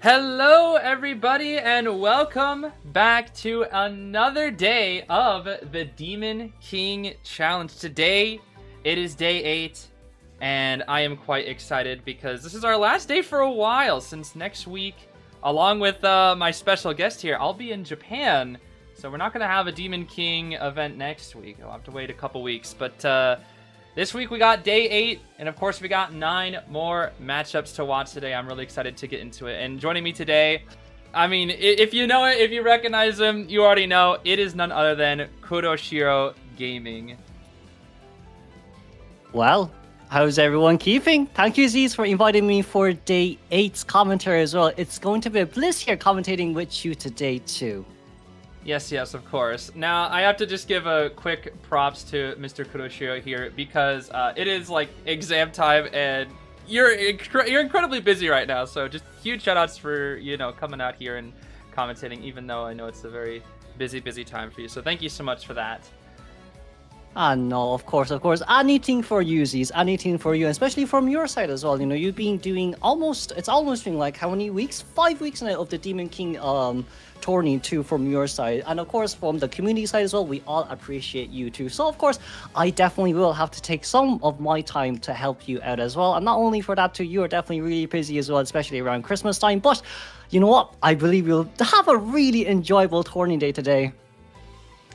Hello everybody and welcome back to another day of the Demon King Challenge. Today it is day 8 and I am quite excited because this is our last day for a while, since next week, along with my special guest here, I'll be in Japan. So we're not going to have a Demon King event next week. I'll have to wait a couple weeks, but this week we got day 8, and of course we got 9 more matchups to watch today. I'm really excited to get into it. And joining me today, I mean, if you know it, if you recognize him, you already know, it is none other than Kuroshiro Gaming. Well, how's everyone keeping? Thank you, Zeez, for inviting me for day 8's commentary as well. It's going to be a bliss here commentating with you today too. Yes, of course. Now, I have to just give a quick props to Mr. Kuroshiro here because it is like exam time and you're incredibly busy right now. So just huge shout outs for, coming out here and commentating, even though I know it's a very busy time for you. So thank you so much for that. No, of course. Anything for you, Zeez. Anything for you, especially from your side as well. You've been doing it's almost been like how many weeks? 5 weeks now of the Demon King tourney too from your side. And of course, from the community side as well, we all appreciate you too. So of course, I definitely will have to take some of my time to help you out as well. And not only for that too, you are definitely really busy as well, especially around Christmas time. But you know what? I believe we'll have a really enjoyable tourney day today.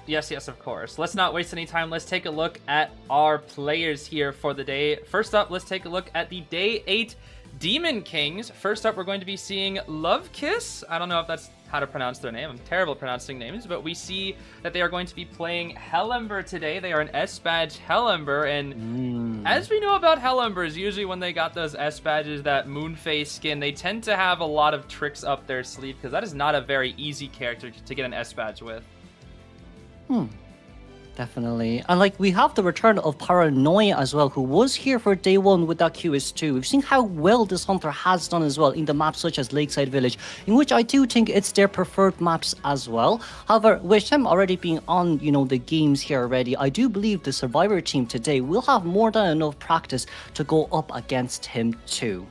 Yes, of course. Let's not waste any time. Let's take a look at our players here for the day. First up, let's take a look at the Day 8 Demon Kings. First up, we're going to be seeing Luvcas. I don't know if that's how to pronounce their name. I'm terrible at pronouncing names, but we see that they are going to be playing Hellumber today. They are an S badge Hellumber, and as we know about Hellumbers, usually when they got those S badges, that Moonface skin, they tend to have a lot of tricks up their sleeve, because that is not a very easy character to get an S badge with. Definitely. And we have the return of Paranoia as well, who was here for day 1 with that Cueist too. We've seen how well this hunter has done as well in the maps such as Lakeside Village, in which I do think it's their preferred maps as well. However, with him already being on, the games here already, I do believe the Survivor team today will have more than enough practice to go up against him too.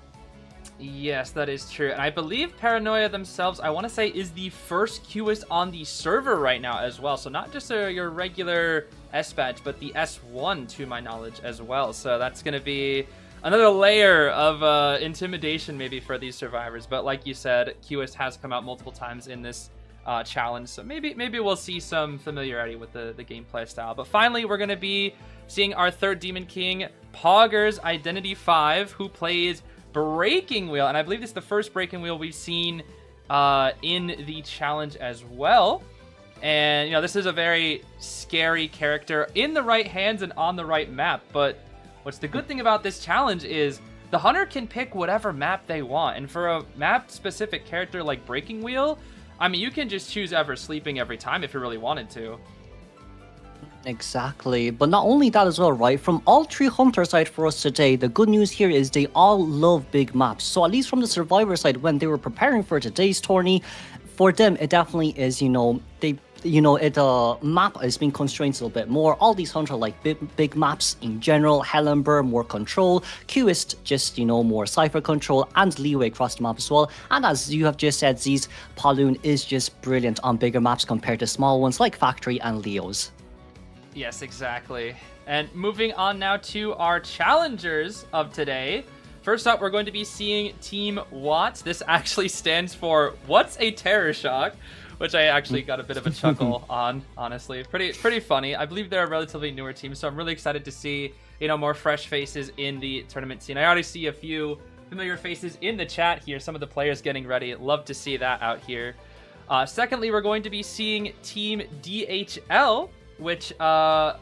Yes, that is true. And I believe Paranoia themselves, I want to say, is the first Cueist on the server right now as well. So not just your regular S badge, but the S1 to my knowledge as well. So that's going to be another layer of intimidation maybe for these survivors. But like you said, Cueist has come out multiple times in this challenge. So maybe we'll see some familiarity with the gameplay style. But finally, we're going to be seeing our third Demon King, Poggers Identity 5, who plays Breaking Wheel, and I believe this is the first Breaking Wheel we've seen in the challenge as well. And this is a very scary character in the right hands and on the right map. But what's the good thing about this challenge is the hunter can pick whatever map they want, and for a map specific character like Breaking Wheel, I mean, you can just choose Ever Sleeping every time if you really wanted to. Exactly, but not only that as well, right? From all 3 hunter side for us today, the good news here is they all love big maps. So at least from the Survivor side, when they were preparing for today's tourney, for them it definitely is, map is being constrained a little bit more. All these hunter like big maps in general. Hellumber, more control. Cueist, just more cipher control and leeway across the map as well. And as you have just said, Zeez, Paloon is just brilliant on bigger maps compared to small ones like Factory and Leo's. Yes, exactly. And moving on now to our challengers of today. First up, we're going to be seeing Team Watts. This actually stands for Whatsaterrorshock, which I actually got a bit of a chuckle on, honestly. Pretty funny. I believe they're a relatively newer team, so I'm really excited to see, more fresh faces in the tournament scene. I already see a few familiar faces in the chat here, some of the players getting ready. Love to see that out here. Secondly, we're going to be seeing Team DHL, which I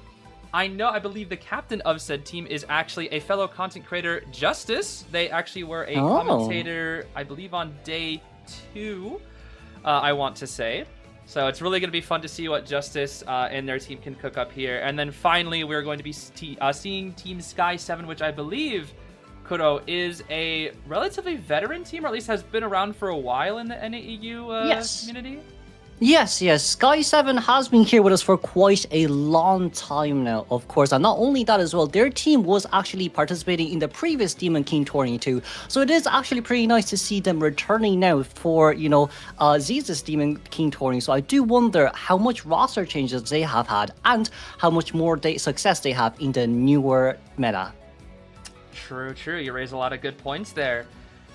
believe the captain of said team is actually a fellow content creator, Justice. They actually were a commentator, I believe, on day 2, I want to say. So it's really going to be fun to see what Justice and their team can cook up here. And then finally, we're going to be seeing Team Sky 7, which I believe, Kuro, is a relatively veteran team, or at least has been around for a while in the NAEU community. Yes, Sky 7 has been here with us for quite a long time now, of course. And not only that as well, their team was actually participating in the previous Demon King tourney too. So it is actually pretty nice to see them returning now for, Zeez's Demon King tourney. So I do wonder how much roster changes they have had and how much more success they have in the newer meta. True. You raise a lot of good points there.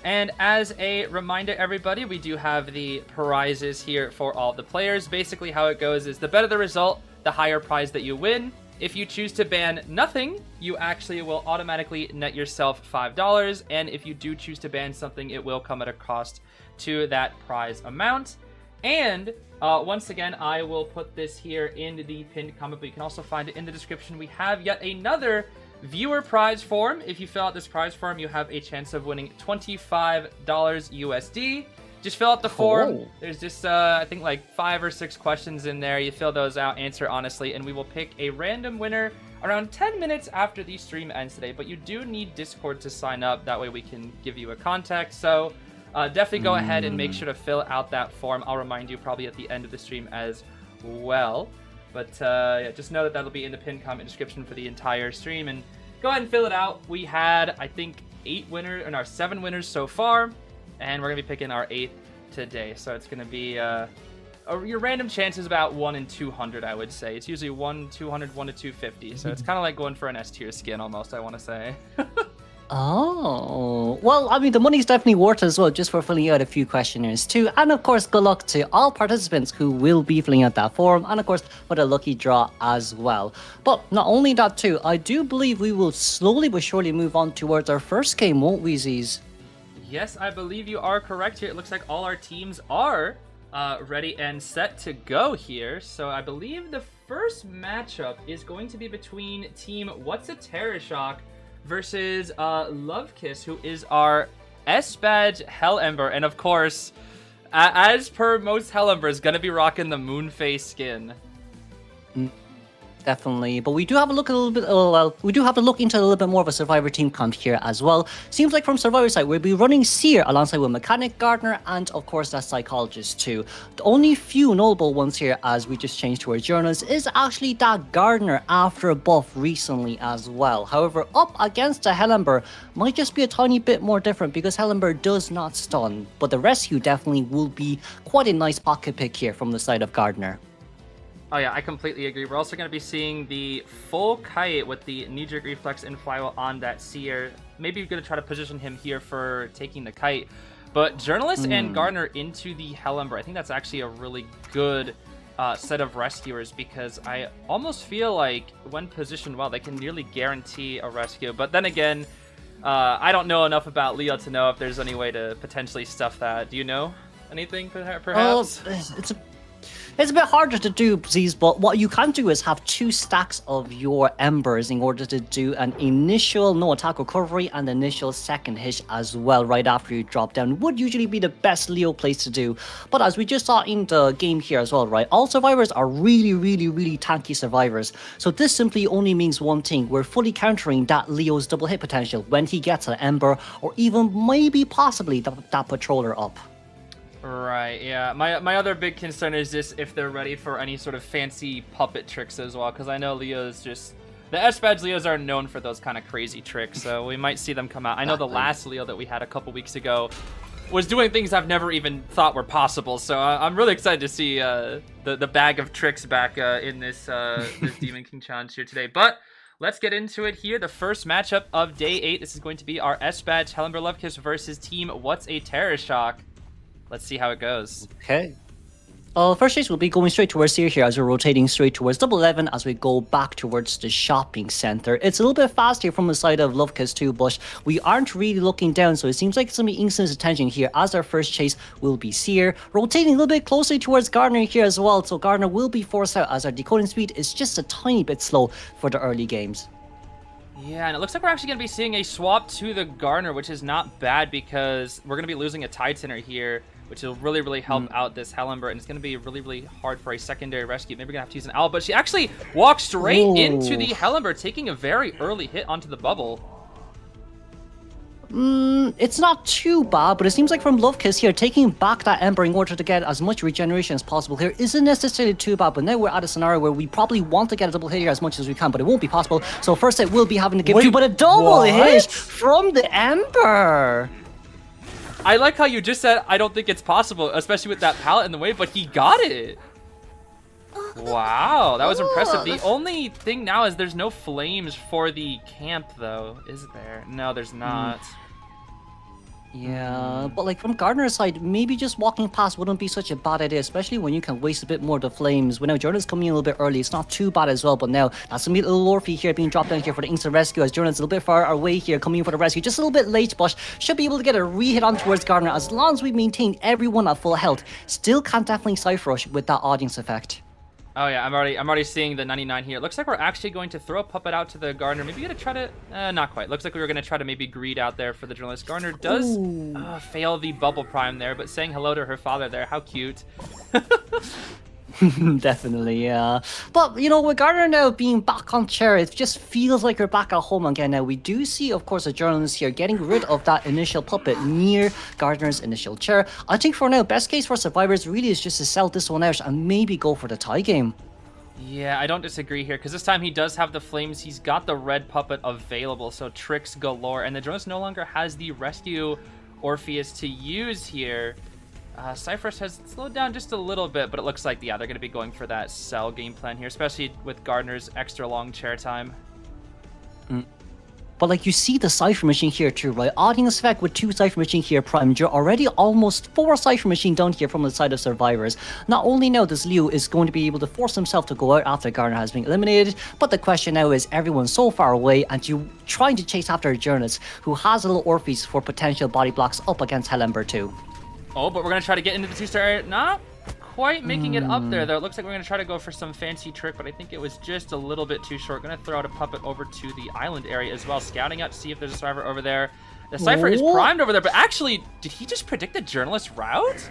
And as a reminder, everybody, we do have the prizes here for all the players. Basically, how it goes is the better the result, the higher prize that you win. If you choose to ban nothing, you actually will automatically net yourself $5. And if you do choose to ban something, it will come at a cost to that prize amount. And once again, I will put this here in the pinned comment, but you can also find it in the description. We have yet another viewer prize form. If you fill out this prize form, you have a chance of winning $25 USD. Just fill out the form. There's just, I think, like 5 or 6 questions in there. You fill those out, answer honestly, and we will pick a random winner around 10 minutes after the stream ends today. But you do need Discord to sign up. That way we can give you a contact. So definitely go ahead and make sure to fill out that form. I'll remind you probably at the end of the stream as well. But yeah, just know that that'll be in the pinned comment description for the entire stream. And go ahead and fill it out. We had, I think, 7 winners so far. And we're going to be picking our 8th today. So it's going to be, your random chance is about 1 in 200, I would say. It's usually 1 200, 1 to 250. So it's kind of like going for an S tier skin almost, I want to say. Oh, well, I mean, the money's definitely worth it as well, just for filling out a few questionnaires too. And of course, good luck to all participants who will be filling out that form, and of course, for the lucky draw as well. But not only that too, I do believe we will slowly but surely move on towards our first game, won't we, Zeez? Yes, I believe you are correct here. It looks like all our teams are ready and set to go here. So I believe the first matchup is going to be between Team Whatsaterrorshock versus Luvcas, who is our S-Badge Hell Ember. And of course, as per most Hell Embers, gonna be rocking the Moonface skin. Definitely, but we do have a look we do have a look into a little bit more of a Survivor team comp here as well. Seems like from Survivor side, we'll be running Seer alongside with Mechanic, Gardener, and of course that Psychologist too. The only few notable ones here, as we just changed to our journals, is actually that Gardener after a buff recently as well. However, up against the Hellember might just be a tiny bit more different because Hellember does not stun, but the Rescue definitely will be quite a nice pocket pick here from the side of Gardener. Oh yeah, I completely agree. We're also going to be seeing the full kite with the knee-jerk reflex and flywheel on that Seer. Maybe we're going to try to position him here for taking the kite. But Journalist and Gardener into the Hellember, I think that's actually a really good set of rescuers, because I almost feel like when positioned well, they can nearly guarantee a rescue. But then again, I don't know enough about Leo to know if there's any way to potentially stuff that. Do you know anything, perhaps? It's a bit harder to do, Zeez, but what you can do is have 2 stacks of your Embers in order to do an initial no attack recovery and initial second hit as well right after you drop down. Would usually be the best Leo place to do. But as we just saw in the game here as well, right, all survivors are really tanky survivors. So this simply only means one thing: we're fully countering that Leo's double hit potential when he gets an Ember, or even maybe possibly that Patroller up. Right, yeah. My other big concern is just if they're ready for any sort of fancy puppet tricks as well, because I know Leo's just... The S-Badge Leos are known for those kind of crazy tricks, so we might see them come out. I know the last Leo that we had a couple weeks ago was doing things I've never even thought were possible, so I'm really excited to see the bag of tricks back in this Demon King Challenge here today. But let's get into it here. The first matchup of Day 8. This is going to be our S-Badge Hellember Luvcas versus Team Whatsaterrorshock. Let's see how it goes. Okay. First stage, we'll be going straight towards here as we're rotating straight towards double 11 as we go back towards the shopping center. It's a little bit fast here from the side of Luvcas too, but we aren't really looking down, so it seems like it's going to be instant attention here as our first chase will be Seer. Rotating a little bit closer towards Gardener here as well, so Gardener will be forced out as our decoding speed is just a tiny bit slow for the early games. Yeah, and it looks like we're actually going to be seeing a swap to the Gardener, which is not bad because we're going to be losing a Tidesinner here, which will really help out this Hellember, and it's going to be really hard for a secondary rescue. Maybe we're going to have to use an owl, but she actually walks straight into the Hellember, taking a very early hit onto the bubble. It's not too bad, but it seems like from Luvcas here, taking back that Ember in order to get as much regeneration as possible here isn't necessarily too bad, but now we're at a scenario where we probably want to get a double hit here as much as we can, but it won't be possible. So first it will be having to give two, but a double hit from the Ember! I like how you just said, I don't think it's possible, especially with that pallet in the way, but he got it! Wow, that was impressive. The only thing now is there's no flames for the camp, though, is there? No, there's not. Yeah, but like from Gardner's side, maybe just walking past wouldn't be such a bad idea, especially when you can waste a bit more of the flames. When now Jordan's coming in a little bit early, it's not too bad as well, but now that's gonna be a little Orphe here being dropped down here for the instant rescue as Jordan's a little bit far away here, coming in for the rescue. Just a little bit late, but should be able to get a re-hit on towards Gardner as long as we maintain everyone at full health. Still can't definitely Cypher Rush with that audience effect. Oh yeah, I'm already seeing the 99 here. It looks like we're actually going to throw a puppet out to the Gardener. Maybe gonna try to, not quite. Looks like we were gonna try to maybe greed out there for the journalist. Gardener does fail the bubble prime there, but saying hello to her father there, how cute. Definitely, yeah. But, you know, with Gardner now being back on chair, it just feels like we're back at home again now. We do see, of course, a journalist here getting rid of that initial puppet near Gardner's initial chair. I think for now, best case for survivors really is just to sell this one out and maybe go for the tie game. Yeah, I don't disagree here, because this time he does have the flames. He's got the red puppet available, so tricks galore. And the journalist no longer has the rescue Orpheus to use here. Cypherus has slowed down just a little bit, but it looks like, yeah, they're going to be going for that cell game plan here, especially with Gardner's extra long chair time. But like you see the Cypher Machine here too, right? Audience effect with 2 Cypher Machine here primed. You're already almost 4 Cypher Machine down here from the side of survivors. Not only now this Leo is going to be able to force himself to go out after Gardner has been eliminated, but the question now is everyone's so far away and you trying to chase after a journalist who has a little Orpheus for potential body blocks up against Ember too. Oh, but we're going to try to get into the 2-star area. Not quite making it up there, though. It looks like we're going to try to go for some fancy trick, but I think it was just a little bit too short. Going to throw out a puppet over to the island area as well, scouting out to see if there's a survivor over there. The Cypher is primed over there, but actually, did he just predict the journalist route?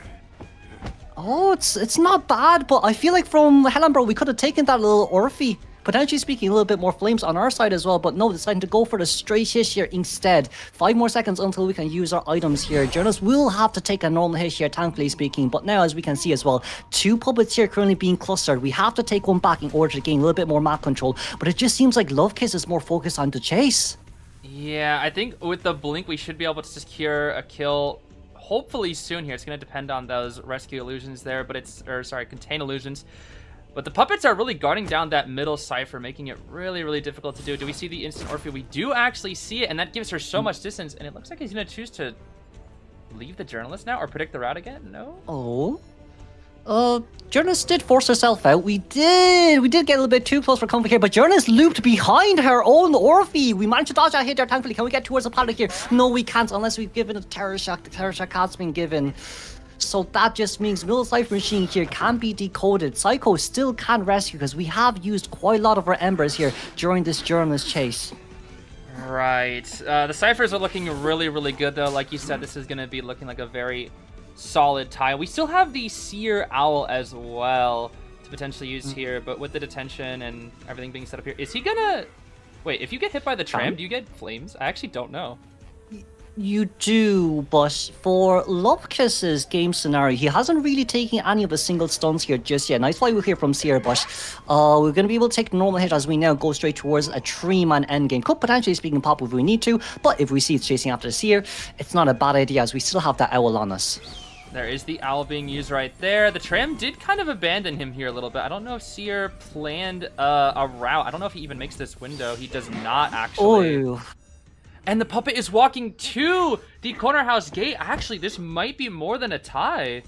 Oh, it's not bad, but I feel like from Ember, we could have taken that little Orphe. Potentially speaking, a little bit more flames on our side as well, but no, deciding to go for the straight hit here instead. 5 more seconds until we can use our items here. Journalists will have to take a normal hit here, thankfully speaking, but now as we can see as well, 2 puppets here currently being clustered. We have to take one back in order to gain a little bit more map control, but it just seems like Luvcas is more focused on the chase. Yeah, I think with the blink, we should be able to secure a kill hopefully soon here. It's going to depend on those rescue illusions there, but contain illusions. But the puppets are really guarding down that middle Cypher, making it really, really difficult to do. Do we see the instant Orphe? We do actually see it, and that gives her so much distance. And it looks like he's going to choose to leave the journalist now or predict the route again. No? Oh. Journalist did force herself out. We did get a little bit too close for comfort here, but Journalist looped behind her own Orphe. We managed to dodge that hit there, thankfully. Can we get towards the paddock here? No, we can't unless we've given a terror shock. The terror shock has been given. So that just means middle Cypher Machine here can be decoded. Psycho still can rescue because we have used quite a lot of our embers here during this journalist chase. Right. The Cyphers are looking really, really good, though. Like you said, this is going to be looking like a very solid tie. We still have the Seer Owl as well to potentially use here, but with the detention and everything being set up here, is he going to... Wait, if you get hit by the tram, do you get flames? I actually don't know. You do, but for Luvcas' game scenario, he hasn't really taken any of the single stuns here just yet. Nice fly we'll hear from Seer, but we're going to be able to take the normal hit as we now go straight towards a 3-man endgame. Could potentially speaking pop if we need to, but if we see it's chasing after the Seer, it's not a bad idea as we still have that owl on us. There is the owl being used right there. The tram did kind of abandon him here a little bit. I don't know if Seer planned a route. I don't know if he even makes this window. He does not actually. Oh. And the puppet is walking to the corner house gate. Actually, this might be more than a tie.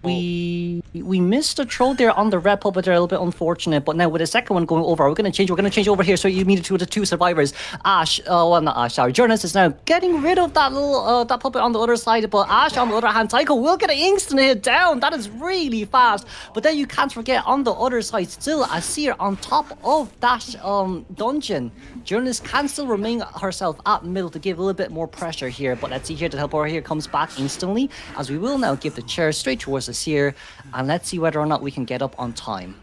We missed a throw there on the red puppet there, a little bit unfortunate, but now with the second one going over, we're going to change over here, so you meet the 2 survivors. Ash, well not Ash, sorry, Journalist is now getting rid of that little, that puppet on the other side, but Ash on the other hand, Psycho will get an instant hit down. That is really fast, but then you can't forget on the other side, still a Seer on top of that dungeon. Journalist can still remain herself at middle to give a little bit more pressure here, but let's see here, the teleporter here comes back instantly, as we will now give the chair straight towards the Seer, and let's see whether or not we can get up on time.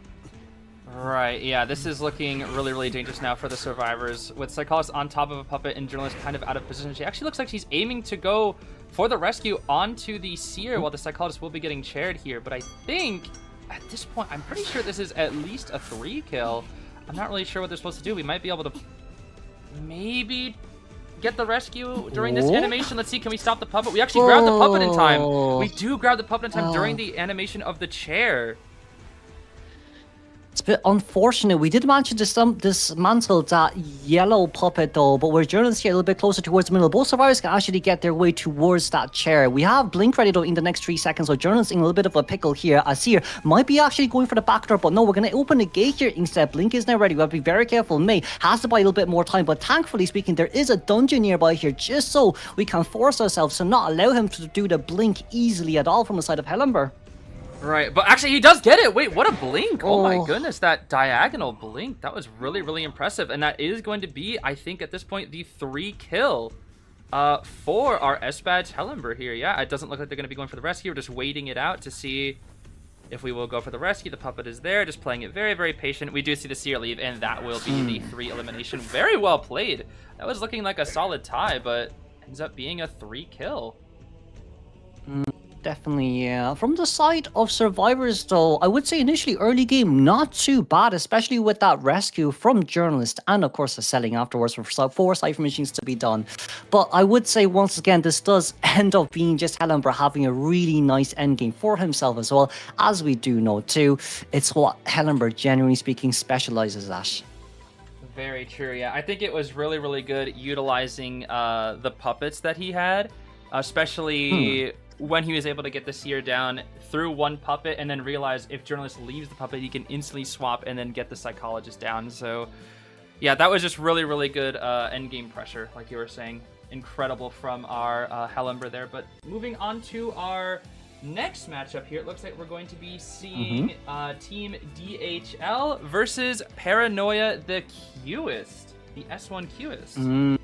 Right, yeah, this is looking really, really dangerous now for the survivors. With Psychologist on top of a puppet and Journalist kind of out of position. She actually looks like she's aiming to go for the rescue onto the Seer while the Psychologist will be getting chaired here. But I think, at this point, I'm pretty sure this is at least a 3 kill. I'm not really sure what they're supposed to do. We might be able to maybe get the rescue during this animation. Let's see, can we stop the puppet? We actually grabbed the puppet in time. We do grab the puppet in time during the animation of the chair. It's a bit unfortunate. We did manage to dismantle that yellow puppet though, but we're journalists here a little bit closer towards the middle. Both survivors can actually get their way towards that chair. We have Blink ready though in the next 3 seconds, so journalists in a little bit of a pickle here. Asir might be actually going for the back door, but no, we're going to open the gate here instead. Blink is now ready. We have to be very careful. May has to buy a little bit more time, but thankfully speaking, there is a dungeon nearby here just so we can force ourselves to not allow him to do the blink easily at all from the side of Hellenberg. Right, but actually he does get it. Wait, what a blink. Oh my goodness, that diagonal blink. That was really, really impressive. And that is going to be, I think at this point, the 3 kill for our S-Badge Hellenberg here. Yeah, it doesn't look like they're going to be going for the rescue. We're just waiting it out to see if we will go for the rescue. The puppet is there, just playing it very, very patient. We do see the Seer leave, and that will be the 3 elimination. Very well played. That was looking like a solid tie, but ends up being a 3 kill. Definitely, yeah. From the side of survivors, though, I would say initially early game, not too bad, especially with that rescue from Journalist and, of course, the selling afterwards for 4 Cypher machines to be done. But I would say, once again, this does end up being just Hellenberg having a really nice endgame for himself as well. As we do know, too, it's what Hellenberg, generally speaking, specializes at. Very true, yeah. I think it was really, really good utilizing the puppets that he had, especially when he was able to get the Seer down through one puppet and then realize if Journalist leaves the puppet, he can instantly swap and then get the Psychologist down. So, yeah, that was just really, really good endgame pressure, like you were saying. Incredible from our Hellenberg there. But moving on to our next matchup here, it looks like we're going to be seeing Team DHL versus Paranoia the Cueist, the S1 Cueist.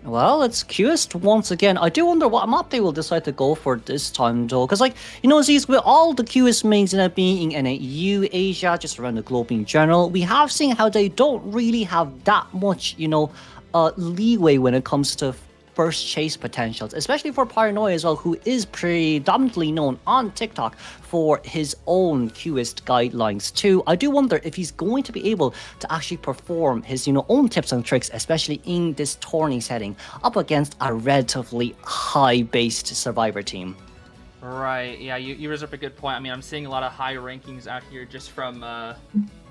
Well, it's Cueist once again. I do wonder what map they will decide to go for this time, though. Because, like, you know, Zeez, with all the Cueist mains in being in EU, Asia, just around the globe in general, we have seen how they don't really have that much, you know, leeway when it comes to first chase potentials, especially for Paranoia as well, who is predominantly known on TikTok for his own Cueist guidelines too. I do wonder if he's going to be able to actually perform his, you know, own tips and tricks, especially in this tourney setting, up against a relatively high-based survivor team. Right, yeah, you raise up a good point. I mean, I'm seeing a lot of high rankings out here just from,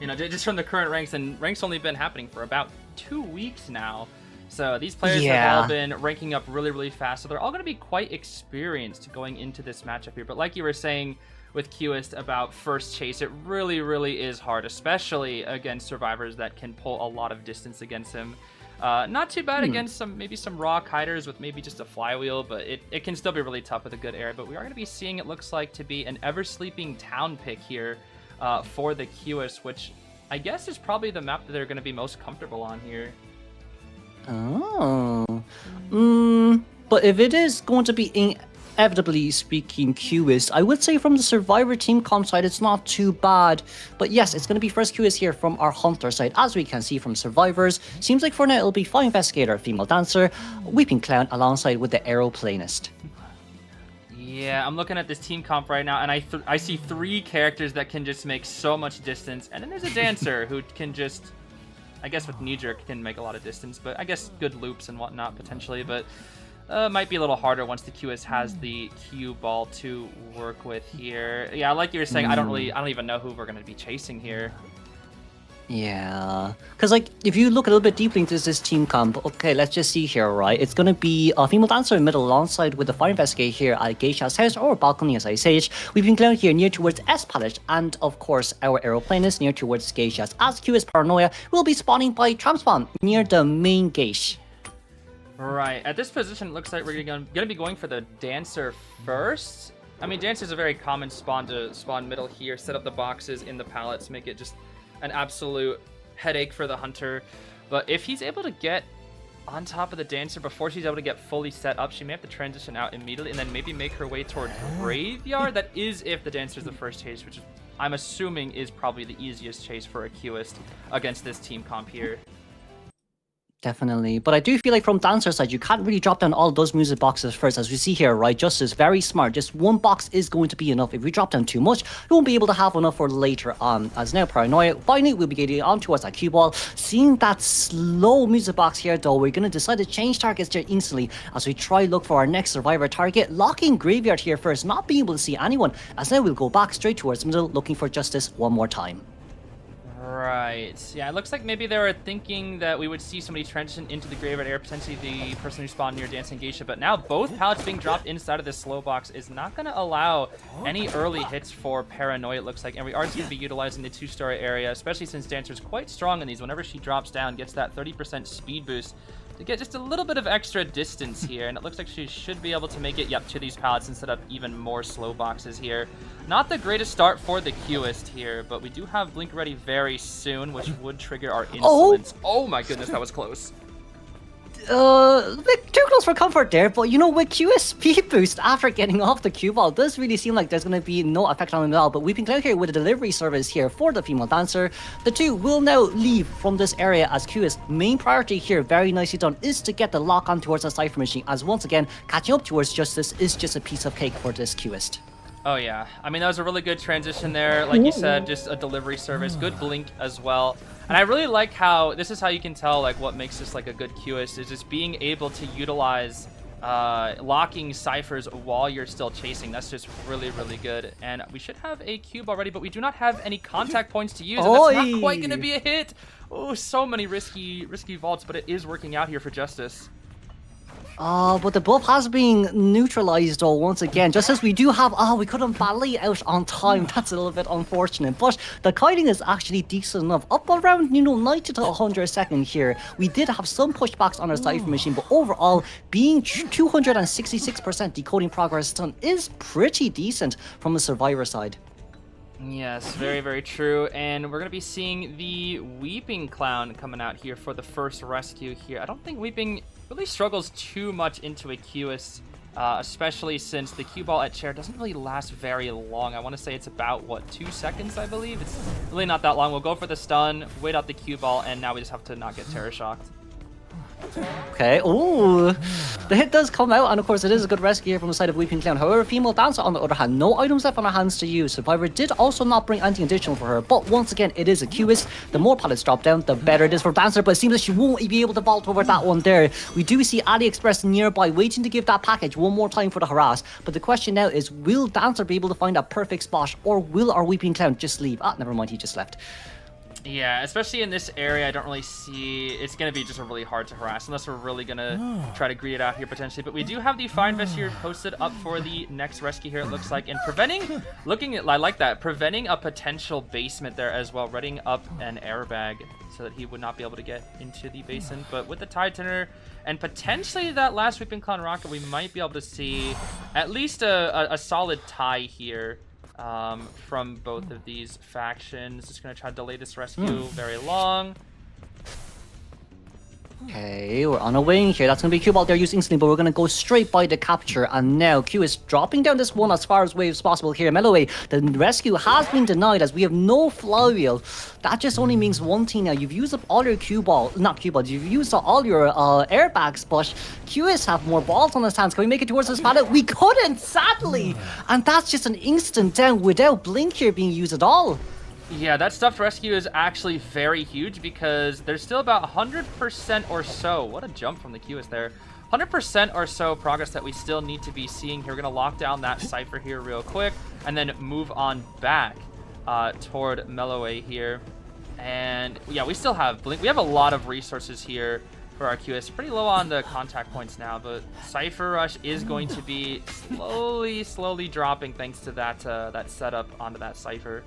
you know, just from the current ranks, and ranks only been happening for about 2 weeks now. So these players have all been ranking up really, really fast. So they're all going to be quite experienced going into this matchup here. But like you were saying with Cueist about first chase, it really, really is hard, especially against survivors that can pull a lot of distance against him. Not too bad against maybe some raw kiters with maybe just a flywheel, but it can still be really tough with a good air. But we are going to be seeing, it looks like, to be an Ever-Sleeping Town pick here for the Cueist, which I guess is probably the map that they're going to be most comfortable on here. But if it is going to be inevitably speaking Cueist, I would say from the survivor team comp side, it's not too bad. But yes, it's going to be first Cueist here from our hunter side, as we can see from survivors. Seems like for now it'll be Fire Investigator, Female Dancer, Weeping Clown alongside with the Aeroplanist. Yeah, I'm looking at this team comp right now, and I see 3 characters that can just make so much distance, and then there's a Dancer who can just, I guess with knee-jerk can make a lot of distance, but I guess good loops and whatnot potentially, but might be a little harder once the Cueist has the cue ball to work with here. Yeah, like you were saying, I don't even know who we're going to be chasing here. Yeah, because like if you look a little bit deeply into this team comp, okay, let's just see here, right? It's gonna be a Female Dancer in middle alongside with the Fire Investigator here at Geisha's house or balcony, as I say. We've been clown here near towards S Palette, and of course our Aeroplanist near towards Geisha's. As Cueist Paranoia will be spawning by Tramp Spawn near the main gate. Right, at this position, it looks like we're gonna be going for the Dancer first. I mean, Dancer's a very common spawn to spawn middle here, set up the boxes in the pallets, make it just an absolute headache for the hunter. But if he's able to get on top of the Dancer before she's able to get fully set up, she may have to transition out immediately and then maybe make her way toward Graveyard. That is if the Dancer's the first chase, which is I'm assuming is probably the easiest chase for a Cueist against this team comp here. Definitely. But I do feel like from Dancer's side, you can't really drop down all those music boxes first, as we see here, right? Justice, very smart. Just one box is going to be enough. If we drop down too much, you won't be able to have enough for later on. As now, Paranoia, finally, we'll be getting on towards that cue ball. Seeing that slow music box here, though, we're going to decide to change targets there instantly as we try look for our next survivor target. Locking Graveyard here first, not being able to see anyone, as now we'll go back straight towards the middle, looking for Justice one more time. Right. Yeah, it looks like maybe they were thinking that we would see somebody transition into the graveyard area, potentially the person who spawned near Dancing Geisha, but now both pallets being dropped inside of this slow box is not going to allow any early hits for Paranoia, it looks like, and we are just going to be utilizing the two-story area, especially since Dancer's quite strong in these. Whenever she drops down, gets that 30% speed boost to get just a little bit of extra distance here, and it looks like she should be able to make it, to these pallets and set up even more slow boxes here. Not the greatest start for the Cueist here, but we do have Blink ready very soon, which would trigger our insolence. Oh my goodness, that was close. Bit too close for comfort there, but you know, with Cueist speed boost after getting off the cue ball, it does really seem like there's going to be no effect on him at all. But Weeping Cloud here with a delivery service here for the female dancer. The two will now leave from this area as Cueist's main priority here, very nicely done, is to get the lock on towards the Cypher Machine, as once again, catching up towards Justice is just a piece of cake for this Cueist. Oh yeah, I mean, that was a really good transition there. Like you said, just a delivery service, good blink as well. And I really like how, this is how you can tell like what makes this like a good Cueist, is just being able to utilize locking ciphers while you're still chasing. That's just really, really good. And we should have a cube already, but we do not have any contact points to use, and that's not quite going to be a hit. Oh, so many risky vaults, but it is working out here for Justice. But the buff has been neutralized though once again, just as we do have, we couldn't ballet out on time. That's a little bit unfortunate, but the kiting is actually decent enough, up around 90 to 100 a second here. We did have some pushbacks on our Cypher Machine, but overall being 266% decoding progress done is pretty decent from the survivor side. Yes, very, very true. And we're going to be seeing the Weeping Clown coming out here for the first rescue here. I don't think Weeping really struggles too much into a Cueist, especially since the cue ball at chair doesn't really last very long. I want to say it's about, what, 2 seconds, I believe? It's really not that long. We'll go for the stun, wait out the cue ball, and now we just have to not get terror shocked. Okay, ooh, the hit does come out, and of course it is a good rescue here from the side of Weeping Clown. However, Female Dancer, on the other hand, no items left on her hands to use. Survivor did also not bring anything additional for her, but once again, it is a Cueist. The more pallets drop down, the better it is for Dancer, but it seems that she won't be able to vault over that one there. We do see AliExpress nearby, waiting to give that package one more time for the harass, but the question now is, will Dancer be able to find a perfect spot, or will our Weeping Clown just leave? Never mind, he just left. Yeah, especially in this area, I don't really see... It's going to be just really hard to harass, unless we're really going to try to greet it out here, potentially. But we do have the Fire Vest here posted up for the next rescue here, it looks like. And preventing... I like that. Preventing a potential basement there as well. Readying up an airbag so that he would not be able to get into the basin. But with the Tide Turner and potentially that last Weeping Clown rocket, we might be able to see at least a solid tie here. From both of these factions. Just gonna try to delay this rescue very long. Okay, we're on a wing here. That's going to be Q-Ball there used instantly, but we're going to go straight by the capture. And now Q is dropping down this one as far away as possible here. Melloway, the rescue has been denied as we have no flywheel. That just only means one thing now. You've used up all your you've used up all your airbags, but QS have more balls on his hands. Can we make it towards this pallet? We couldn't, sadly. And that's just an instant down without Blink here being used at all. Yeah, that stuffed rescue is actually very huge because there's still about 100% or so. What a jump from the Cueist there. 100% or so progress that we still need to be seeing here. We're going to lock down that Cypher here real quick and then move on back toward Melloway here. And yeah, we still have Blink. We have a lot of resources here for our Cueist. Pretty low on the contact points now, but Cypher Rush is going to be slowly dropping thanks to that, that setup onto that Cypher.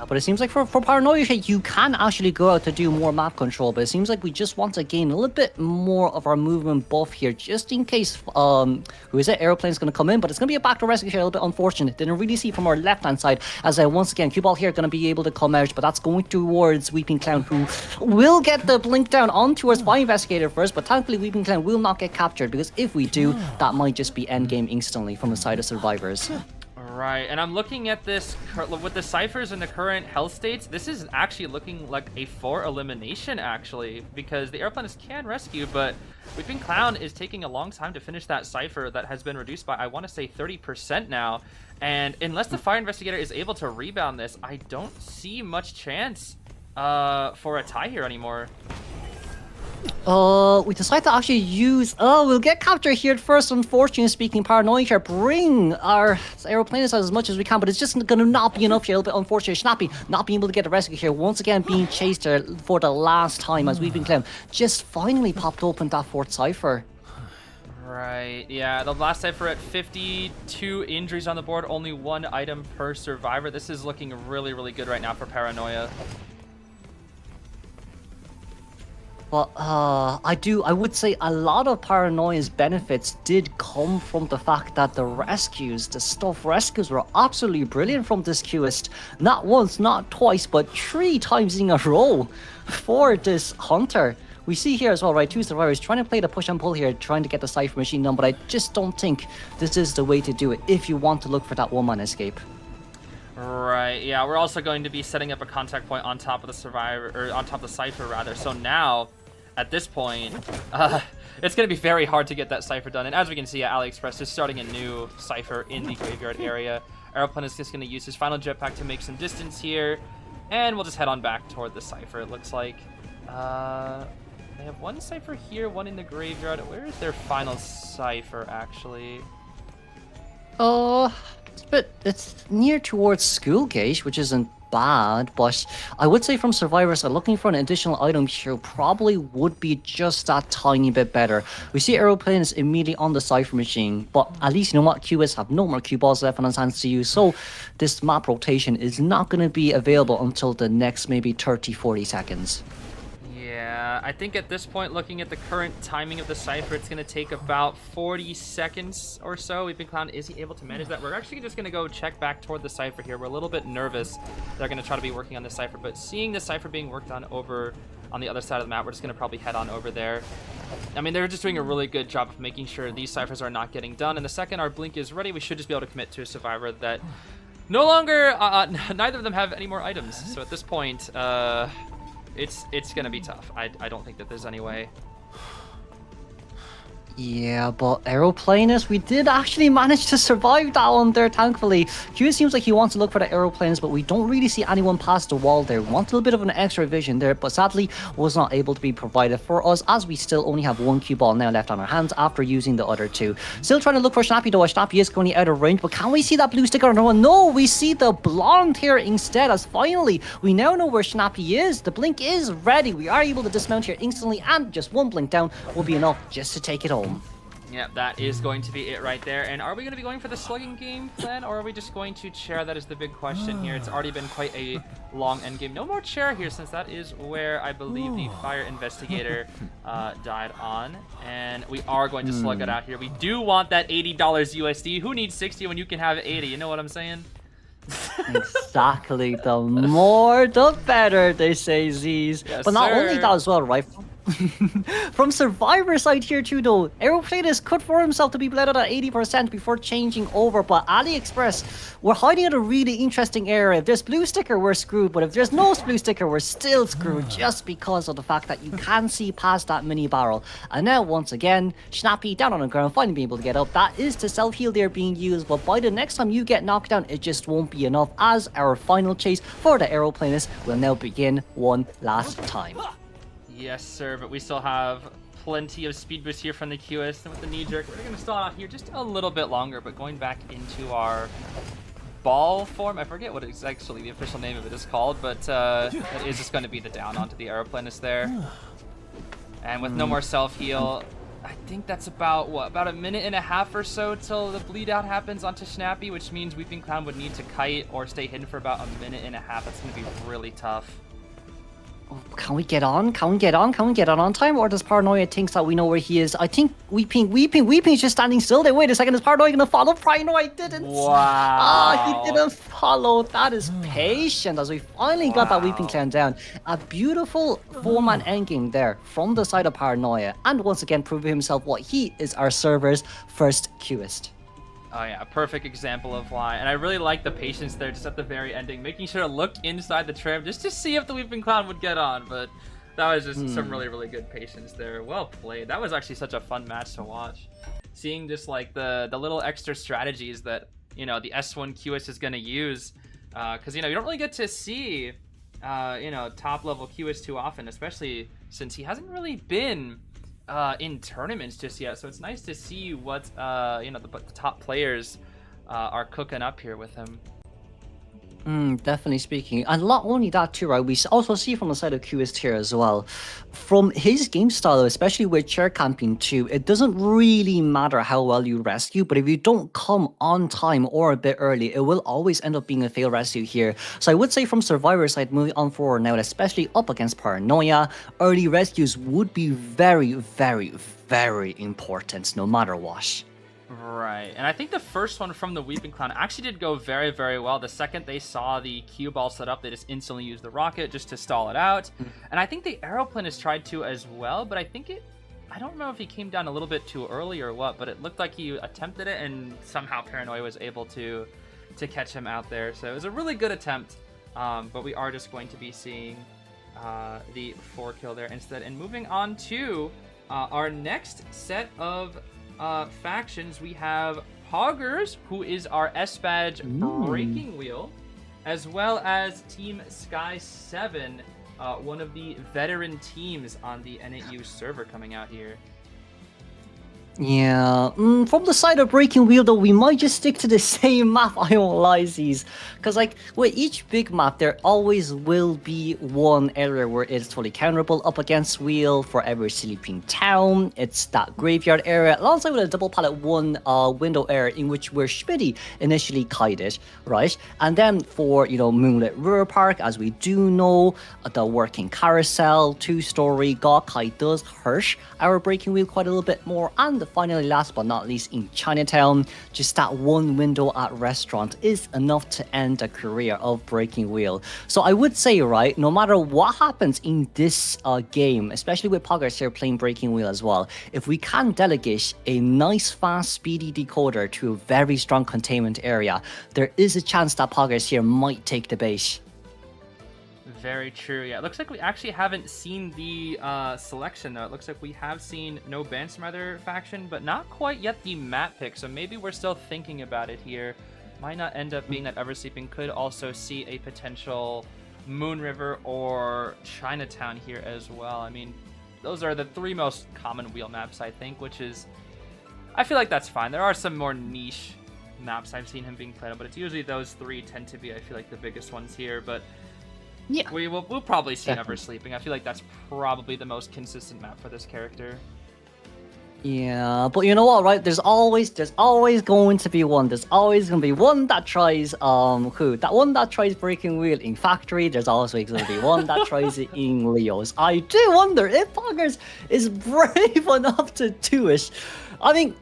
But it seems like for Paranoia, you can actually go out to do more map control, but it seems like we just want to gain a little bit more of our movement buff here, just in case, who is it, Aeroplane's going to come in, but it's going to be a backdoor rescue here, a little bit unfortunate. Didn't really see from our left-hand side, as once again, Q-Ball here going to be able to come out, but that's going towards Weeping Clown, who will get the blink down on towards Spy Investigator first, but thankfully Weeping Clown will not get captured, because if we do, that might just be endgame instantly from the side of survivors. Right, and I'm looking at this with the ciphers in the current health states. This is actually looking like a 4 elimination, actually, because the airplanes can rescue, but Weeping Clown is taking a long time to finish that cipher that has been reduced by, I want to say, 30% now. And unless the Fire Investigator is able to rebound this, I don't see much chance for a tie here anymore. We decide to actually use... we'll get captured here at first, unfortunately speaking. Paranoia here, bring our aeroplanes as much as we can, but it's just gonna not be enough here. A little bit unfortunate. Snappy not being able to get the rescue here. Once again, being chased here for the last time as Weeping Clown just finally popped open that 4th cipher. Right, yeah, the last cipher at 52 injuries on the board, only 1 item per survivor. This is looking really, really good right now for Paranoia. But I would say a lot of Paranoia's benefits did come from the fact that the stealth rescues were absolutely brilliant from this Cueist. Not once, not twice, but 3 times in a row for this hunter. We see here as well, right, 2 survivors trying to play the push and pull here, trying to get the cipher machine done, but I just don't think this is the way to do it if you want to look for that one-man escape. Right, yeah, we're also going to be setting up a contact point on top of the survivor, or on top of the cipher rather. So now, at this point, it's going to be very hard to get that cipher done. And as we can see, AliExpress is starting a new cipher in the graveyard area. Aeroplane is just going to use his final jetpack to make some distance here, and we'll just head on back toward the cipher. It looks like they have 1 cipher here, 1 in the graveyard. Where is their final cipher actually? It's near towards Schoolgate, which isn't bad, but I would say from survivors are looking for an additional item here probably would be just that tiny bit better. We see aeroplanes immediately on the cipher machine, but at least you know what, Cueist have no more cue balls left on his hands to use, so this map rotation is not going to be available until the next maybe 30-40 seconds. Yeah, I think at this point, looking at the current timing of the cipher, it's going to take about 40 seconds or so. Weeping Clown, is he able to manage that? We're actually just going to go check back toward the cipher here. We're a little bit nervous they're going to try to be working on the cipher, but seeing the cipher being worked on over on the other side of the map, we're just going to probably head on over there. I mean, they're just doing a really good job of making sure these ciphers are not getting done, and the second our blink is ready, we should just be able to commit to a survivor that no longer, neither of them have any more items. So at this point, it's gonna be tough. I don't think that there's any way. Yeah, but aeroplaners, we did actually manage to survive that one there, thankfully. Q seems like he wants to look for the aeroplanes, but we don't really see anyone past the wall there. We want a little bit of an extra vision there, but sadly was not able to be provided for us, as we still only have 1 cue ball now left on our hands after using the other 2. Still trying to look for Snappy though, as Snappy is currently out of range, but can we see that blue sticker on the one? No, we see the blonde here instead, as finally we now know where Snappy is. The blink is ready. We are able to dismount here instantly, and just 1 blink down will be enough just to take it home. Yeah, that is going to be it right there. And are we going to be going for the slugging game plan, or are we just going to chair? That is the big question here. It's already been quite a long end game. No more chair here, since that is where I believe the Fire Investigator died on. And we are going to slug it out here. We do want that $80 USD. Who needs 60 when you can have 80? You know what I'm saying? Exactly. The more, the better, they say, Zeez. Yes, but not sir. only that as well, right? From survivor side here too though, Aeroplanist could for himself to be bled out at 80% before changing over, but AliExpress, we're hiding in a really interesting area. If there's blue sticker, we're screwed, but if there's no blue sticker, we're still screwed, just because of the fact that you can see past that mini barrel. And now once again, Snappy down on the ground, finally being able to get up. That is the self-heal there being used, but by the next time you get knocked down, it just won't be enough, as our final chase for the Aeroplanist will now begin one last time. Yes, sir, but we still have plenty of speed boost here from the Cueist, and with the knee jerk, we're going to stall out here just a little bit longer, but going back into our ball form, I forget what it's actually the official name of it is called, but it is just going to be the down onto the Aeroplanist there. And with no more self-heal, I think that's about, what, about a minute and a half or so till the bleed out happens onto Snappy, which means Weeping Clown would need to kite or stay hidden for about a minute and a half. That's going to be really tough. Can we get on? Can we get on? Can we get on time? Or does Paranoia think that we know where he is? I think Weeping is just standing still there. Wait a second, is Paranoia gonna follow? Paranoia didn't. Wow. He didn't follow. That is patient, as we finally got that Weeping Clown down. A beautiful 4-man endgame there from the side of Paranoia. And once again proving himself what he is, our server's first Cueist. Oh yeah, perfect example of why. And I really like the patience there just at the very ending, making sure to look inside the tram just to see if the Weeping Clown would get on. But that was just some really, really good patience there. Well played. That was actually such a fun match to watch. Seeing just like the little extra strategies that, you know, the S1 Cueist is going to use. Because, you know, you don't really get to see, you know, top level Cueist too often, especially since he hasn't really been in tournaments just yet. So it's nice to see what you know, the top players are cooking up here with him. Definitely speaking. And not only that too, right, we also see from the side of Cueist here as well. From his game style, especially with chair camping too, it doesn't really matter how well you rescue, but if you don't come on time or a bit early, it will always end up being a fail rescue here. So I would say from Survivor side, moving on forward now, especially up against Paranoia, early rescues would be very, very, very important no matter what. Right, and I think the first one from the Weeping Clown actually did go very, very well. The second they saw the cue ball set up, they just instantly used the rocket just to stall it out. And I think the aeroplane has tried to as well, but I think I don't know if he came down a little bit too early or what, but it looked like he attempted it and somehow Paranoia was able to catch him out there. So it was a really good attempt, but we are just going to be seeing the 4 kill there instead. And moving on to our next set of factions, we have Poggers, who is our S badge breaking wheel, as well as Team Sky 7, one of the veteran teams on the NAU server coming out here. Yeah, from the side of Breaking Wheel though, we might just stick to the same map, I won't lie, Zeez. Because like, with each big map, there always will be one area where it's totally counterable up against Wheel. For every sleeping town, it's that graveyard area, alongside with a double pallet one window area in which where Schmitty initially kited, right? And then for, you know, Moonlit River Park, as we do know, the working carousel, 2-story, Gawkai does hurt our Breaking Wheel quite a little bit more, and finally, last but not least, in Chinatown, just that one window at restaurant is enough to end a career of Breaking Wheel. So I would say, right, no matter what happens in this game, especially with Poggers here playing Breaking Wheel as well, if we can delegate a nice, fast, speedy decoder to a very strong containment area, there is a chance that Poggers here might take the bait. Very true. Yeah, it looks like we actually haven't seen the selection though. It looks like we have seen no Bandsmother faction, but not quite yet the map pick. So maybe we're still thinking about it here. Might not end up being that Eversleeping. Could also see a potential Moon River or Chinatown here as well. I mean, those are the 3 most common wheel maps, I think, which is, I feel like that's fine. There are some more niche maps I've seen him being played on, but it's usually those 3 tend to be, I feel like, the biggest ones here. But yeah, we'll probably see Eversleeping. I feel like that's probably the most consistent map for this character. Yeah, but you know what, right? There's always going to be one. There's always going to be one that tries that one that tries Breaking Wheel in Factory. There's always going to be one that tries it in Leo's. I do wonder if Poggers is brave enough to do it. I mean,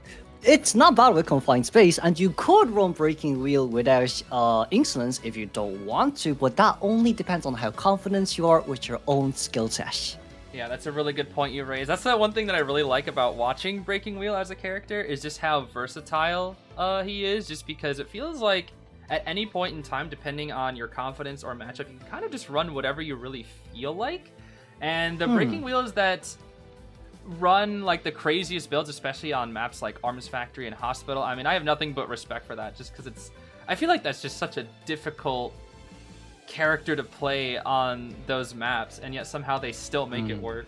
it's not bad with confined space, and you could run Breaking Wheel without Insolence if you don't want to, but that only depends on how confident you are with your own skill set. Yeah, that's a really good point you raised. That's the one thing that I really like about watching Breaking Wheel as a character, is just how versatile he is, just because it feels like at any point in time, depending on your confidence or matchup, you can kind of just run whatever you really feel like. And the Breaking Wheels that run like the craziest builds, especially on maps like Arms Factory and Hospital, I mean, I have nothing but respect for that, just because I feel like that's just such a difficult character to play on those maps, and yet somehow they still make it work.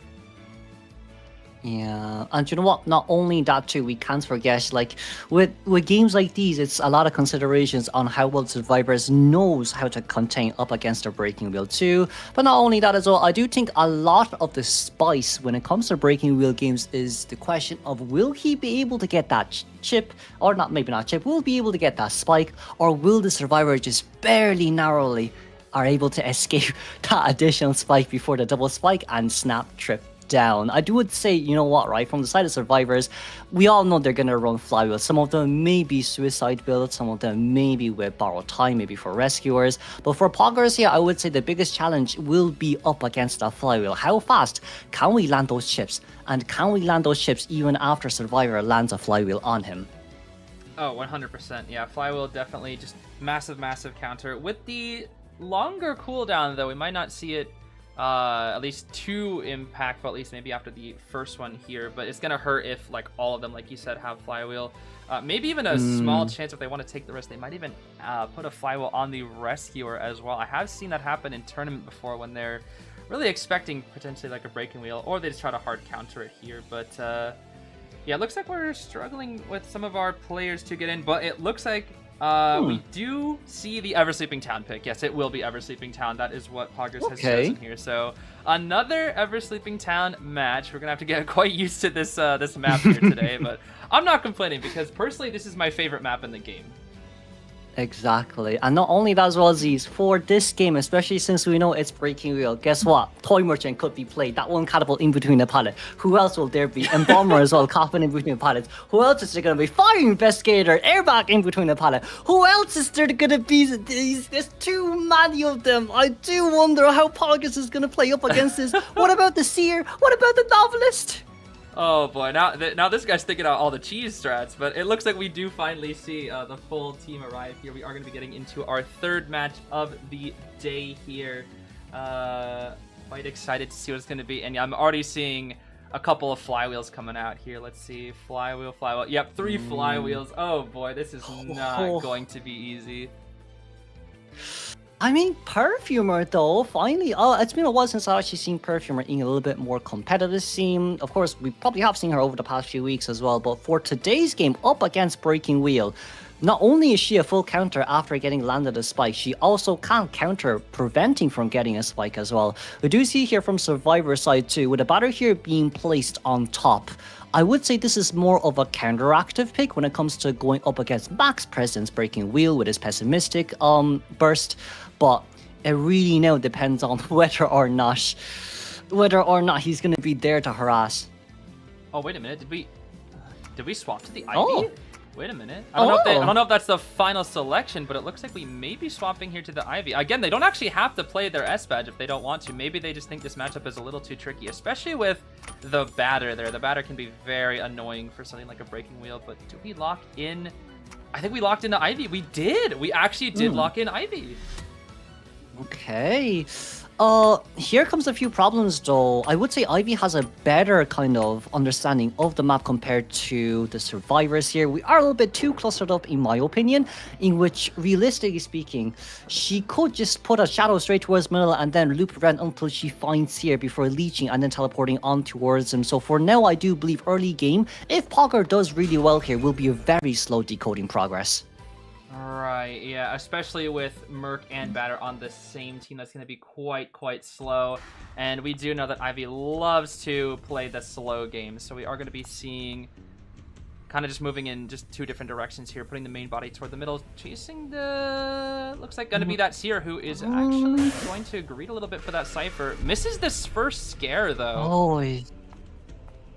Yeah, and you know what? Not only that too, we can't forget, like, with games like these, it's a lot of considerations on how well survivors knows how to contain up against a Breaking Wheel too. But not only that as well, I do think a lot of the spice when it comes to Breaking Wheel games is the question of, will he be able to get that chip, or not, maybe not chip, will be able to get that spike, or will the survivor just barely narrowly are able to escape that additional spike before the double spike and snap trip down. I would say, you know what, right, from the side of survivors, we all know they're gonna run flywheels. Some of them may be suicide builds, some of them may be with borrowed time, maybe for rescuers. But for Poggers here, I would say the biggest challenge will be up against that flywheel. How fast can we land those chips? And can we land those chips even after survivor lands a flywheel on him? Oh, 100%. Yeah, Flywheel definitely just massive, massive counter. With the longer cooldown, though, we might not see it at least too impactful, at least maybe after the first one here. But it's going to hurt if, like, all of them, like you said, have Flywheel. Maybe even a small chance if they want to take the risk. They might even put a Flywheel on the Rescuer as well. I have seen that happen in tournament before when they're really expecting potentially like a Breaking Wheel, or they just try to hard counter it here. But yeah, it looks like we're struggling with some of our players to get in, but it looks like we do see the Ever Sleeping Town pick. Yes, it will be Ever Sleeping Town. That is what Poggers has chosen here. So another Ever Sleeping Town match. We're gonna have to get quite used to this this map here today, but I'm not complaining because personally, this is my favorite map in the game. Exactly. And not only that as well, Zeez, for this game, especially since we know it's Breaking Wheel, guess what? Toy Merchant could be played. That one catapult in between the pallet. Who else will there be? And Bomber as well, coffin in between the pallets. Who else is there going to be? Fire Investigator, Airbag in between the pallet. Who else is there going to be? There's too many of them. I do wonder how Poggers is going to play up against this. What about the Seer? What about the Novelist? Oh boy, now this guy's thinking out all the cheese strats, but it looks like we do finally see the full team arrive here. We are going to be getting into our third match of the day here. Quite excited to see what it's going to be, and yeah, I'm already seeing a couple of flywheels coming out here. Let's see, flywheel. Yep, 3 flywheels. Oh boy, this is not going to be easy. I mean, Perfumer, though, finally, it's been a while since I've actually seen Perfumer in a little bit more competitive scene. Of course, we probably have seen her over the past few weeks as well, but for today's game, up against Breaking Wheel, not only is she a full counter after getting landed a spike, she also can counter, preventing from getting a spike as well. We do see here from Survivor side too, with a batter here being placed on top. I would say this is more of a counteractive pick when it comes to going up against Max President's Breaking Wheel with his pessimistic burst, but it really now depends on whether or not he's going to be there to harass. Oh, wait a minute, did we swap to the Ivy? Wait a minute. I don't know if that's the final selection, but it looks like we may be swapping here to the Ivy. Again, they don't actually have to play their S badge if they don't want to. Maybe they just think this matchup is a little too tricky, especially with the batter there. The batter can be very annoying for something like a Breaking Wheel, but do we lock in? I think we locked into Ivy. We did. We actually did lock in Ivy. Okay. Here comes a few problems though. I would say Ivy has a better kind of understanding of the map compared to the survivors here. We are a little bit too clustered up in my opinion, in which realistically speaking, she could just put a shadow straight towards Manila and then loop around until she finds here before leeching and then teleporting on towards him. So for now, I do believe early game, if Pogger does really well here, will be a very slow decoding progress. Right, yeah, especially with Merc and Batter on the same team, that's going to be quite slow. And we do know that Ivy loves to play the slow game, so we are going to be seeing kind of just moving in just 2 different directions here, putting the main body toward the middle, chasing the... looks like going to be that Seer, who is actually going to greet a little bit for that Cypher. Misses this first scare, though. Oh,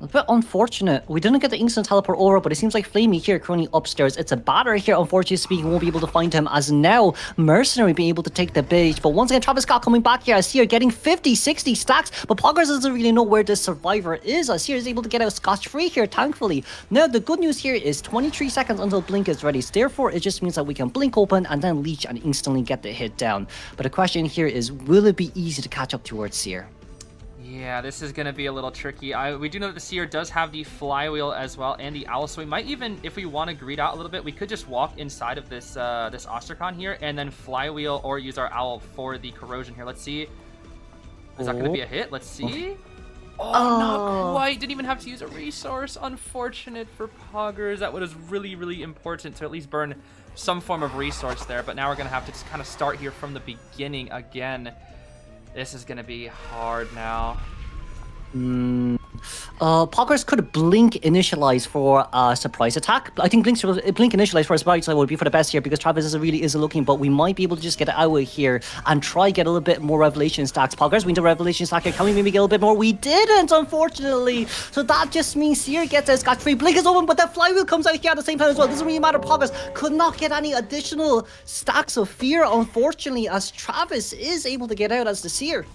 a bit unfortunate. We didn't get the instant teleport over, but it seems like Flamey here currently upstairs. It's a batter here, unfortunately speaking, won't be able to find him, as now Mercenary being able to take the bait. But once again, Travis Scott coming back here. I see her getting 50, 60 stacks, but Poggers doesn't really know where this survivor is. I see her is able to get out scotch-free here, thankfully. Now, the good news here is 23 seconds until Blink is ready. So therefore, it just means that we can Blink open and then leech and instantly get the hit down. But the question here is, will it be easy to catch up towards Seer? Yeah, this is going to be a little tricky. We do know that the Seer does have the Flywheel as well and the Owl, so we might even, if we want to greed out a little bit, we could just walk inside of this this Ostracon here and then Flywheel or use our Owl for the Corrosion here. Let's see. Is that going to be a hit? Let's see. Oh, not quite. Didn't even have to use a resource. Unfortunate for Poggers. That was really important to at least burn some form of resource there, but now we're going to have to just kind of start here from the beginning again. This is going to be hard now. Poggers could Blink initialize for a surprise attack. I think Blink initialize for a surprise attack would be for the best here because Travis really is looking, but we might be able to just get out of here and try get a little bit more Revelation stacks. Poggers, we need a Revelation stack here. Can we maybe get a little bit more? We didn't, unfortunately. So that just means Seer gets a scotch-free. Blink is open, but that Flywheel comes out here at the same time as well. Doesn't really matter. Poggers could not get any additional stacks of fear, unfortunately, as Travis is able to get out as the Seer.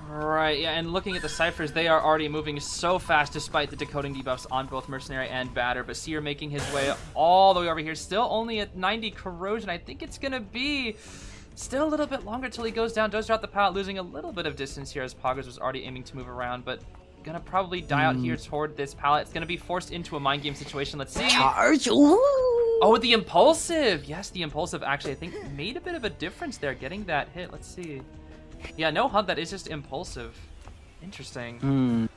Right, yeah, and looking at the ciphers, they are already moving so fast despite the decoding debuffs on both Mercenary and Batter, but Seer making his way all the way over here, still only at 90 corrosion. I think it's gonna be still a little bit longer till he goes down, does drop the pallet, losing a little bit of distance here as Poggers was already aiming to move around, but gonna probably die out here toward this pallet. It's gonna be forced into a mind game situation. Let's see. Charge! Ooh. Oh, the impulsive! Yes, the impulsive actually, I think, made a bit of a difference there, getting that hit. Let's see. Yeah, no HUD, that is just impulsive. Interesting.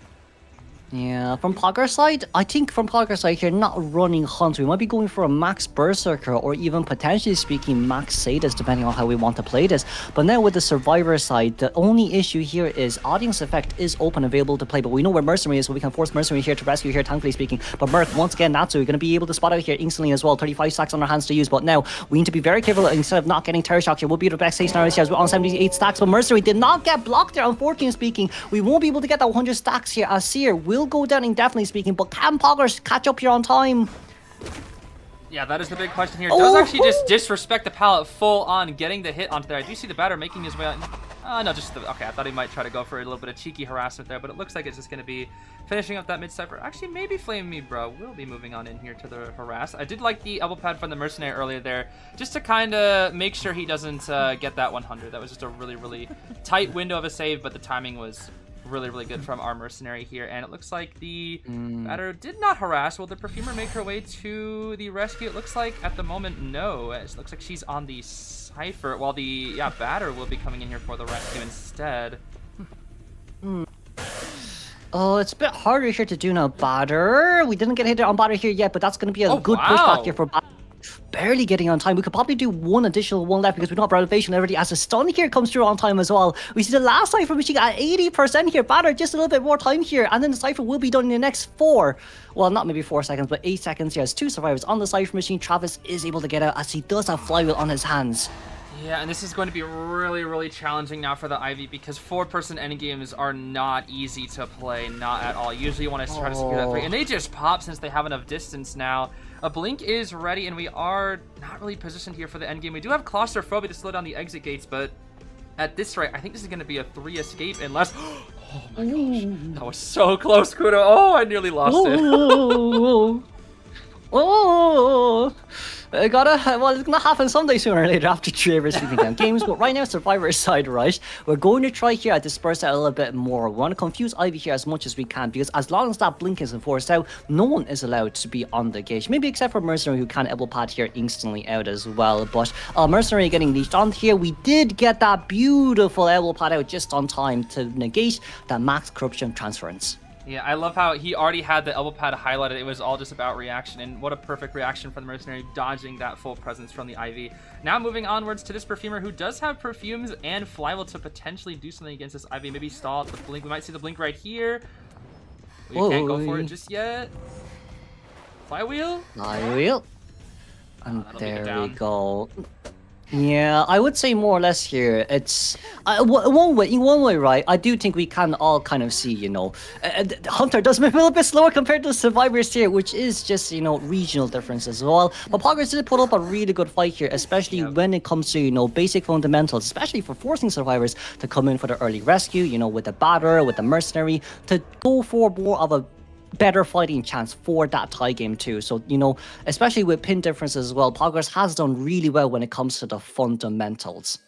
Yeah, from Poggers side, I think from Poggers side here, not running Hunter. We might be going for a max Berserker or even potentially speaking max Sadist, depending on how we want to play this. But now with the Survivor side, the only issue here is Audience Effect is open, available to play, but we know where Mercenary is, so we can force Mercenary here to rescue here, thankfully speaking. But Merc, once again, Natsu, you're going to be able to spot out here instantly as well. 35 stacks on our hands to use, but now we need to be very careful instead of not getting Terror Shock here. We'll be the best case scenario here as we're on 78 stacks, but Mercenary did not get blocked there, unfortunately speaking. We won't be able to get that 100 stacks here as Seer will go down indefinitely speaking, but can Poggers catch up here on time? Yeah, that is the big question here. Does actually just disrespect the pallet full on, getting the hit onto there. I do see the Batter making his way out. No, just okay, I thought he might try to go for a little bit of cheeky harassment there, but it looks like it's just going to be finishing up that mid-cypher. Actually, maybe Flame Me Bro will be moving on in here to the harass. I did like the elbow pad from the Mercenary earlier there, just to kind of make sure he doesn't get that 100. That was just a really, really tight window of a save, but the timing was really, really good from our Mercenary here. And it looks like the Batter did not harass. Will the Perfumer make her way to the rescue? It looks like at the moment, no. It looks like she's on the Cypher, while the Batter will be coming in here for the rescue instead. Oh, it's a bit harder here to do now. Batter. We didn't get hit on Batter here yet, but that's going to be a good pushback here for Batter. Barely getting on time. We could probably do one additional one left because we don't have Elevation already as a stun here comes through on time as well. We see the last Cypher machine at 80% here. Batter, just a little bit more time here, and then the Cypher will be done in the next 4. Well, not maybe 4 seconds, but 8 seconds. He has 2 survivors on the Cypher machine. Travis is able to get out as he does have Flywheel on his hands. Yeah, and this is going to be really, really challenging now for the Ivy because 4-person endgames are not easy to play, not at all. Usually you want to try to secure that 3, and they just pop since they have enough distance now. A Blink is ready, and we are not really positioned here for the endgame. We do have Claustrophobia to slow down the exit gates, but at this rate, I think this is going to be a 3 escape unless... Oh my gosh, that was so close, Kudo. Oh, I nearly lost it. Oh, well, it's gonna happen someday sooner or later after 3 hours sleeping down games. But right now, Survivor side, right? We're going to try here to disperse out a little bit more. We want to confuse Ivy here as much as we can because as long as that Blink isn't forced out, no one is allowed to be on the gauge. Maybe except for Mercenary, who can elbow pad here instantly out as well. But Mercenary getting leashed on here. We did get that beautiful elbow pad out just on time to negate that max corruption transference. Yeah, I love how he already had the elbow pad highlighted. It was all just about reaction, and what a perfect reaction from the Mercenary, dodging that full presence from the Ivy. Now moving onwards to this Perfumer, who does have Perfumes and Flywheel to potentially do something against this Ivy. Maybe stall at the Blink. We might see the Blink right here. We can't go for it just yet. Flywheel? Flywheel. And there we go. Yeah, I would say more or less here. It's in one way, right? I do think we can all kind of see, you know, Hunter does move a little bit slower compared to the Survivors here, which is just, you know, regional difference as well. But Poggers did put up a really good fight here, especially when it comes to, you know, basic fundamentals, especially for forcing Survivors to come in for the early rescue, you know, with the Batter, with the Mercenary, to go for more of a better fighting chance for that tie game too. So, you know, especially with pin differences as well, Poggers has done really well when it comes to the fundamentals.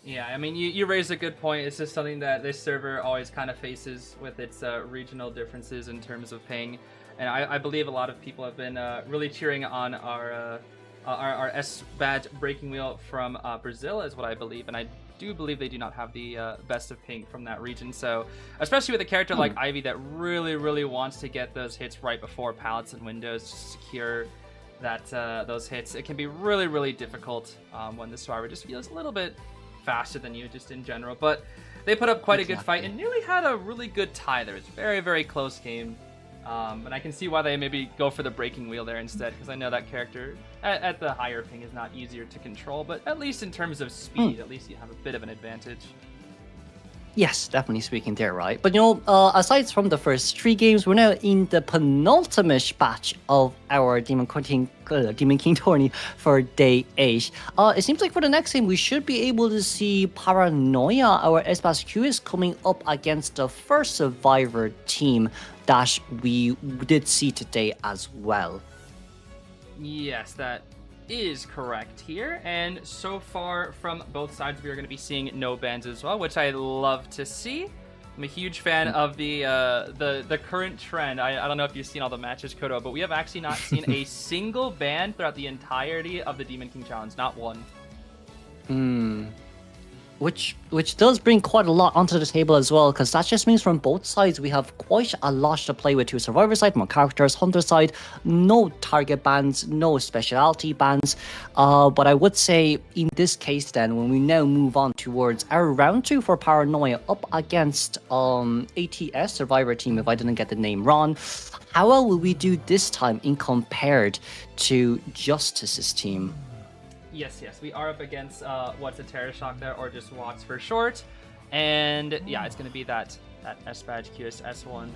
Yeah, I mean, you raised a good point. It's just something that this server always kind of faces with its regional differences in terms of ping. And I believe a lot of people have been really cheering on our S badge breaking wheel from Brazil is what I believe. And I do believe they do not have the best of ping from that region. So especially with a character like Ivy that really, really wants to get those hits right before pallets and windows to secure that those hits, it can be really, really difficult when the Survivor just feels a little bit faster than you just in general. But they put up quite a good fight and nearly had a really good tie there. It's a very, very close game. And I can see why they maybe go for the breaking wheel there instead, because I know that character at the higher ping is not easier to control, but at least in terms of speed, at least you have a bit of an advantage. Yes, definitely speaking there, right? But aside from the first 3 games, we're now in the penultimate batch of our Demon King tourney for day 8. It seems like for the next game, we should be able to see Paranoia, our Espace Cueist, coming up against the first Survivor team that we did see today as well. Yes, that is correct here, and so far from both sides we are going to be seeing no bans as well, which I love to see. I'm a huge fan of the current trend. I don't know if you've seen all the matches, Kodo, but we have actually not seen a single ban throughout the entirety of the Demon King Challenge, not one. Which does bring quite a lot onto the table as well, because that just means from both sides we have quite a lot to play with. To Survivor side, more characters, Hunter side, no target bans, no specialty bans. But I would say in this case then, when we now move on towards our round 2 for Paranoia up against ATS Survivor team, if I didn't get the name wrong, how well will we do this time in compared to Justice's team? Yes, we are up against Whatsaterrorshock there, or just Watts for short. And yeah, it's going to be that S-Badge Cueist S1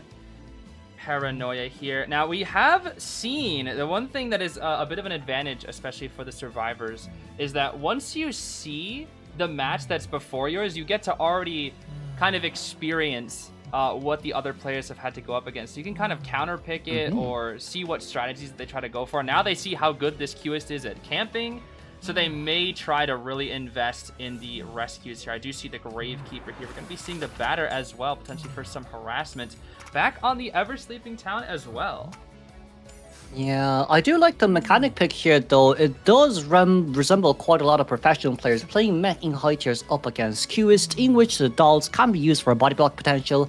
Paranoia here. Now, we have seen, the one thing that is a bit of an advantage, especially for the survivors, is that once you see the match that's before yours, you get to already kind of experience what the other players have had to go up against. So you can kind of counter pick it or see what strategies they try to go for. Now they see how good this Cueist is at camping, so they may try to really invest in the rescues here. I do see the Gravekeeper here. We're going to be seeing the Batter as well, potentially for some harassment. Back on the Ever-Sleeping Town as well. Yeah, I do like the mechanic pick here, though. It does resemble quite a lot of professional players playing mech in high tiers up against Cueist, in which the dolls can be used for body block potential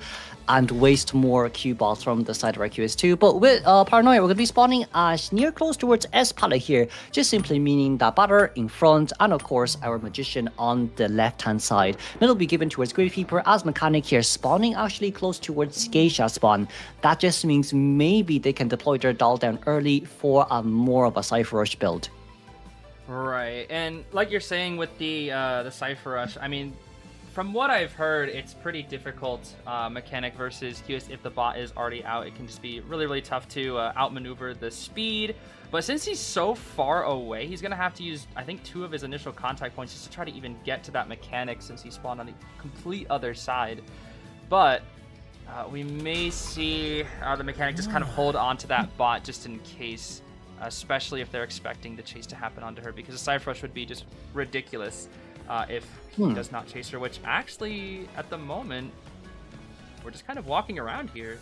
and waste more Q balls from the side of our Cueist too. But with Paranoia, we're going to be spawning as near close towards S palette here, just simply meaning that Batter in front, and of course our Magician on the left hand side. Then it'll be given towards Gravekeeper as mechanic here, spawning actually close towards Geisha spawn. That just means maybe they can deploy their doll down early for a more of a Cypher Rush build. Right, and like you're saying with the Cypher Rush, I mean, from what I've heard, it's pretty difficult mechanic versus Cueist. If the bot is already out, it can just be really, really tough to outmaneuver the speed. But since he's so far away, he's going to have to use, I think, 2 of his initial contact points just to try to even get to that mechanic, since he spawned on the complete other side. But we may see the mechanic just kind of hold on to that bot just in case, especially if they're expecting the chase to happen onto her, because a Cypher Rush would be just ridiculous if he does not chase her, which actually, at the moment, we're just kind of walking around here.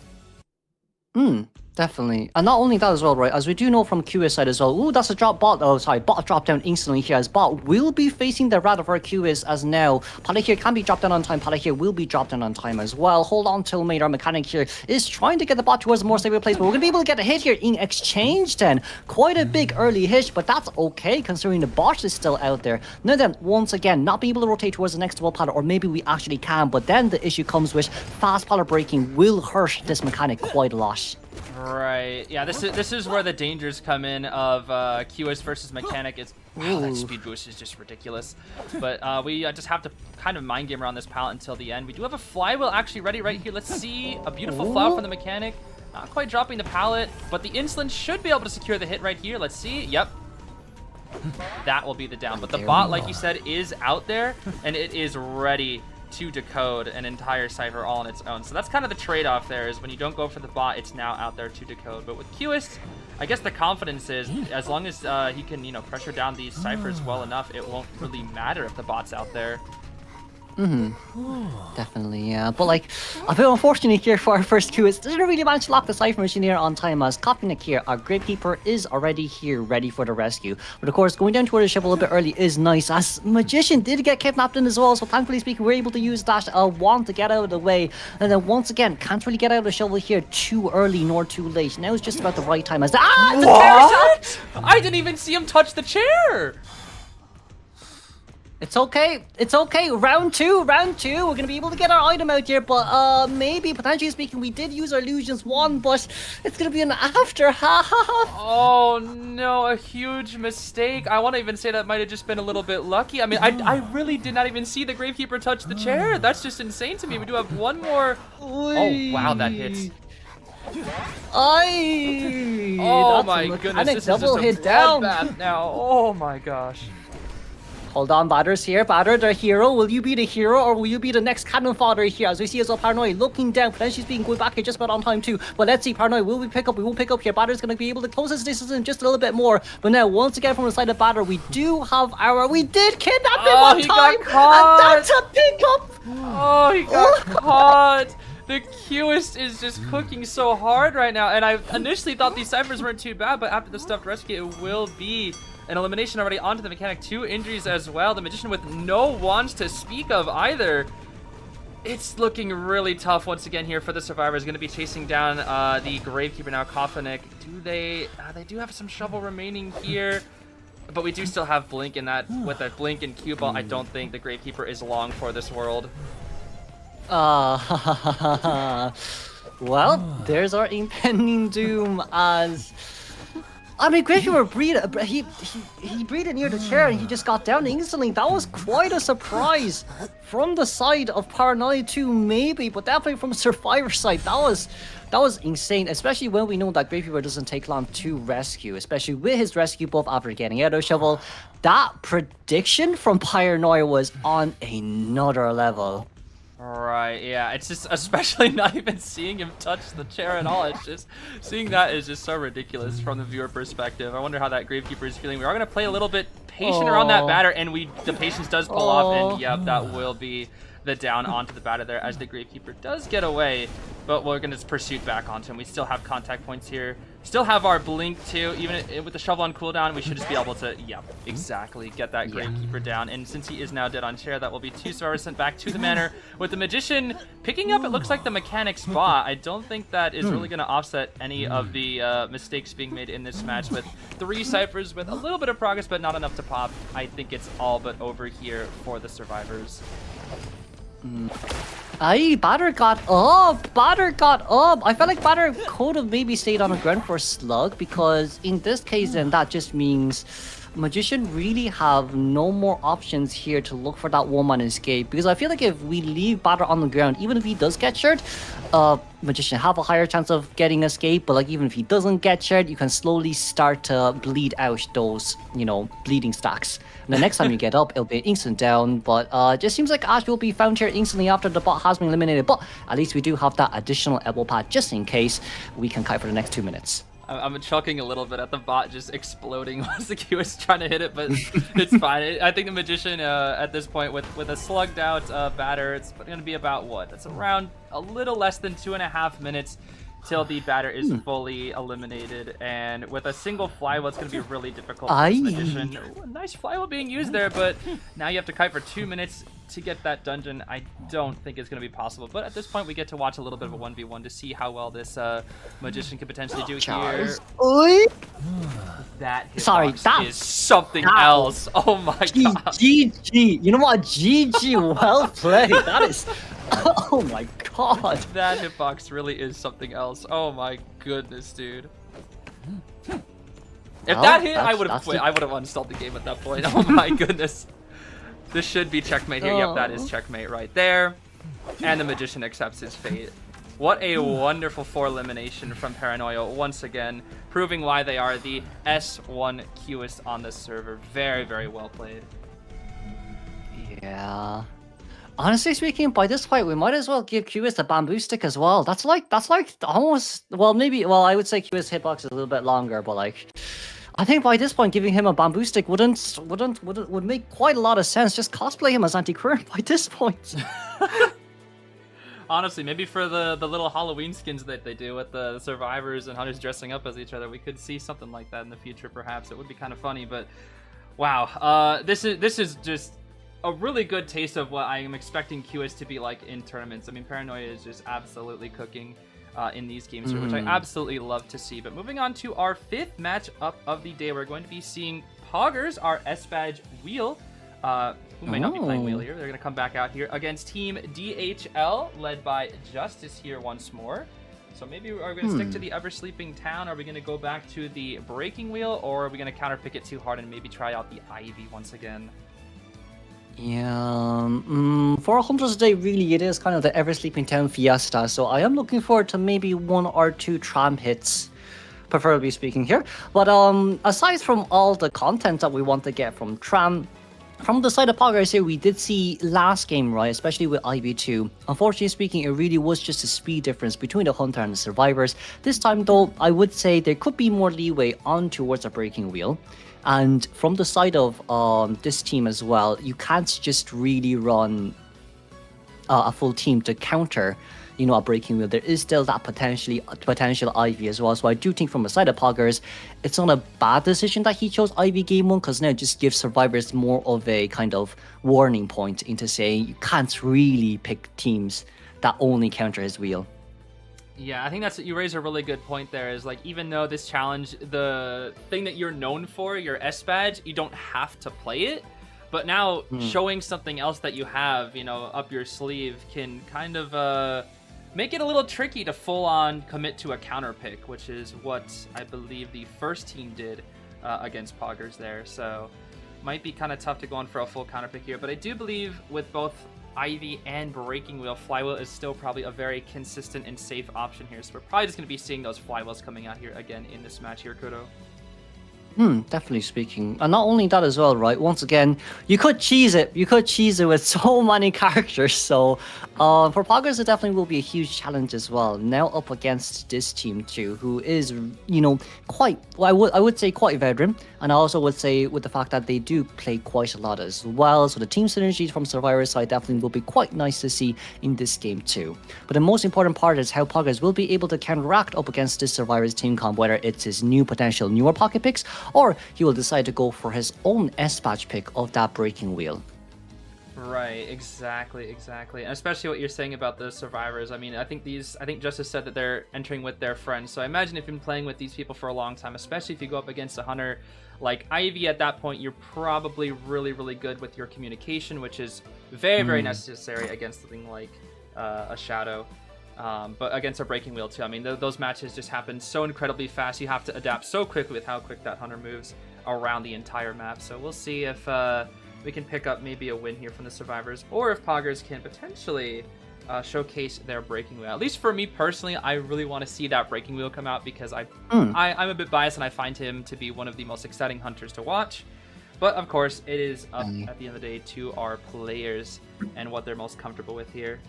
Definitely. And not only that as well, right, as we do know from Cueist side as well, ooh, that's a drop bot, bot drop down instantly here, as bot will be facing the wrath of our Cueist, as now Palette here can be dropped down on time, Palette here will be dropped down on time as well. Hold on till mate, our mechanic here is trying to get the bot towards a more stable place, but we're going to be able to get a hit here in exchange then. Quite a big early hit, but that's okay considering the bot is still out there. Now then, once again, not be able to rotate towards the next wall palette, or maybe we actually can, but then the issue comes with fast palette breaking will hurt this mechanic quite a lot. Right. Yeah, this is where the dangers come in of Cueist versus mechanic. It's that speed boost is just ridiculous. But we just have to kind of mind game around this palette until the end. We do have a flywheel actually ready right here. Let's see a beautiful flower from the mechanic. Not quite dropping the pallet, but the insolence should be able to secure the hit right here. Let's see. Yep. That will be the down. But the bot, like you said, is out there, and it is ready to decode an entire cipher all on its own. So that's kind of the trade-off there, is when you don't go for the bot, it's now out there to decode. But with Cueist, I guess the confidence is, as long as he can, pressure down these ciphers well enough, it won't really matter if the bot's out there. Definitely, yeah. But like, a bit unfortunate here for our first Cueist. Didn't really manage to lock the Cypher Machine here on time, as Kopnik here, our Gravekeeper, is already here, ready for the rescue. But of course, going down toward the shovel a bit early is nice, as Magician did get kidnapped in as well, so thankfully speaking, we're able to use that wand to get out of the way. And then once again, can't really get out of the shovel here too early nor too late. Now it's just about the right time, as the chair shot! I didn't even see him touch the chair! It's okay. It's okay. Round two. We're gonna be able to get our item out here, but maybe potentially speaking, we did use our illusions one, but it's gonna be an after half. Oh no, a huge mistake. I want to even say that might have just been a little bit lucky. I mean, I really did not even see the Gravekeeper touch the chair. That's just insane to me. We do have one more. Oh wow, that hits. Oh my goodness, this is double just a hit down now. Oh my gosh. Hold on, Batter's here. Batter, the hero. Will you be the hero or will you be the next cannon fodder here? As we see as well, Paranoia looking down. Potentially being going back here just about on time too. But let's see, Paranoia, will we pick up? We will pick up here. Batter's going to be able to close this distance in just a little bit more. But now, once again, from the side of Batter, we do have our... We did kidnap him on he time! got caught. And that's a pickup! Oh, he got caught! The Cueist is just cooking so hard right now. And I initially thought these ciphers weren't too bad, but after the stuffed rescue, it will be an elimination already onto the mechanic. 2 injuries as well. The Magician with no wands to speak of either. It's looking really tough once again here for the survivors. Going to be chasing down the Gravekeeper now, Koffinic. They do have some shovel remaining here, but we do still have Blink in that. With a Blink and Cue Ball, I don't think the Gravekeeper is long for this world. Well, there's our impending doom as... I mean, Gravekeeper he breathed near the chair and he just got down instantly. That was quite a surprise from the side of Paranoia too, maybe, but definitely from Survivor's side, that was insane, especially when we know that Gravekeeper doesn't take long to rescue, especially with his rescue buff after getting out of shovel. That prediction from Paranoia was on another level. Right, yeah, it's just, especially not even seeing him touch the chair at all. It's just, seeing that is just so ridiculous from the viewer perspective. I wonder how that Gravekeeper is feeling. We are going to play a little bit patient around that Batter, and the patience does pull off, and yep, that will be the down onto the Batter there as the Gravekeeper does get away, but we're going to pursuit back onto him. We still have contact points here. Still have our Blink too. Even with the shovel on cooldown, we should just be able to, yep, exactly, get that Gravekeeper down. And since he is now dead on chair, that will be 2 survivors sent back to the manor, with the Magician picking up, it looks like, the mechanic spot. I don't think that is really going to offset any of the mistakes being made in this match, with 3 ciphers with a little bit of progress, but not enough to pop. I think it's all but over here for the survivors. Batter got up. I felt like Batter could have maybe stayed on the ground for a slug, because in this case then that just means Magician really have no more options here to look for that one-man escape, because I feel like if we leave Batter on the ground, even if he does get shared, Magician have a higher chance of getting escape, but like even if he doesn't get shared, you can slowly start to bleed out those, you know, bleeding stacks. And the next time you get up, it'll be instant down, but it just seems like Ash will be found here instantly after the bot has been eliminated, but at least we do have that additional elbow pad just in case we can kite for the next 2 minutes. I'm chucking a little bit at the bot just exploding once the Q is trying to hit it, but it's fine. I think the Magician at this point with a slugged out Batter, it's going to be about what? That's around a little less than 2.5 minutes till the Batter is fully eliminated, and with a single flywheel, it's going to be really difficult for this Magician. Ooh, a nice flywheel being used there, but now you have to kite for 2 minutes to get that dungeon. I don't think it's going to be possible, but at this point, we get to watch a little bit of a 1v1 to see how well this Magician could potentially do here. That hitbox is something else. Oh my god. GG. You know what? GG. Well played. That is... Oh my god. That hitbox really is something else. Oh my goodness, dude. If that hit, I would have quit. I would have uninstalled the game at that point. Oh my goodness. This should be checkmate here. Yep, that is checkmate right there. And the Magician accepts his fate. What a wonderful 4 elimination from Paranoia once again, proving why they are the S1 Cueist on this server. Very, very well played. Yeah. Honestly speaking, by this point, we might as well give Cueist a bamboo stick as well. That's like almost, well, maybe, well, I would say Cueist hitbox is a little bit longer, but like, I think by this point, giving him a bamboo stick would make quite a lot of sense. Just cosplay him as anti-current by this point. Honestly, maybe for the little Halloween skins that they do with the survivors and hunters dressing up as each other, we could see something like that in the future. Perhaps it would be kind of funny. But wow, this is just a really good taste of what I am expecting Cueist to be like in tournaments. I mean, Paranoia is just absolutely cooking in these games, which I absolutely love to see. But moving on to our 5th match up of the day, we're going to be seeing Poggers, our S-Badge wheel, who may not be playing wheel here. They're going to come back out here against Team DHL, led by Justice here once more. So maybe are we going to stick to the Ever-Sleeping Town? Are we going to go back to the Breaking Wheel? Or are we going to counterpick it too hard and maybe try out the Ivy once again? Yeah, for Hunters today, really, it is kind of the Ever-Sleeping Town Fiesta. So I am looking forward to maybe 1 or 2 tram hits, preferably speaking here. But aside from all the content that we want to get from tram, from the side of Poggers here, we did see last game, right, especially with IB2. Unfortunately speaking, it really was just a speed difference between the Hunter and the Survivors. This time, though, I would say there could be more leeway on towards a Breaking Wheel. And from the side of this team as well, you can't just really run a full team to counter, you know, a Breaking Wheel. There is still that potential Ivy as well. So I do think from the side of Poggers, it's not a bad decision that he chose Ivy game 1, because now it just gives Survivors more of a kind of warning point into saying you can't really pick teams that only counter his wheel. Yeah, I think you raise a really good point there, is like, even though this challenge, the thing that you're known for, your S badge, you don't have to play it. But now showing something else that you have, you know, up your sleeve can kind of make it a little tricky to full on commit to a counter pick, which is what I believe the first team did against Poggers there. So might be kind of tough to go on for a full counter pick here. But I do believe with both Ivy and Breaking Wheel, Flywheel is still probably a very consistent and safe option here. So we're probably just going to be seeing those Flywheels coming out here again in this match here, Kudo. Definitely speaking. And not only that as well, right? Once again, you could cheese it. You could cheese it with so many characters. So for Poggers, it definitely will be a huge challenge as well. Now up against this team too, who is, you know, quite, well, I would say quite veteran. And I also would say with the fact that they do play quite a lot as well. So the team synergies from Survivor's side definitely will be quite nice to see in this game too. But the most important part is how Poggers will be able to counteract up against this Survivor's team comp, whether it's his newer pocket picks, or he will decide to go for his own S-Badge pick of that Breaking Wheel. Right, exactly. And especially what you're saying about the Survivors. I mean, I think Justice said that they're entering with their friends. So I imagine if you've been playing with these people for a long time, especially if you go up against a Hunter like Ivy at that point, you're probably really, really good with your communication, which is very, very necessary against something like a Shadow. But against a Breaking Wheel too. I mean, those matches just happen so incredibly fast. You have to adapt so quickly with how quick that Hunter moves around the entire map. So we'll see if we can pick up maybe a win here from the Survivors, or if Poggers can potentially showcase their Breaking Wheel. At least for me personally, I really want to see that Breaking Wheel come out, because I'm a bit biased and I find him to be one of the most exciting Hunters to watch. But of course, it is up at the end of the day to our players and what they're most comfortable with here.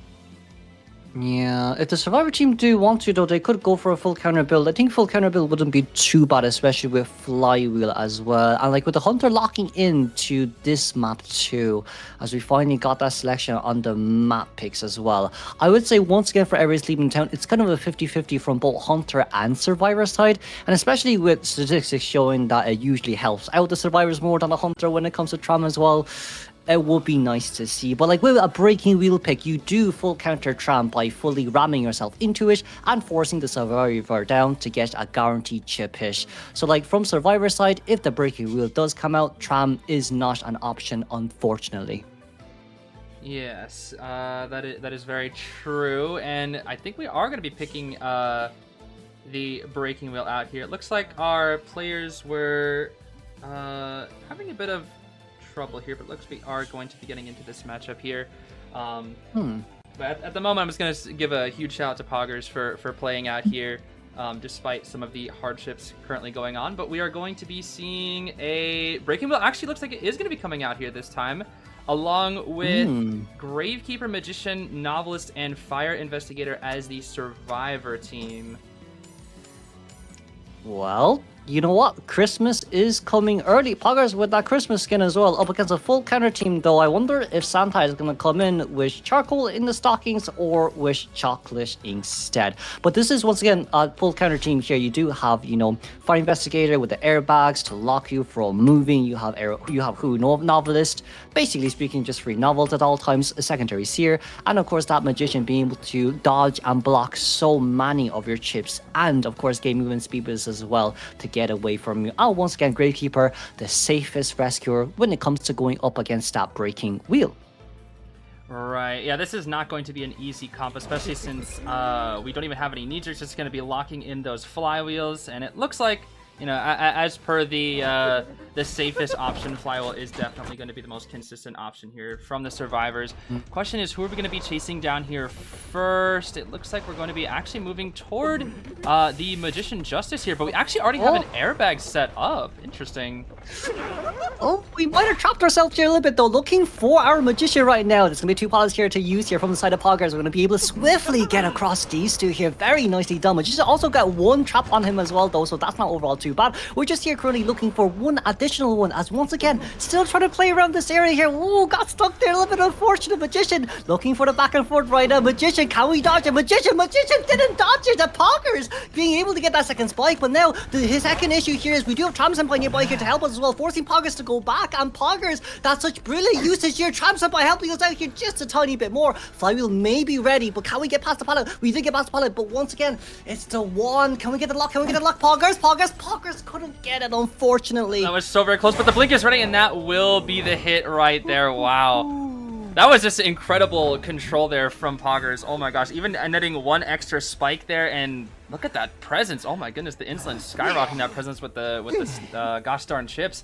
Yeah, if the Survivor team do want to, though, they could go for a full counter build. I think full counter build wouldn't be too bad, especially with Flywheel as well. And like with the Hunter locking into this map too, as we finally got that selection on the map picks as well. I would say once again for Ever-Sleeping Town, it's kind of a 50-50 from both Hunter and Survivor side. And especially with statistics showing that it usually helps out the Survivors more than the Hunter when it comes to Tram as well. It would be nice to see. But like with a Breaking Wheel pick, you do full counter Tram by fully ramming yourself into it and forcing the Survivor down to get a guaranteed chip hit. So like from Survivor side, if the Breaking Wheel does come out, Tram is not an option, unfortunately. Yes, that is very true. And I think we are going to be picking the Breaking Wheel out here. It looks like our players were having a bit of trouble here, but looks we are going to be getting into this matchup here. But at the moment, I'm just going to give a huge shout out to Poggers for playing out here, despite some of the hardships currently going on. But we are going to be seeing a Breaking Wheel. Actually, looks like it is going to be coming out here this time, along with Gravekeeper, Magician, Novelist, and Fire Investigator as the Survivor team. Well, you know what? Christmas is coming early. Poggers with that Christmas skin as well, up against a full counter team, though. I wonder if Santa is going to come in with charcoal in the stockings or with chocolate instead. But this is, once again, a full counter team here. You do have, you know, Fire Investigator with the airbags to lock you from moving. You have Novelist, basically speaking, just free novels at all times, a secondary seer, and of course that Magician being able to dodge and block so many of your chips, and of course game movement speed boost as well to get away from you. And once again, Gravekeeper, the safest rescuer when it comes to going up against that breaking wheel. Right, yeah, this is not going to be an easy comp, especially since we don't even have any needs. It's just going to be locking in those flywheels, and it looks like, you know, as per the safest option, flywheel is definitely going to be the most consistent option here from the survivors. Question is, who are we going to be chasing down here first? It looks like we're going to be actually moving toward the Magician Justice here, but we actually already have an airbag set up. Interesting. Oh, we might have trapped ourselves here a little bit, though. Looking for our Magician right now. There's going to be 2 pilots here to use here from the side of Poggers. We're going to be able to swiftly get across these 2 here. Very nicely done. Magician also got 1 trap on him as well, though, so that's not overall too bad. We're just here currently looking for 1 additional one, as once again, still trying to play around this area here. Ooh, got stuck there. A little bit unfortunate. Magician looking for the back and forth right now. Magician, can we dodge it? Magician didn't dodge it. The Poggers being able to get that second spike, but now his second issue here is we do have Tram Senpai nearby here to help us as well, forcing Poggers to go back, and Poggers, that's such brilliant usage here. Tram Senpai helping us out here just a tiny bit more. Flywheel may be ready, but can we get past the pallet? We did get past the pallet, but once again, it's the 1. Can we get the lock? Poggers couldn't get it, unfortunately. That was so very close, but the blink is ready, and that will be the hit right there. Wow. That was just incredible control there from Poggers. Oh my gosh, even netting 1 extra spike there, and look at that presence. Oh my goodness, the insolent skyrocketing that presence with the gosh darn chips.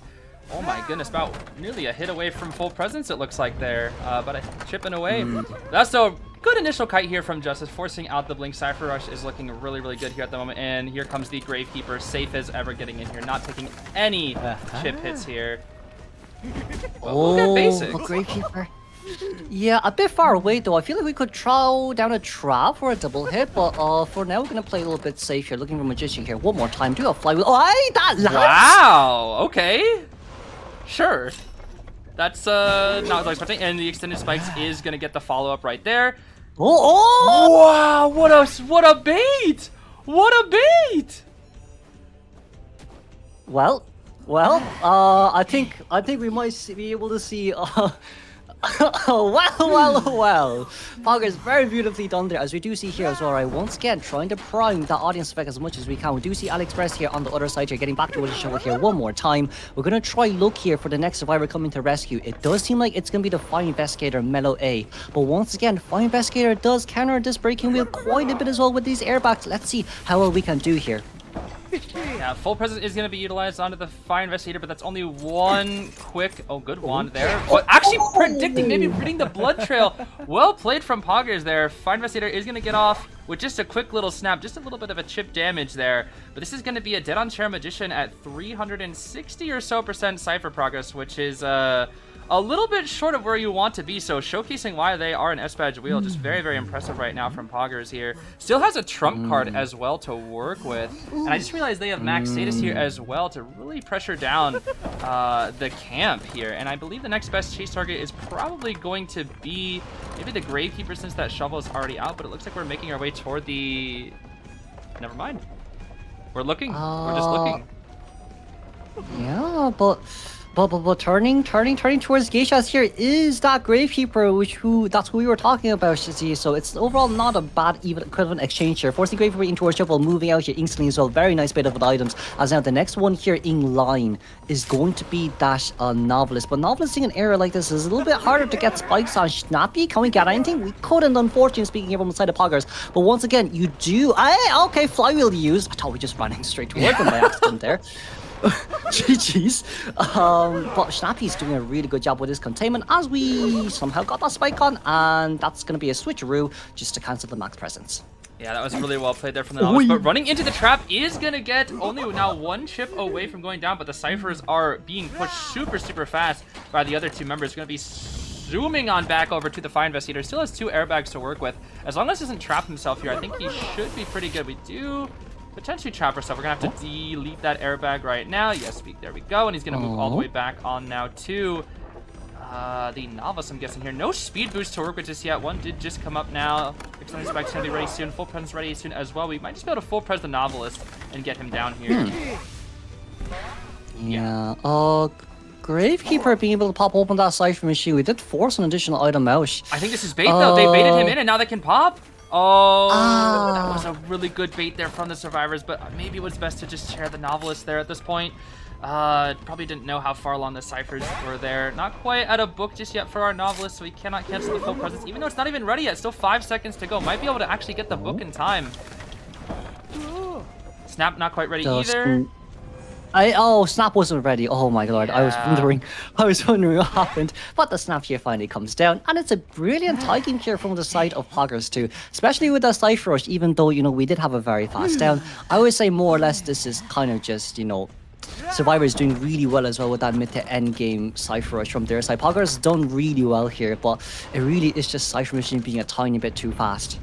Oh my goodness, about nearly a hit away from full presence it looks like there, but chipping away. That's a good initial kite here from Justice, forcing out the blink. Cypher Rush is looking really, really good here at the moment, and here comes the Gravekeeper, safe as ever getting in here, not taking any chip hits here. Oh, look at basics. Gravekeeper. Yeah, a bit far away though. I feel like we could throw down a trap for a double hit, but for now we're gonna play a little bit safe here, looking for Magician here. One more time, do a flywheel. Oh, hey, that lands! Wow, okay. Sure. That's not what I was expecting, and the extended spikes is gonna get the follow-up right there. Oh! Wow, what a bait! What a bait! Well, I think we might be able to see. Well. Poggers very beautifully done there, as we do see here as well, right? Once again, trying to prime that audience effect as much as we can. We do see AliExpress here on the other side here, getting back to the shovel here one more time. We're going to try look here for the next survivor coming to rescue. It does seem like it's going to be the Fire Investigator, Mellow A. But once again, Fire Investigator does counter this breaking wheel quite a bit as well with these airbags. Let's see how well we can do here. Yeah, full presence is going to be utilized onto the Fire Investigator, but that's only 1 quick... Oh, good wand there. But actually predicting, maybe reading the blood trail. Well played from Poggers there. Fire Investigator is going to get off with just a quick little snap, just a little bit of a chip damage there. But this is going to be a dead on chair Magician at 360 or so % Cypher progress, which is... a little bit short of where you want to be, so showcasing why they are an S-Badge wheel. Just very, very impressive right now from Poggers here. Still has a trump card as well to work with. And I just realized they have max status here as well to really pressure down the camp here. And I believe the next best chase target is probably going to be maybe the Gravekeeper, since that shovel is already out, but it looks like we're making our way toward the... Never mind. We're looking. We're just looking. Yeah, but turning towards Geishas here is that Gravekeeper, that's who we were talking about, Zeez. So it's overall not a bad even equivalent exchange here. Forcing Gravekeeper into our shuffle, moving out here instantly as well. Very nice bit of items. As now the next one here in line is going to be that Novelist. But Novelist in an area like this is a little bit harder to get spikes on. Snappy, can we get anything? We couldn't, unfortunately, speaking here from the side of Poggers. But once again, you do... okay, flywheel used. I thought we just running straight towards them by accident there. GG's. But Snappy's doing a really good job with his containment, as we somehow got that spike on, and that's going to be a switcheroo just to cancel the max presence. Yeah, that was really well played there from the Novelist, but running into the trap is going to get only now 1 chip away from going down, but the Cyphers are being pushed super, super fast by the other 2 members. Going to be zooming on back over to the Fire Investigator. Still has 2 airbags to work with. As long as he doesn't trap himself here, I think he should be pretty good. We do... potentially trap ourselves. We're gonna have to delete that airbag right now. Yes, there we go. And he's gonna move all the way back on now to the Novice, I'm guessing here. No speed boost to work with just yet. One did just come up now. Extended spike's gonna be ready soon. Full presence ready soon as well. We might just be able to full pres the Novelist and get him down here. Yeah. Gravekeeper being able to pop open that Cypher machine. We did force an additional item out. I think this is bait though. They baited him in and now they can pop. Oh, that was a really good bait there from the survivors, but maybe it was best to just share the novelist there at this point. Probably didn't know how far along the ciphers were there. Not quite at a book just yet for our novelist, so we cannot cancel the full presence, even though it's not even ready yet. Still 5 seconds to go. Might be able to actually get the book in time. Snap not quite ready either. Snap wasn't ready. Oh my god, yeah. I was wondering what happened. But the snap here finally comes down, and it's a brilliant tagging here from the side of Poggers too. Especially with the Cypher Rush, even though, you know, we did have a very fast down. I would say more or less this is kind of just, you know, Survivors doing really well as well with that mid to end game Cypher Rush from their side. Poggers has done really well here, but it really is just Cypher Machine being a tiny bit too fast.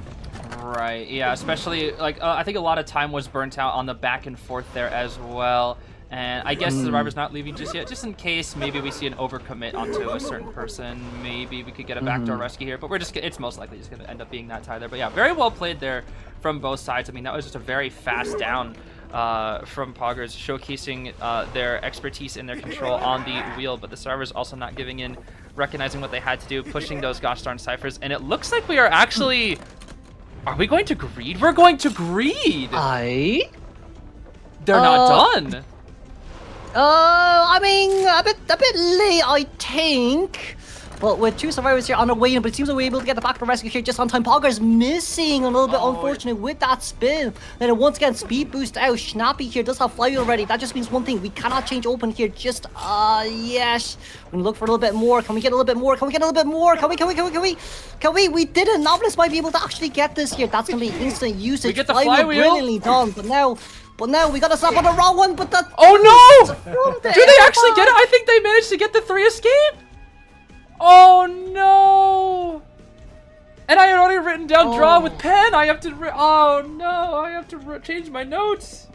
Right, yeah, especially, like, I think a lot of time was burnt out on the back and forth there as well. And I guess Survivor's not leaving just yet, just in case maybe we see an overcommit onto a certain person. Maybe we could get a backdoor rescue here, but it's most likely just going to end up being that tie there. But yeah, very well played there from both sides. I mean, that was just a very fast down from Poggers, showcasing their expertise and their control on the wheel, but the Survivors also not giving in, recognizing what they had to do, pushing those gosh darn ciphers. And it looks like we are actually... Are we going to greed? We're going to greed! They're not done! I mean, a bit late, I think. But with 2 survivors here on the way in, but it seems like we're able to get the backdoor rescue here just on time. Poggers missing a little bit unfortunate with that spin. Then once again, speed boost out. Snappy here does have flywheel already. That just means one thing. We cannot change open here. Just, yes. We're gonna look for a little bit more. Can we get a little bit more? Can we get a little bit more? Can we? We didn't. Novelist might be able to actually get this here. That's gonna be instant usage. We get the flywheel. Brilliantly done. But now we gotta stop on the wrong one. But that. Oh no! Do they actually get it? I think they managed to get the 3 escape. Oh no! And I had already written down draw with pen. I have to. Oh no! I have to change my notes.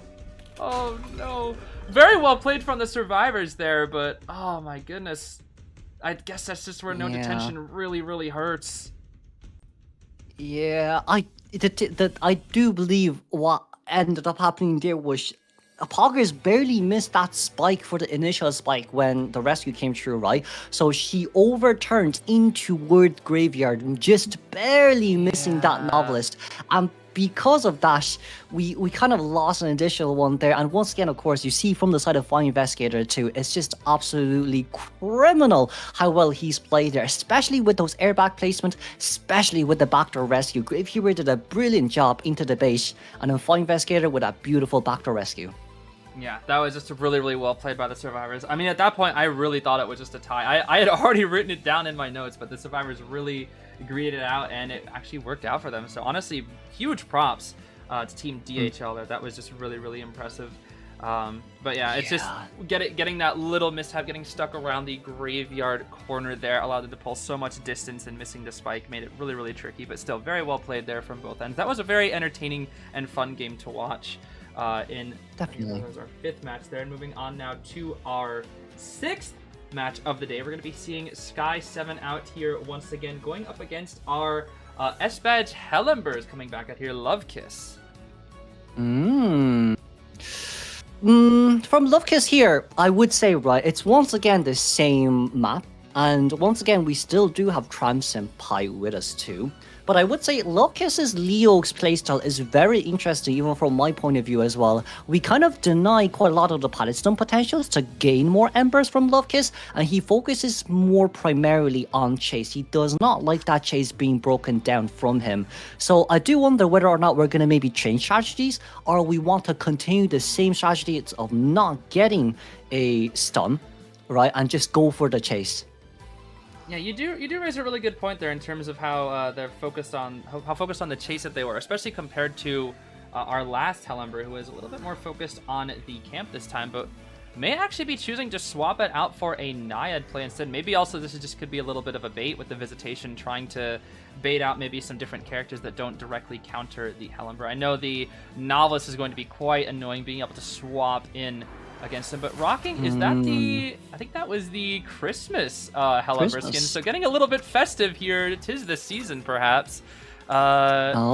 Oh no! Very well played from the survivors there, but oh my goodness! I guess that's just where no detention really hurts. Yeah, I do believe what ended up happening there was Poggers barely missed that spike for the initial spike when the rescue came through, right? So she overturned into Word Graveyard, just barely missing that novelist. And because of that, we kind of lost an additional one there. And once again, of course, you see from the side of Fire Investigator too, it's just absolutely criminal how well he's played there, especially with those airbag placement, especially with the backdoor rescue. Gravekeeper did a brilliant job into the base, and then Fire Investigator with a beautiful backdoor rescue. Yeah, that was just really well played by the survivors. I mean, at that point, I really thought it was just a tie. I had already written it down in my notes, but the survivors really agreed it out, and it actually worked out for them. So honestly, huge props to Team DHL there. That was just really impressive. But yeah, it's just getting that little mishap, getting stuck around the graveyard corner there, allowed them to pull so much distance, and missing the spike made it really tricky, but still very well played there from both ends. That was a very entertaining and fun game to watch. Definitely. That was our 5th match there. And moving on now to our 6th match of the day. We're going to be seeing Sky 7 out here once again, going up against our S-Badge Hellembers coming back out here, Luvcas. From Luvcas here, I would say, right, it's once again the same map. And once again, we still do have Tram Senpai with us too. But I would say Luvcas' Leo's playstyle is very interesting, even from my point of view as well. We kind of deny quite a lot of the pallet stun potentials to gain more embers from Luvcas, and he focuses more primarily on chase. He does not like that chase being broken down from him. So I do wonder whether or not we're going to maybe change strategies, or we want to continue the same strategy of not getting a stun, right, and just go for the chase. Yeah, you do raise a really good point there in terms of how they're focused on how focused on the chase that they were, especially compared to our last Hellember, who was a little bit more focused on the camp this time, but may actually be choosing to swap it out for a Naiad play instead. Maybe also this just could be a little bit of a bait with the Visitation, trying to bait out maybe some different characters that don't directly counter the Hellember. I know the Novelist is going to be quite annoying being able to swap in against him, but rocking, is that the, I think that was the Christmas Hellember skin, so getting a little bit festive here. 'Tis the season, perhaps. And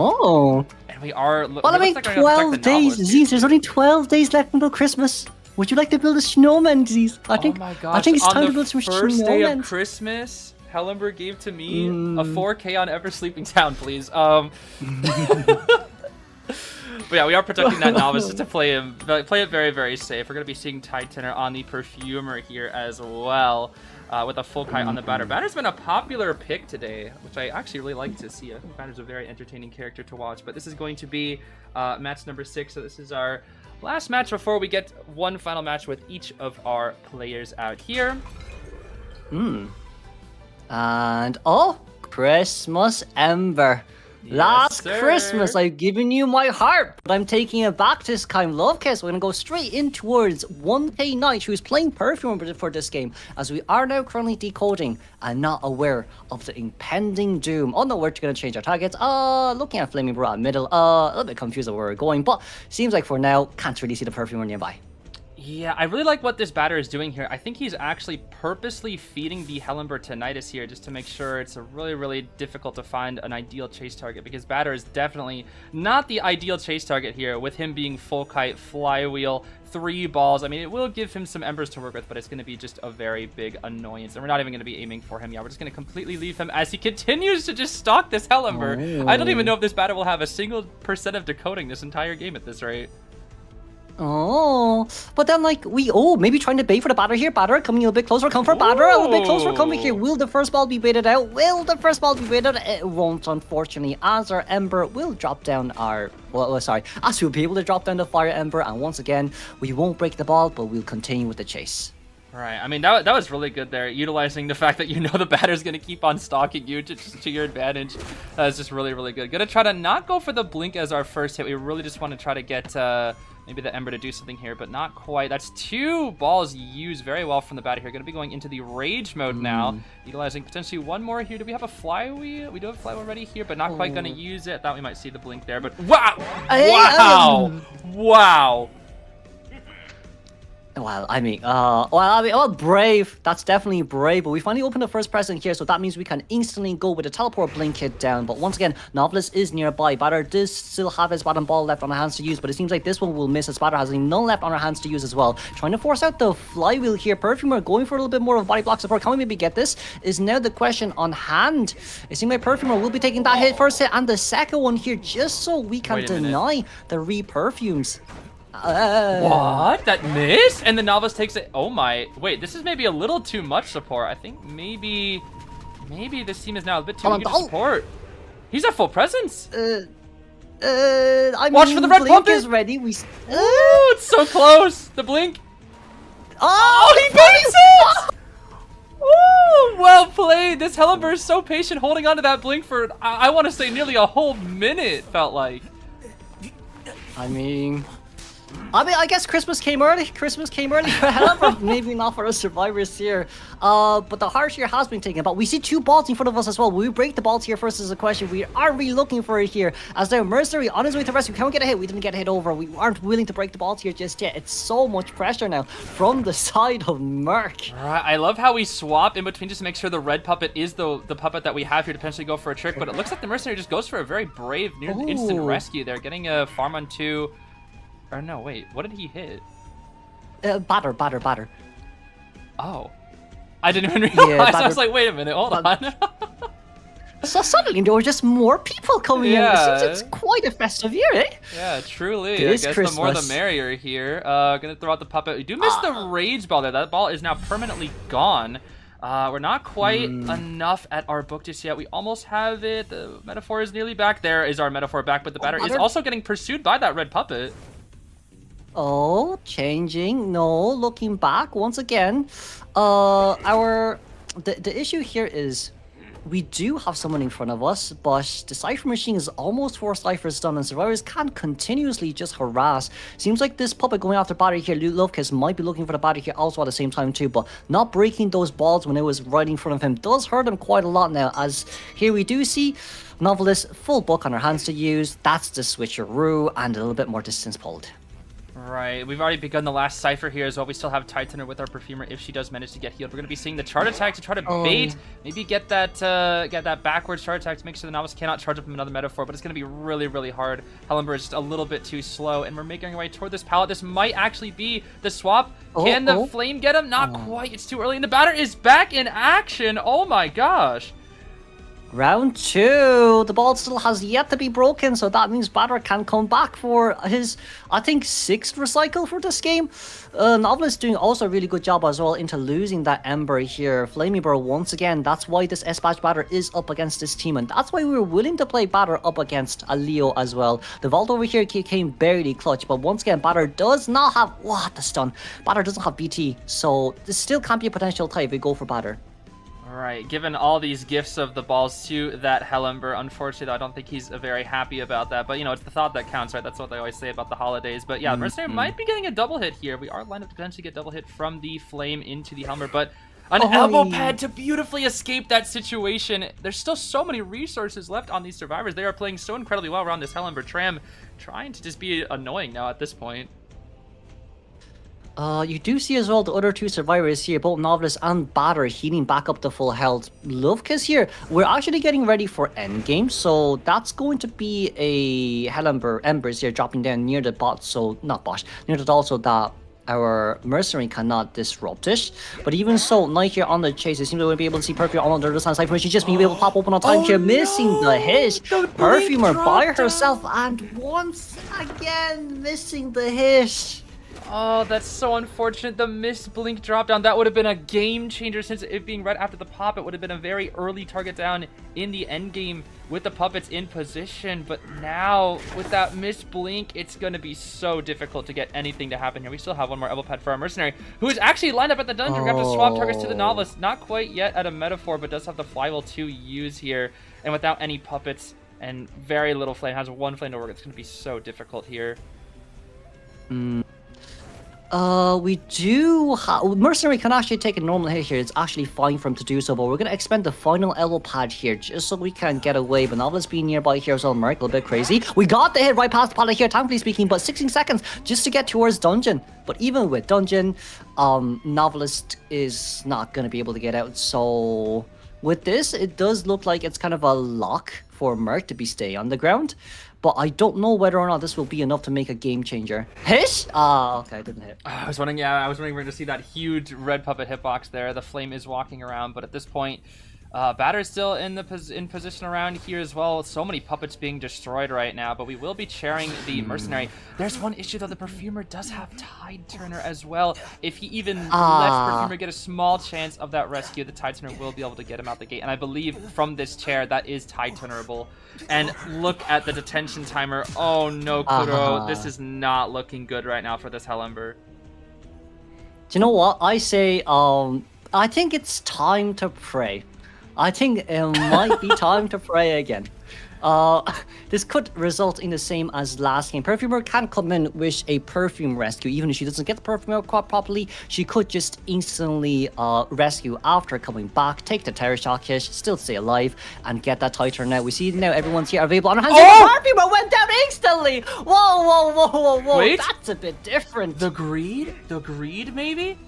we are, well, I mean, 12 days, Zeez, there's only 12 days left until Christmas. Would you like to build a snowman, Zeez? I think it's time to build some snowmen. First day of Christmas, Hell gave to me a 4K on Ever Sleeping Town, please. But yeah, we are protecting that novice just to play it very, very safe. We're going to be seeing Titanier on the Perfumer here as well, with a full kite on the Batter. Batter's been a popular pick today, which I actually really like to see. I think Batter's a very entertaining character to watch. But this is going to be match number 6, so this is our last match before we get one final match with each of our players out here. And Christmas Ember. Last Christmas, I've given you my heart, but I'm taking it back this time. Luvcas, we're going to go straight in towards 1K Knight, who is playing Perfume for this game, as we are now currently decoding and not aware of the impending doom. Oh no, we're going to change our targets. Looking at Flaming Bra middle, a little bit confused of where we're going, but seems like for now, can't really see the Perfumer nearby. Yeah, I really like what this Batter is doing here. I think he's actually purposely feeding the Hellenberg to Nidus here just to make sure it's a really, really difficult to find an ideal chase target, because Batter is definitely not the ideal chase target here with him being full kite, flywheel, 3 balls. I mean, it will give him some embers to work with, but it's going to be just a very big annoyance. And we're not even going to be aiming for him. Yeah, we're just going to completely leave him as he continues to just stalk this Hellenberg. I don't even know if this Batter will have a single % of decoding this entire game at this rate. Oh, but then like maybe trying to bait for the Batter here. Batter coming a little bit closer. Come for Batter. A little bit closer. Coming here. Will the first ball be baited out? Will the first ball be baited out? It won't, unfortunately, as our Ember will drop down our... as we'll be able to drop down the Fire Ember. And once again, we won't break the ball, but we'll continue with the chase. Right. I mean, that was really good there, utilizing the fact that you know the Batter's going to keep on stalking you to your advantage. That's just really, really good. Going to try to not go for the Blink as our first hit. We really just want to try to get... maybe the Ember to do something here, but not quite. That's 2 balls used very well from the Batter here. Going to be going into the Rage mode now, utilizing potentially one more here. Do we have a Flywheel? We do have a Flywheel ready here, but not quite going to use it. Thought we might see the Blink there, but wow! Wow! Wow! Well, brave. That's definitely brave, but we finally opened the first present here, so that means we can instantly go with the Teleport Blink hit down. But once again, Novelist is nearby. Batter does still have his bottom ball left on her hands to use, but it seems like this one will miss, as Batter has none left on her hands to use as well. Trying to force out the Flywheel here. Perfumer going for a little bit more of body block support. Can we maybe get this? Is now the question on hand. It seems like Perfumer will be taking that hit, first hit, and the second one here, just so we can deny the re-perfumes. What? That miss? And the Novice takes it. Oh my. Wait, this is maybe a little too much support. I think maybe this team is now a bit too eager to support. He's at full presence. Watch for the red Blink puppet. Is ready. Ooh, it's so close. The Blink. Oh, he baits it! Ooh, well played. This Hellenberg is so patient, holding on to that Blink for, I want to say, nearly a whole minute, felt like. I guess Christmas came early. Christmas came early for Hellenberg. Maybe not for us survivors here. But the heart here has been taken. But we see 2 balls in front of us as well. Will we break the balls here first is a question. We are really looking for it here. As now Mercenary on his way to rescue. Can we get a hit? We didn't get a hit over. We aren't willing to break the balls here just yet. It's so much pressure now from the side of Merc. Right, I love how we swap in between just to make sure the red puppet is the puppet that we have here to potentially go for a trick. But it looks like the Mercenary just goes for a very brave near instant rescue there. Getting a farm on 2. Or no, wait, what did he hit? Batter. Oh. I didn't even realize. Yeah, I was like, wait a minute, hold on. So suddenly there were just more people coming in. It seems it's quite a festive year, eh? Yeah, truly. I guess Christmas. The more the merrier here. Gonna throw out the puppet. We do miss the Rage ball there. That ball is now permanently gone. We're not quite enough at our book just yet. We almost have it. The Metaphor is nearly back. There is our Metaphor back, but the Batter is also getting pursued by that red puppet. Oh, changing. No, looking back once again. The issue here is we do have someone in front of us, but the Cypher Machine is almost 4 ciphers done, and survivors can't continuously just harass. Seems like this puppet going after Batter here, Luvcas might be looking for the Batter here also at the same time too, but not breaking those balls when it was right in front of him does hurt him quite a lot now, as here we do see Novelist full book on her hands to use. That's the switcheroo, and a little bit more distance pulled. Right, we've already begun the last cipher here as well. We still have Titaner with our Perfumer if she does manage to get healed. We're going to be seeing the chart attack to try to bait, maybe get that backwards chart attack to make sure the Novice cannot charge up from another metaphor, but it's going to be really, really hard. Hellenberg is just a little bit too slow, and we're making our way toward this pallet. This might actually be the swap. Can the flame get him? Not quite. It's too early, and the batter is back in action. Oh my gosh. Round 2, the ball still has yet to be broken, so that means Batter can come back for his, I think, 6th recycle for this game. Novelist doing also a really good job as well into losing that Ember here. Flameyber once again, that's why this S-Batch Batter is up against this team, and that's why we were willing to play Batter up against a Leo as well. The vault over here came barely clutch, but once again, Batter does not have, the stun. Batter doesn't have BT, so this still can't be a potential tie if we go for Batter. Right, given all these gifts of the balls to that Hellenberg, unfortunately, I don't think he's very happy about that. But, you know, it's the thought that counts, right? That's what they always say about the holidays. But, yeah, Mercenary might be getting a double hit here. We are lined up to potentially get double hit from the Flame into the Hellenberg. But an elbow pad to beautifully escape that situation. There's still so many resources left on these survivors. They are playing so incredibly well around this Hellenberg tram, trying to just be annoying now at this point. You do see as well the other 2 survivors here, both Novelist and Batter, healing back up to full health. Luvcas here, we're actually getting ready for endgame, so that's going to be a Embers here dropping down near the bot, so not bot, near the also that our Mercenary cannot disrupt it. But even so, Knight here on the chase, it seems we will be able to see Perfumer on the other side. Cypher, she just be able to pop open on time here, missing the hit. Perfumer by herself, and once again missing the hit. Oh, that's so unfortunate. The missed blink drop down. That would have been a game changer since it being right after the pop. It would have been a very early target down in the end game with the puppets in position. But now with that missed blink, it's going to be so difficult to get anything to happen here. We still have one more elbow pad for our Mercenary, who is actually lined up at the dungeon. We have to swap targets to the Novelist. Not quite yet at a metaphor, but does have the flywheel to use here. And without any puppets and very little flame, has 1 flame to work. It's going to be so difficult here. We do Mercenary can actually take a normal hit here. It's actually fine for him to do so, but we're going to expend the final elbow pad here just so we can get away. But Novelist being nearby here as well, Merc, a little bit crazy. We got the hit right past the pallet here, thankfully speaking, but 16 seconds just to get towards dungeon. But even with dungeon, Novelist is not going to be able to get out. So with this, it does look like it's kind of a lock for Merc to be stay on the ground. But I don't know whether or not this will be enough to make a game changer. Hit? Okay, I didn't hit. I was wondering, we're going to see that huge red puppet hitbox there. The flame is walking around, but at this point, Batter is still in position around here as well. So many puppets being destroyed right now, but we will be chairing the Mercenary. There's one issue though, the Perfumer does have Tide Turner as well. If he even lets Perfumer get a small chance of that rescue, the Tide Turner will be able to get him out the gate. And I believe from this chair, that is Tide Turnerable. And look at the detention timer. Oh no, Kuro. This is not looking good right now for this Hellenberg. Do you know what? I say, I think it's time to pray. I think it might be time to pray again. This could result in the same as last game. Perfumer can come in with a perfume rescue. Even if she doesn't get the perfume out properly, she could just instantly rescue after coming back, take the terror shock hit, still stay alive, and get that tighter. Now we see now everyone's here available on her hands. Perfumer went down instantly. Whoa! Wait, that's a bit different. The greed maybe.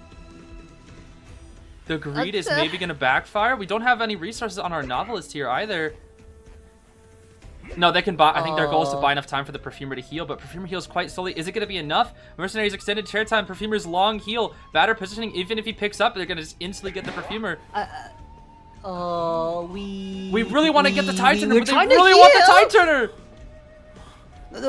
The greed is maybe going to backfire. We don't have any resources on our Novelist here either. No, they can buy. I think their goal is to buy enough time for the Perfumer to heal, but Perfumer heals quite slowly. Is it going to be enough? Mercenary's extended chair time, Perfumer's long heal, Batter positioning. Even if he picks up, they're going to just instantly get the Perfumer. We really want to get the Tide Turner. They really want the Tide Turner.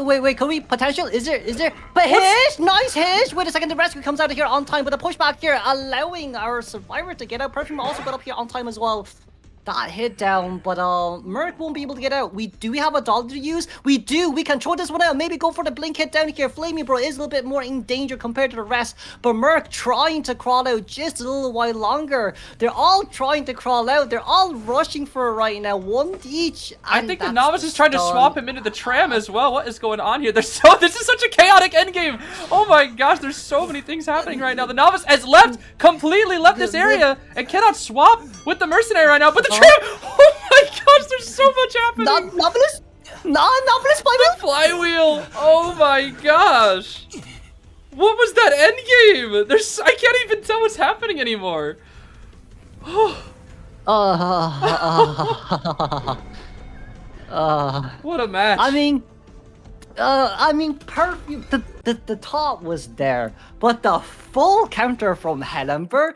Wait, can we potential? Is there? But hit! Nice hit! Wait a second, the rescue comes out of here on time, but the pushback here, allowing our survivor to get out. Perfume also got up here on time as well. That hit down, but Merc won't be able to get out. Do we have a dollar to use? We do. We can throw this one out. Maybe go for the blink hit down here. Flamey Bro is a little bit more in danger compared to the rest, but Merc trying to crawl out just a little while longer. They're all trying to crawl out. They're all rushing for it right now, one each. I think the Novice is trying to swap him into the tram as well. What is going on here? This is such a chaotic endgame. Oh my gosh, there's so many things happening right now. The Novice has completely left this area and cannot swap with the Mercenary right now, but the tram! Oh my gosh, there's so much happening! Novelist flywheel! The flywheel! Oh my gosh! What was that end game? I can't even tell what's happening anymore. What a match. I mean, Perfume, the top was there, but the full counter from Ember,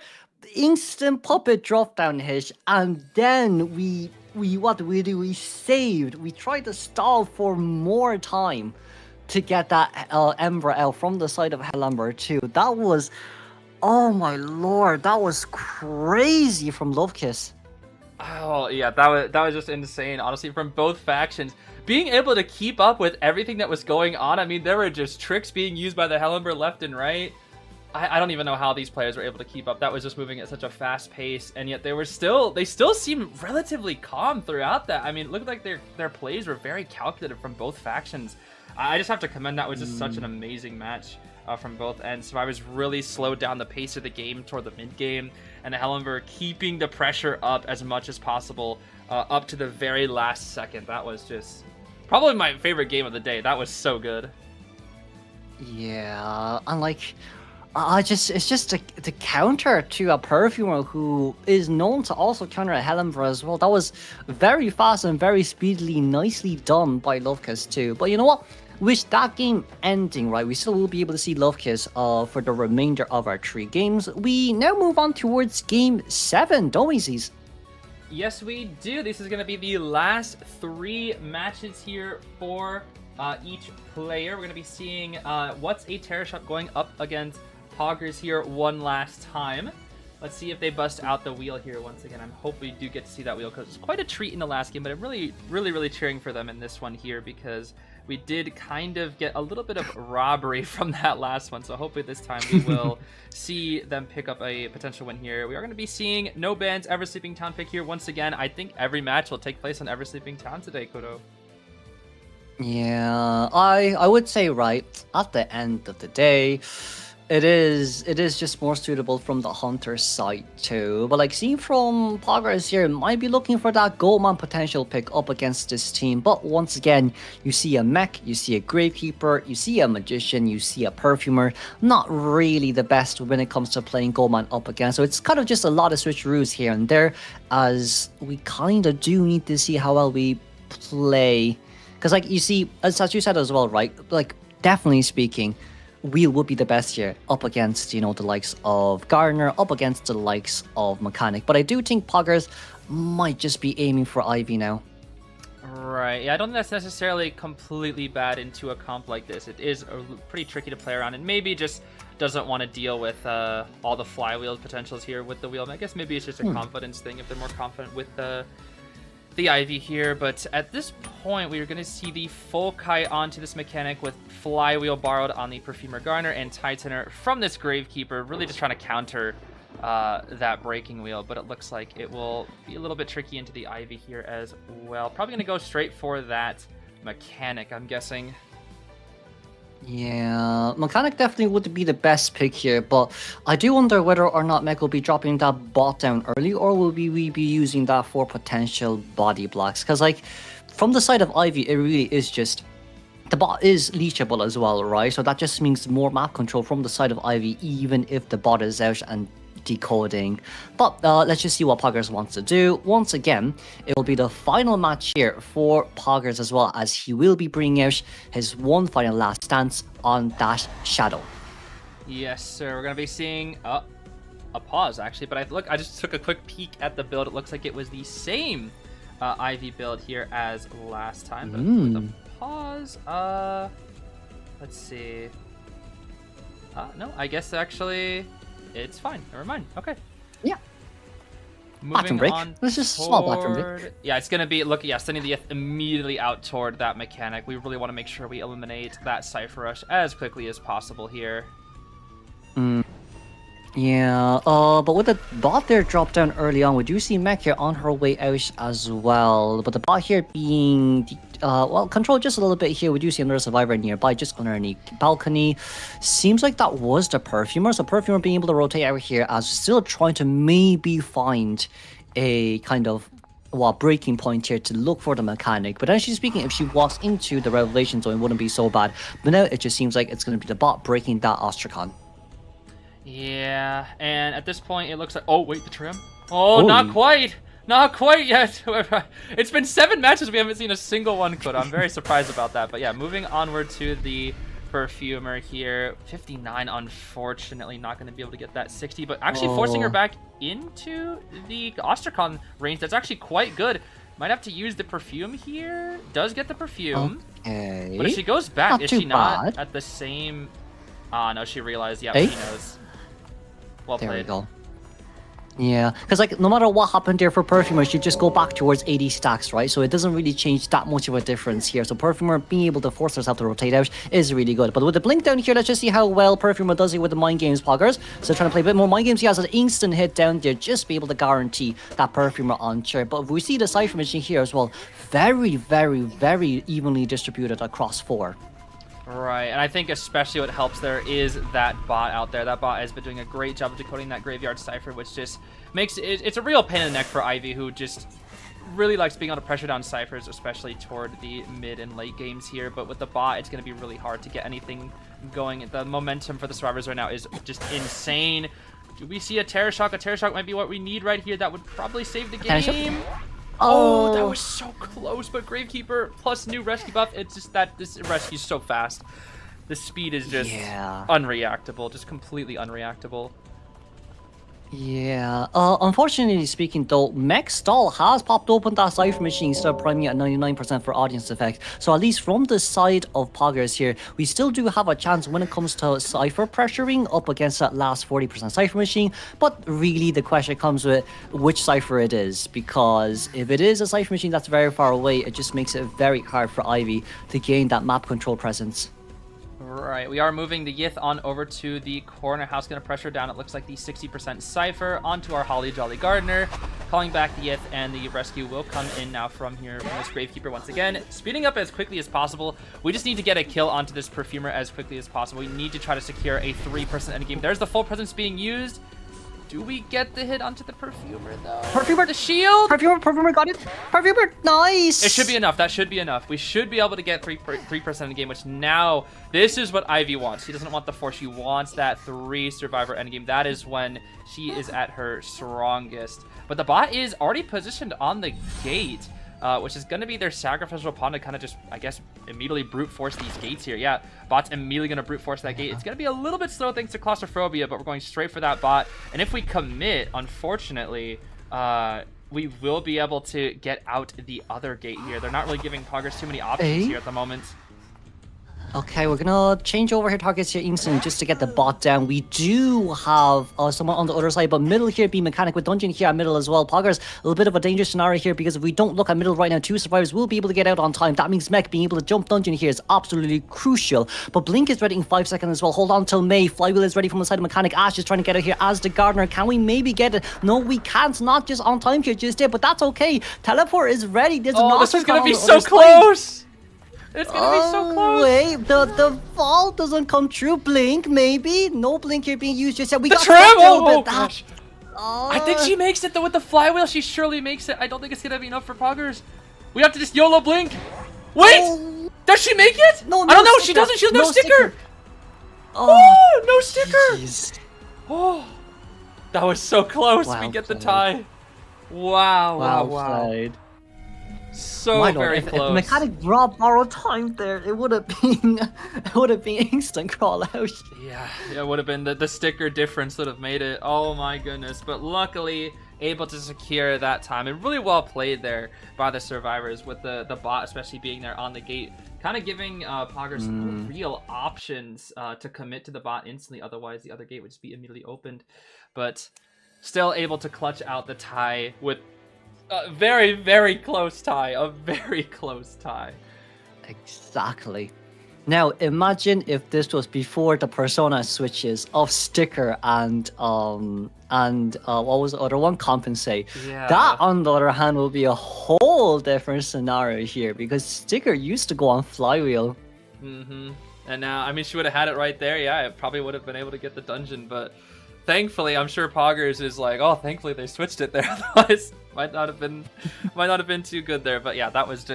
instant puppet drop down hit, and then what did we do? We saved. We tried to stall for more time to get that Ember out from the side of Ember too. That was, oh my lord, that was crazy from Luvcas. Oh yeah, that was just insane. Honestly, from both factions, being able to keep up with everything that was going on. I mean, there were just tricks being used by the Ember left and right. I don't even know how these players were able to keep up. That was just moving at such a fast pace, and yet they still seemed relatively calm throughout that. I mean, it looked like their plays were very calculated from both factions. I just have to commend that. Was just such an amazing match from both ends. Survivors really slowed down the pace of the game toward the mid game, and the Ember keeping the pressure up as much as possible up to the very last second. That was just probably my favorite game of the day. That was so good. Yeah, and like, it's just the counter to a Perfumer who is known to also counter a Ember as well. That was very fast and very speedily, nicely done by Luvcas too. But you know what? With that game ending, right, we still will be able to see Luvcas for the remainder of our 3 games. We now move on towards Game 7, don't we, Zeez? Yes, we do. This is going to be the last 3 matches here for each player. We're going to be seeing Whatsaterrorshock going up against Poggers here one last time. Let's see if they bust out the wheel here once again. I'm hoping we do get to see that wheel because it's quite a treat in the last game, but I'm really cheering for them in this one here because we did kind of get a little bit of robbery from that last one. So hopefully this time we will see them pick up a potential win here. We are going to be seeing no bans, Ever Sleeping Town pick here once again. I think every match will take place on Ever Sleeping Town today, Kodo. Yeah, I would say, right, at the end of the day, it is just more suitable from the Hunter side too. But like seeing from Poggers here, might be looking for that Goldman potential pick up against this team. But once again, you see a mech, you see a Gravekeeper, you see a Magician, you see a Perfumer. Not really the best when it comes to playing Goldman up against. So it's kind of just a lot of switcheroos here and there, as we kind of do need to see how well we play. Because like you see, as you said as well, right? Like definitely speaking, Wheel would be the best here up against, you know, the likes of Gardener, up against the likes of Mechanic. But I do think Poggers might just be aiming for Ivy now. Right, yeah, I don't think that's necessarily completely bad into a comp like this. It is pretty tricky to play around, and maybe just doesn't want to deal with all the flywheel potentials here with the wheel. I guess maybe it's just a confidence thing if they're more confident with the Ivy here, but at this point we are going to see the full kite onto this mechanic with flywheel borrowed on the Perfumer Gardener and Titaner from this Gravekeeper, really just trying to counter that breaking wheel, but it looks like it will be a little bit tricky into the Ivy here as well. Probably going to go straight for that mechanic, I'm guessing. Yeah, Mechanic definitely would be the best pick here, but I do wonder whether or not Mech will be dropping that bot down early, or will we be using that for potential body blocks? Because like, from the side of Ivy, it really is just, the bot is leechable as well, right? So that just means more map control from the side of Ivy, even if the bot is out and decoding. But let's just see what Poggers wants to do. Once again, it will be the final match here for Poggers as well, as he will be bringing out his one final last stance on that Shadow. Yes, sir. We're going to be seeing a pause, actually. But I just took a quick peek at the build. It looks like it was the same Ivy build here as last time. But with a pause, let's see. No, I guess actually it's fine. Never mind. Okay. Yeah. Moving break. on. This is a small bathroom break. Yeah, it's gonna be sending the immediately out toward that mechanic. We really want to make sure we eliminate that Cypher Rush as quickly as possible here. Yeah, but with the bot there drop down early on, we do see Mech here on her way out as well. But the bot here being, controlled just a little bit here. We do see another survivor nearby, just underneath balcony. Seems like that was the Perfumer. So Perfumer being able to rotate out here as still trying to maybe find a kind of breaking point here to look for the mechanic. But actually speaking, if she walks into the Revelation Zone, it wouldn't be so bad. But now it just seems like it's going to be the bot breaking that Ostrakhan. Yeah, and at this point, it looks like... Oh, wait, the trim? Oh, not quite! Not quite yet! It's been 7 matches, we haven't seen a single one clip. I'm very surprised about that. But yeah, moving onward to the Perfumer here. 59, unfortunately, not going to be able to get that 60, but actually forcing her back into the Ostrakhan range. That's actually quite good. Might have to use the Perfume here. Does get the Perfume. Okay. But if she goes back, not is too she not bad. at the same... Ah, no, she realized. Yeah, Hey? she knows. Well There played. we go. Yeah, because like no matter what happened there for Perfumer, she just go back towards 80 stacks, right? So it doesn't really change that much of a difference here. So Perfumer being able to force herself to rotate out is really good. But with the blink down here, let's just see how well Perfumer does it with the mind games Poggers. So trying to play a bit more mind games. He has an instant hit down there, just be able to guarantee that Perfumer on chair. But we see the Cypher Machine here as well, very, very, very evenly distributed across 4. Right, and I think especially what helps there is that bot out there. That bot has been doing a great job of decoding that Graveyard Cypher, which just makes it's a real pain in the neck for Ivy, who just really likes being able to pressure down Cyphers, especially toward the mid and late games here. But with the bot, it's going to be really hard to get anything going. The momentum for the Survivors right now is just insane. Do we see a Terror Shock? A Terror Shock might be what we need right here. That would probably save the game. Oh, that was so close, but Gravekeeper plus new rescue buff, it's just that this rescue's so fast. The speed is just unreactable, just completely unreactable. Yeah, unfortunately speaking though, Mech Stall has popped open that Cypher Machine instead of priming at 99% for audience effect. So at least from the side of Poggers here, we still do have a chance when it comes to Cypher pressuring up against that last 40% Cypher Machine. But really the question comes with which Cypher it is, because if it is a Cypher Machine that's very far away, it just makes it very hard for Ivy to gain that map control presence. Right, we are moving the Yith on over to the corner house, going to pressure down, it looks like the 60% Cypher onto our Holly Jolly Gardener, calling back the Yith, and the rescue will come in now from here from this Gravekeeper once again, speeding up as quickly as possible. We just need to get a kill onto this Perfumer as quickly as possible. We need to try to secure a 3% endgame. There's the full presence being used. Do we get the hit onto the Perfumer, though? Perfumer! The shield! Perfumer got it! Perfumer! Nice! It should be enough. That should be enough. We should be able to get 3% in the game, which now, this is what Ivy wants. She doesn't want the 4. She wants that 3 survivor endgame. That is when she is at her strongest. But the bot is already positioned on the gate, which is going to be their sacrificial pawn to kind of just, I guess, immediately brute force these gates here. Yeah, bot's immediately going to brute force that gate. It's going to be a little bit slow thanks to claustrophobia, but we're going straight for that bot. And if we commit, unfortunately, we will be able to get out the other gate here. They're not really giving Poggers too many options here at the moment. Okay, we're gonna change over here targets here instantly just to get the bot down. We do have someone on the other side, but middle here being mechanic with dungeon here at middle as well. Poggers, a little bit of a dangerous scenario here because if we don't look at middle right now, 2 survivors will be able to get out on time. That means Mech being able to jump dungeon here is absolutely crucial. But Blink is ready in 5 seconds as well. Hold on till May. Flywheel is ready from the side of mechanic. Ash is trying to get out here as the gardener. Can we maybe get it? No, we can't. Not just on time here just yet, but that's okay. Teleport is ready. There's this is gonna be so close. It's gonna be so close. Wait, the fall doesn't come true. Blink, maybe? No blink here being used just yet. We got trim! Oh, gosh. Oh. I think she makes it, though, with the flywheel. She surely makes it. I don't think it's gonna be enough for Poggers. We have to just YOLO blink. Wait! Oh. Does she make it? No, I don't know. Sticker. She doesn't. She has no sticker. Oh, no sticker. Geez. Oh, that was so close. Wow, we get the played. tie. Wow, wow. Played. So My very Lord, close. If mechanic dropped borrowed time there, it would have been instant crawl out. Yeah, it would have been the sticker difference that have made it. Oh my goodness. But luckily able to secure that time, and really well played there by the survivors, with the bot especially being there on the gate, kind of giving Poggers no real options to commit to the bot instantly. Otherwise the other gate would just be immediately opened. But still able to clutch out the tie with a very, very close tie. A very close tie. Exactly. Now imagine if this was before the persona switches of Sticker and what was the other one? Compensate. Yeah. That on the other hand will be a whole different scenario here because Sticker used to go on Flywheel. And now, I mean, she would have had it right there. Yeah, it probably would have been able to get the dungeon, but thankfully, I'm sure Poggers is like, oh, thankfully they switched it there. Otherwise, might not have been too good there. But yeah, that was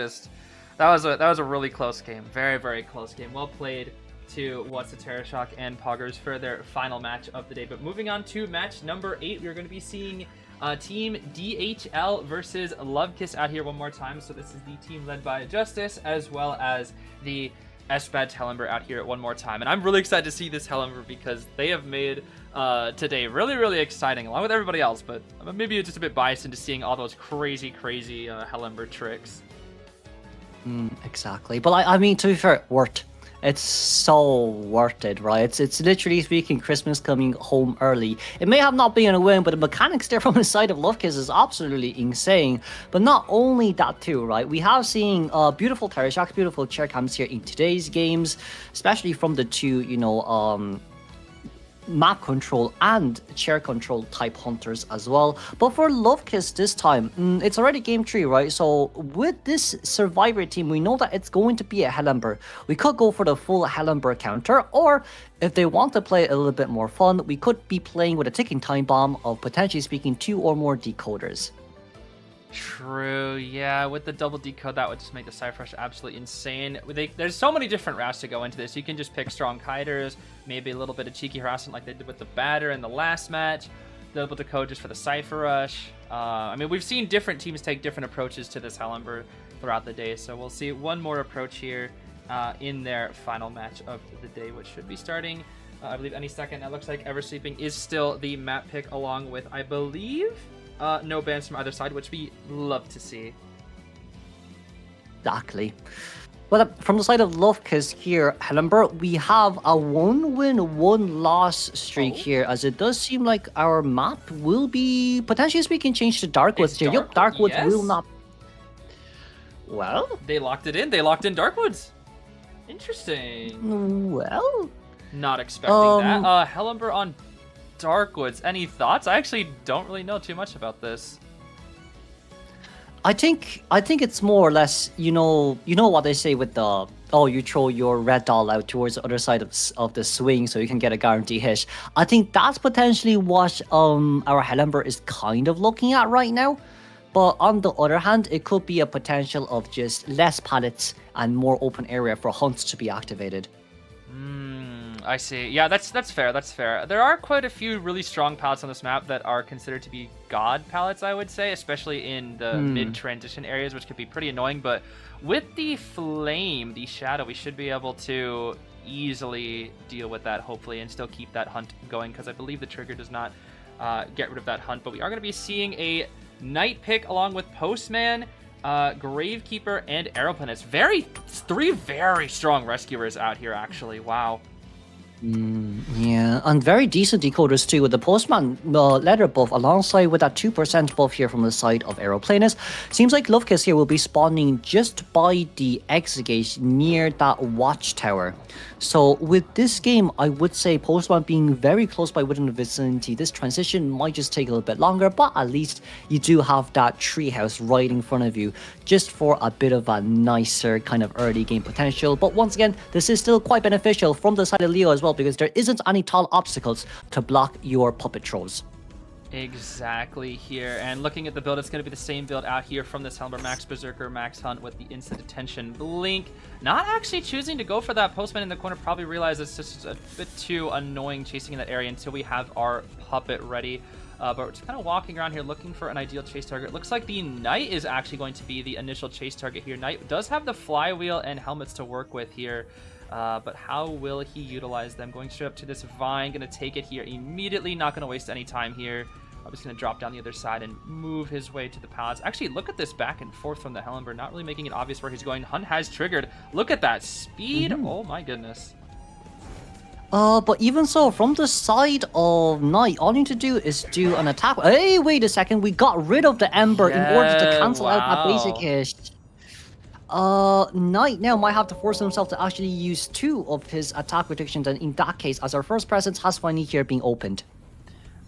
a really close game. Very, very close game. Well played to Whatsaterrorshock and Poggers for their final match of the day. But moving on to match number 8, we're going to be seeing Team DHL versus Luvcas out here one more time. So this is the team led by Justice, as well as the S-Badge Hellember out here one more time. And I'm really excited to see this Hellember because they have made today really, really exciting, along with everybody else. But maybe just a bit biased into seeing all those crazy Hellember tricks. Exactly. But I mean, to be fair, worth. It's so worth it, right? It's literally speaking Christmas coming home early. It may have not been a win, but the mechanics there from the side of Luvcas is absolutely insane. But not only that too, right? We have seen beautiful Terror Shocks, beautiful chair cams here in today's games, especially from the two, map control and chair control type hunters as well. But for Luvcas this time, it's already game 3, right? So with this survivor team, we know that it's going to be a Hellember. We could go for the full Hellember counter, or if they want to play a little bit more fun, we could be playing with a ticking time bomb of potentially speaking 2 or more decoders. True, yeah, with the double decode, that would just make the Cypher Rush absolutely insane. There's so many different routes to go into this. You can just pick strong kiters, maybe a little bit of cheeky harassment like they did with the batter in the last match, double decode just for the Cypher Rush. I mean, we've seen different teams take different approaches to this Hellember throughout the day, so we'll see one more approach here in their final match of the day, which should be starting, I believe, any second. It looks like Ever Sleeping is still the map pick, along with, I believe, no bans from either side, which we love to see. Exactly. Well, from the side of Luvcas here, Hellember, we have a 1-win, 1-loss streak here, as it does seem like our map will be, potentially speaking, changed to Darkwoods here. Yep, Darkwoods yes. will not... Well? They locked it in. They locked in Darkwoods. Interesting. Well? Not expecting that. Hellember on Darkwoods. Any thoughts? I actually don't really know too much about this. I think it's more or less, you know what they say with the, you throw your red doll out towards the other side of the swing so you can get a guarantee hit. I think that's potentially what our Hellember is kind of looking at right now. But on the other hand, it could be a potential of just less pallets and more open area for hunts to be activated. I see. Yeah, that's fair. That's fair. There are quite a few really strong pallets on this map that are considered to be god pallets, I would say, especially in the mid-transition areas, which could be pretty annoying. But with the flame, the shadow, we should be able to easily deal with that, hopefully, and still keep that hunt going, because I believe the trigger does not get rid of that hunt. But we are going to be seeing a Knight pick along with Postman, Gravekeeper, and Aeroplanets. 3 very strong rescuers out here, actually. Wow. Yeah, and very decent decoders too, with the Postman letter buff alongside with that 2% buff here from the side of Aeroplanus. Seems like Luvcas here will be spawning just by the exit gate near that watchtower. So with this game, I would say Postman being very close by within the vicinity, this transition might just take a little bit longer, but at least you do have that treehouse right in front of you, just for a bit of a nicer kind of early game potential. But once again, this is still quite beneficial from the side of Leo as well, because there isn't any tall obstacles to block your puppet throws. Exactly here. And looking at the build, it's going to be the same build out here from this Hellember Max Berserker, Max Hunt with the instant detention blink. Not actually choosing to go for that Postman in the corner. Probably realized it's just a bit too annoying chasing in that area until we have our puppet ready. But we're just kind of walking around here looking for an ideal chase target. Looks like the Knight is actually going to be the initial chase target here. Knight does have the flywheel and helmets to work with here. But how will he utilize them? Going straight up to this vine, going to take it here immediately, not going to waste any time here. I'm just going to drop down the other side and move his way to the pallets. Actually, look at this back and forth from the Hellember, not really making it obvious where he's going. Hunt has triggered. Look at that speed. Oh my goodness. But even so, from the side of Knight, all you need to do is do an attack. Hey, wait a second, we got rid of the Ember in order to cancel out that basic hit. Knight now might have to force himself to actually use 2 of his attack predictions, and in that case, as our first presence has finally here been opened.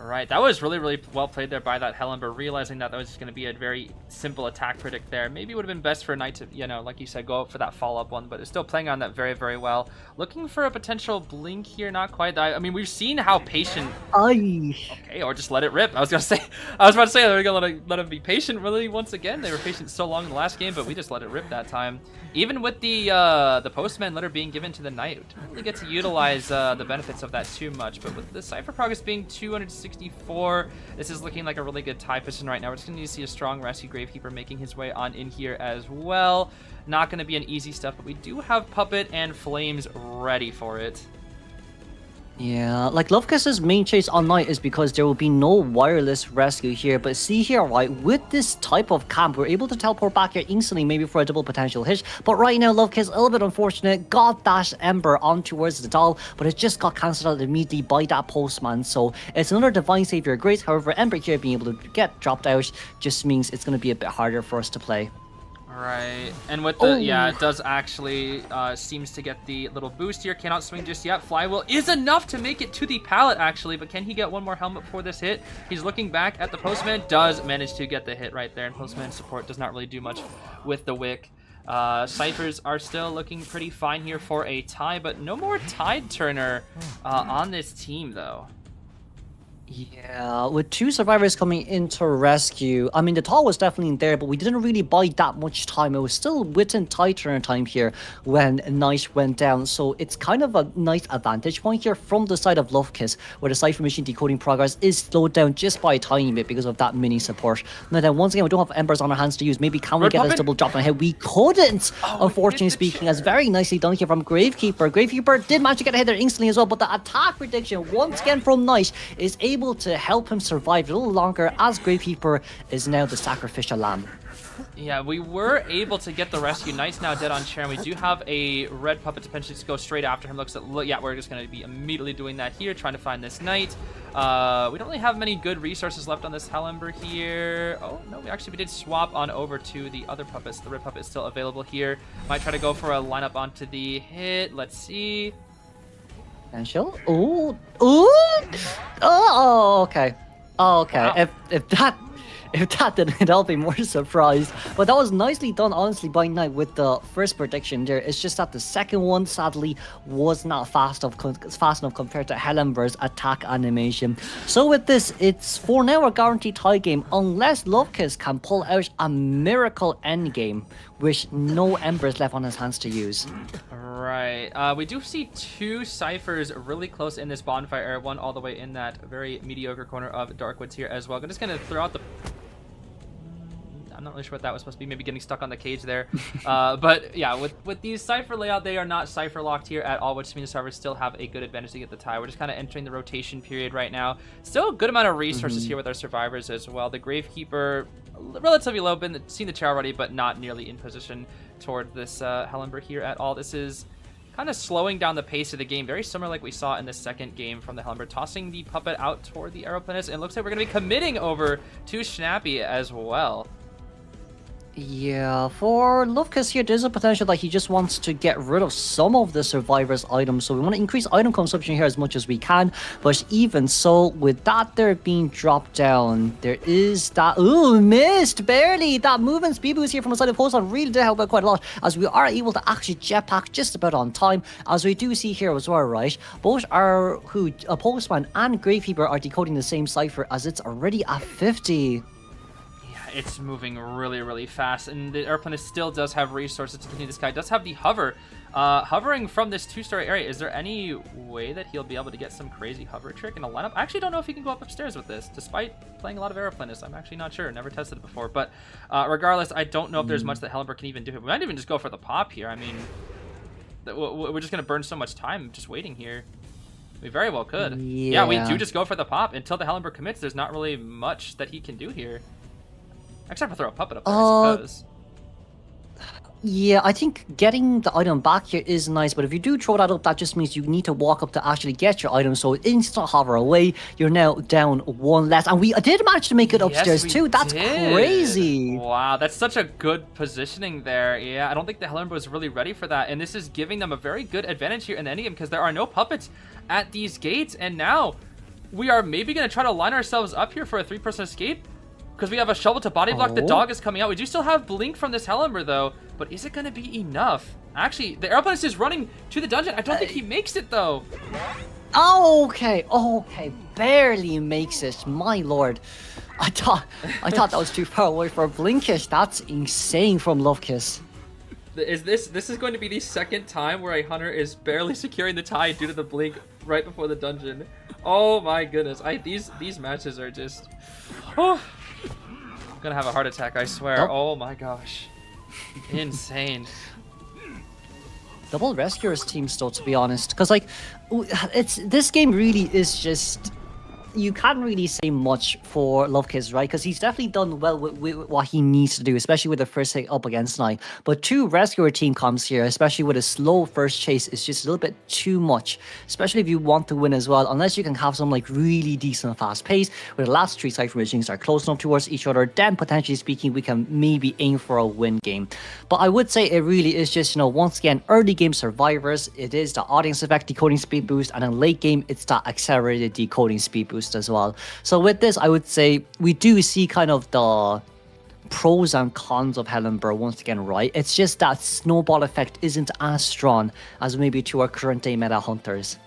Right, that was really, really well played there by that Hellenberg, realizing that was just going to be a very simple attack predict there. Maybe it would have been best for Knight to, you know, like you said, go for that follow-up one, but it's still playing on that very, very well. Looking for a potential blink here, not quite. I mean, we've seen how patient... Okay, or just let it rip. I was about to say, they were going to let him be patient, really, once again. They were patient so long in the last game, but we just let it rip that time. Even with the Postman letter being given to the Knight, we didn't really get to utilize the benefits of that too much, but with the Cypher progress being 264, this is looking like a really good tie position right now. We're just going to need to see a strong Rescue Gravekeeper making his way on in here as well. Not going to be an easy stuff, but we do have Puppet and Flames ready for it. Yeah, like Luvcas' main chase on Knight is because there will be no wireless rescue here. But see here, right, with this type of camp, we're able to teleport back here instantly, maybe for a double potential hit. But right now, Luvcas, a little bit unfortunate, got that Ember on towards the doll, but it just got cancelled out immediately by that Postman. So it's another Divine Savior Grace. However, Ember here being able to get dropped out just means it's going to be a bit harder for us to play. Right, and with the, yeah, it does actually seems to get the little boost here. Cannot swing just yet. Flywheel is enough to make it to the pallet, actually, but can he get one more helmet for this hit? He's looking back at the Postman, does manage to get the hit right there, and Postman support does not really do much with the Wick. Cyphers are still looking pretty fine here for a tie, but no more Tide Turner on this team, though. Yeah, with two survivors coming into rescue, I mean, the tall was definitely there, but we didn't really buy that much time. It was still within tight turn time here when Knight went down, so it's kind of a nice advantage point here from the side of Luvcas, where the Cypher Machine decoding progress is slowed down just by a tiny bit because of that mini support. Now then, once again, we don't have Embers on our hands to use. Maybe can we get this double drop on hit? We couldn't, unfortunately speaking, as very nicely done here from Gravekeeper. Gravekeeper did manage to get a hit there instantly as well, but the attack prediction, once again from Knight, is able to help him survive a little longer as Gravekeeper is now the sacrificial lamb. Yeah, we were able to get the rescue. Knight's now dead on chair, and we do have a red puppet to potentially just go straight after him. Yeah, we're just going to be immediately doing that here, trying to find this Knight. We don't really have many good resources left on this Hellenberg here. Oh, no, we did swap on over to the other puppets. The red puppet is still available here. Might try to go for a lineup onto the hit. Let's see. Potential? Ooh. Oh, okay. Wow. If that didn't, I'll be more surprised. But that was nicely done, honestly, by Knight with the first prediction there. It's just that the second one, sadly, was not fast enough compared to Hellenberg's attack animation. So with this, it's for now a guaranteed tie game, unless Luvcas can pull out a miracle endgame, which no Embers left on his hands to use. Right. We do see two Cyphers really close in this bonfire area, one all the way in that very mediocre corner of Darkwoods here as well. I'm just going to throw out the... I'm not really sure what that was supposed to be, maybe getting stuck on the cage there. But yeah, with these Cypher layout, they are not Cypher locked here at all, which means the Cyphers still have a good advantage to get the tie. We're just kind of entering the rotation period right now. Still a good amount of resources here with our survivors as well. The Gravekeeper, relatively low, been seen the chair already, but not nearly in position toward this Hellenberg here at all. This is kind of slowing down the pace of the game, very similar like we saw in the second game from the Hellenberg, tossing the puppet out toward the Aeroplanist, and it looks like we're going to be committing over to Snappy as well. Yeah, for Luvcas here, there's a potential that he just wants to get rid of some of the survivors' items, so we want to increase item consumption here as much as we can. But even so, with that there being dropped down, there is that... Ooh, missed! Barely! That movement speed boost here from the side of Postman really did help out quite a lot, as we are able to actually jetpack just about on time, as we do see here as well, right? Both are Postman and Gravekeeper are decoding the same cipher, as it's already at 50. It's moving really, really fast, and the Airplane still does have resources to continue. This guy does have the hover. Hovering from this two-story area, is there any way that he'll be able to get some crazy hover trick in a lineup? I actually don't know if he can go up upstairs with this, despite playing a lot of Aeroplanists. I'm actually not sure. Never tested it before, but regardless, I don't know if there's much that Hellenberg can even do. We might even just go for the pop here. I mean, we're just going to burn so much time just waiting here. We very well could. Yeah, we do just go for the pop. Until the Hellenberg commits, there's not really much that he can do here. Except for throw a puppet up there, I suppose. Yeah, I think getting the item back here is nice, but if you do throw that up, that just means you need to walk up to actually get your item, so instant hover away. You're now down one less, and we did manage to make it upstairs too. That's crazy. Wow, that's such a good positioning there. Yeah, I don't think the Hellenberg was really ready for that, and this is giving them a very good advantage here in the endgame because there are no puppets at these gates, and now we are maybe going to try to line ourselves up here for a 3-person escape. Because we have a shovel to body block. The dog is coming out. We do still have blink from this Hellember though. But is it going to be enough? Actually, the airplane is running to the dungeon. I don't think he makes it though. Okay, barely makes it. My lord, I thought that was too far away for Blinkish. That's insane from Luvcas. This is going to be the second time where a hunter is barely securing the tie due to the blink right before the dungeon. Oh my goodness, these matches are just. Oh, I'm gonna have a heart attack, I swear. Oh my gosh, insane. Double Rescuers teams though, to be honest, because like this game really is just, you can't really say much for Luvcas, right? Because he's definitely done well with what he needs to do, especially with the first hit up against Knight. But 2 Rescuer team comes here, especially with a slow first chase, is just a little bit too much, especially if you want to win as well, unless you can have some like really decent fast pace, where the last 3 Cypher machines are close enough towards each other, then potentially speaking, we can maybe aim for a win game. But I would say it really is just, once again, early game survivors, it is the audience effect decoding speed boost, and then late game, it's that accelerated decoding speed boost as well. So with this, I would say we do see kind of the pros and cons of Hellember once again, right? It's just that snowball effect isn't as strong as maybe to our current day meta hunters.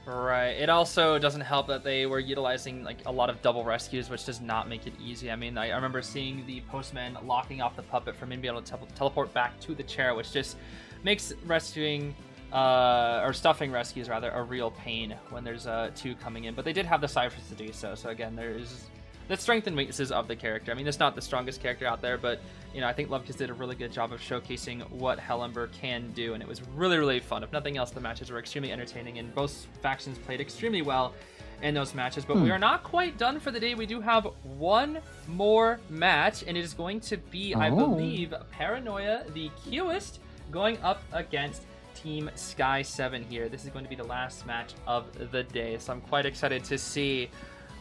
Right. It also doesn't help that they were utilizing like a lot of double rescues, which does not make it easy. I mean, I remember seeing the postman locking off the puppet from him being able to teleport back to the chair, which just makes rescuing or stuffing rescues rather a real pain when there's 2 coming in. But they did have the ciphers to do so. So again, there is the strength and weaknesses of the character. I mean, it's not the strongest character out there, but I think Luvcas did a really good job of showcasing what Hellember can do, and it was really, really fun. If nothing else, the matches were extremely entertaining, and both factions played extremely well in those matches. But we are not quite done for the day. We do have one more match, and it is going to be, I believe, Paranoia, the Cueist, going up against Team Sky 7 here. This is going to be the last match of the day, so I'm quite excited to see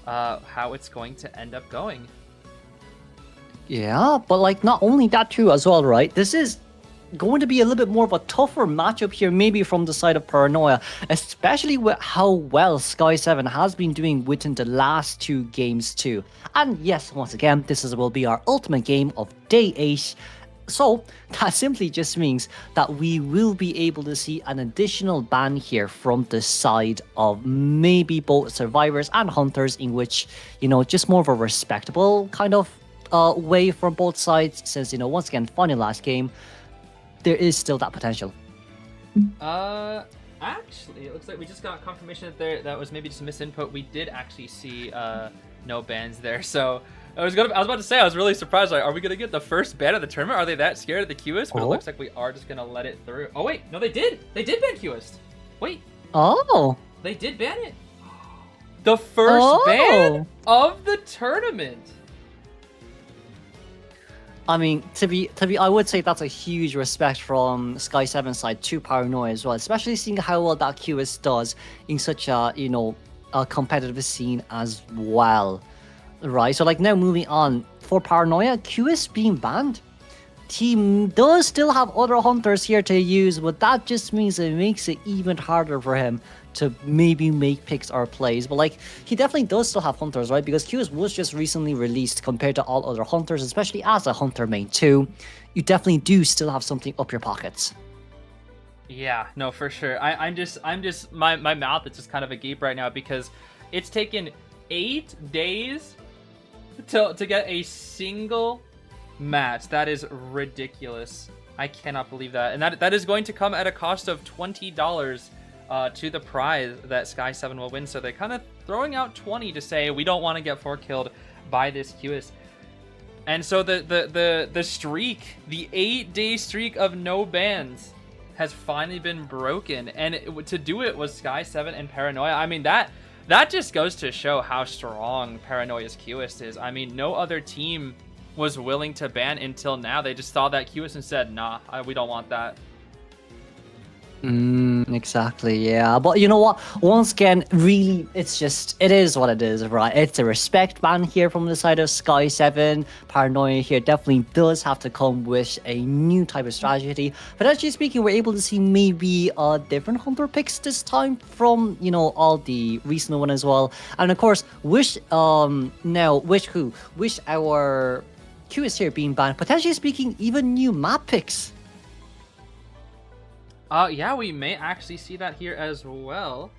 how it's going to end up going. Yeah, but like not only that too as well, right? This is going to be a little bit more of a tougher matchup here, maybe from the side of Paranoia, especially with how well Sky 7 has been doing within the last 2 games too. And yes, once again, will be our ultimate game of day 8. So that simply just means that we will be able to see an additional ban here from the side of maybe both survivors and hunters, in which, just more of a respectable kind of way from both sides, since, once again, final last game, there is still that potential. Actually, it looks like we just got confirmation that was maybe just a misinput. We did actually see no bans there, so I was about to say, I was really surprised. Like, are we gonna get the first ban of the tournament? Are they that scared of the Cueist? But it looks like we are just gonna let it through. Oh wait, no, they did ban Cueist. Wait. Oh. They did ban it. The first ban of the tournament. I mean, to be, I would say that's a huge respect from Sky 7's side to Paranoia as well, especially seeing how well that Cueist does in such a, a competitive scene as well. Right, so like now moving on, for Paranoia, Cueist being banned, team does still have other hunters here to use, but that just means it makes it even harder for him to maybe make picks or plays. But like, he definitely does still have hunters, right? Because Cueist was just recently released compared to all other hunters, especially as a hunter main too. You definitely do still have something up your pockets. Yeah, no, for sure. I'm just my mouth is just kind of agape right now, because it's taken 8 days to get a single match. That is ridiculous. I cannot believe that. And that is going to come at a cost of $20 to the prize that Sky 7 will win. So they're kind of throwing out 20 to say we don't want to get 4 killed by this Cueist. And so the streak, the 8-day streak of no bans, has finally been broken. And to do it was Sky 7 and Paranoia. I mean, that just goes to show how strong Paranoia's Cueist is. I mean, no other team was willing to ban until now. They just saw that Cueist and said, nah, we don't want that. Exactly, yeah. But you know what? Once again, really, it is what it is, right? It's a respect ban here from the side of Sky 7. Paranoia here definitely does have to come with a new type of strategy. But actually speaking, we're able to see maybe different hunter picks this time from, all the recent one as well. And of course, wish our Cueist here being banned, potentially speaking, even new map picks. Yeah, we may actually see that here as well.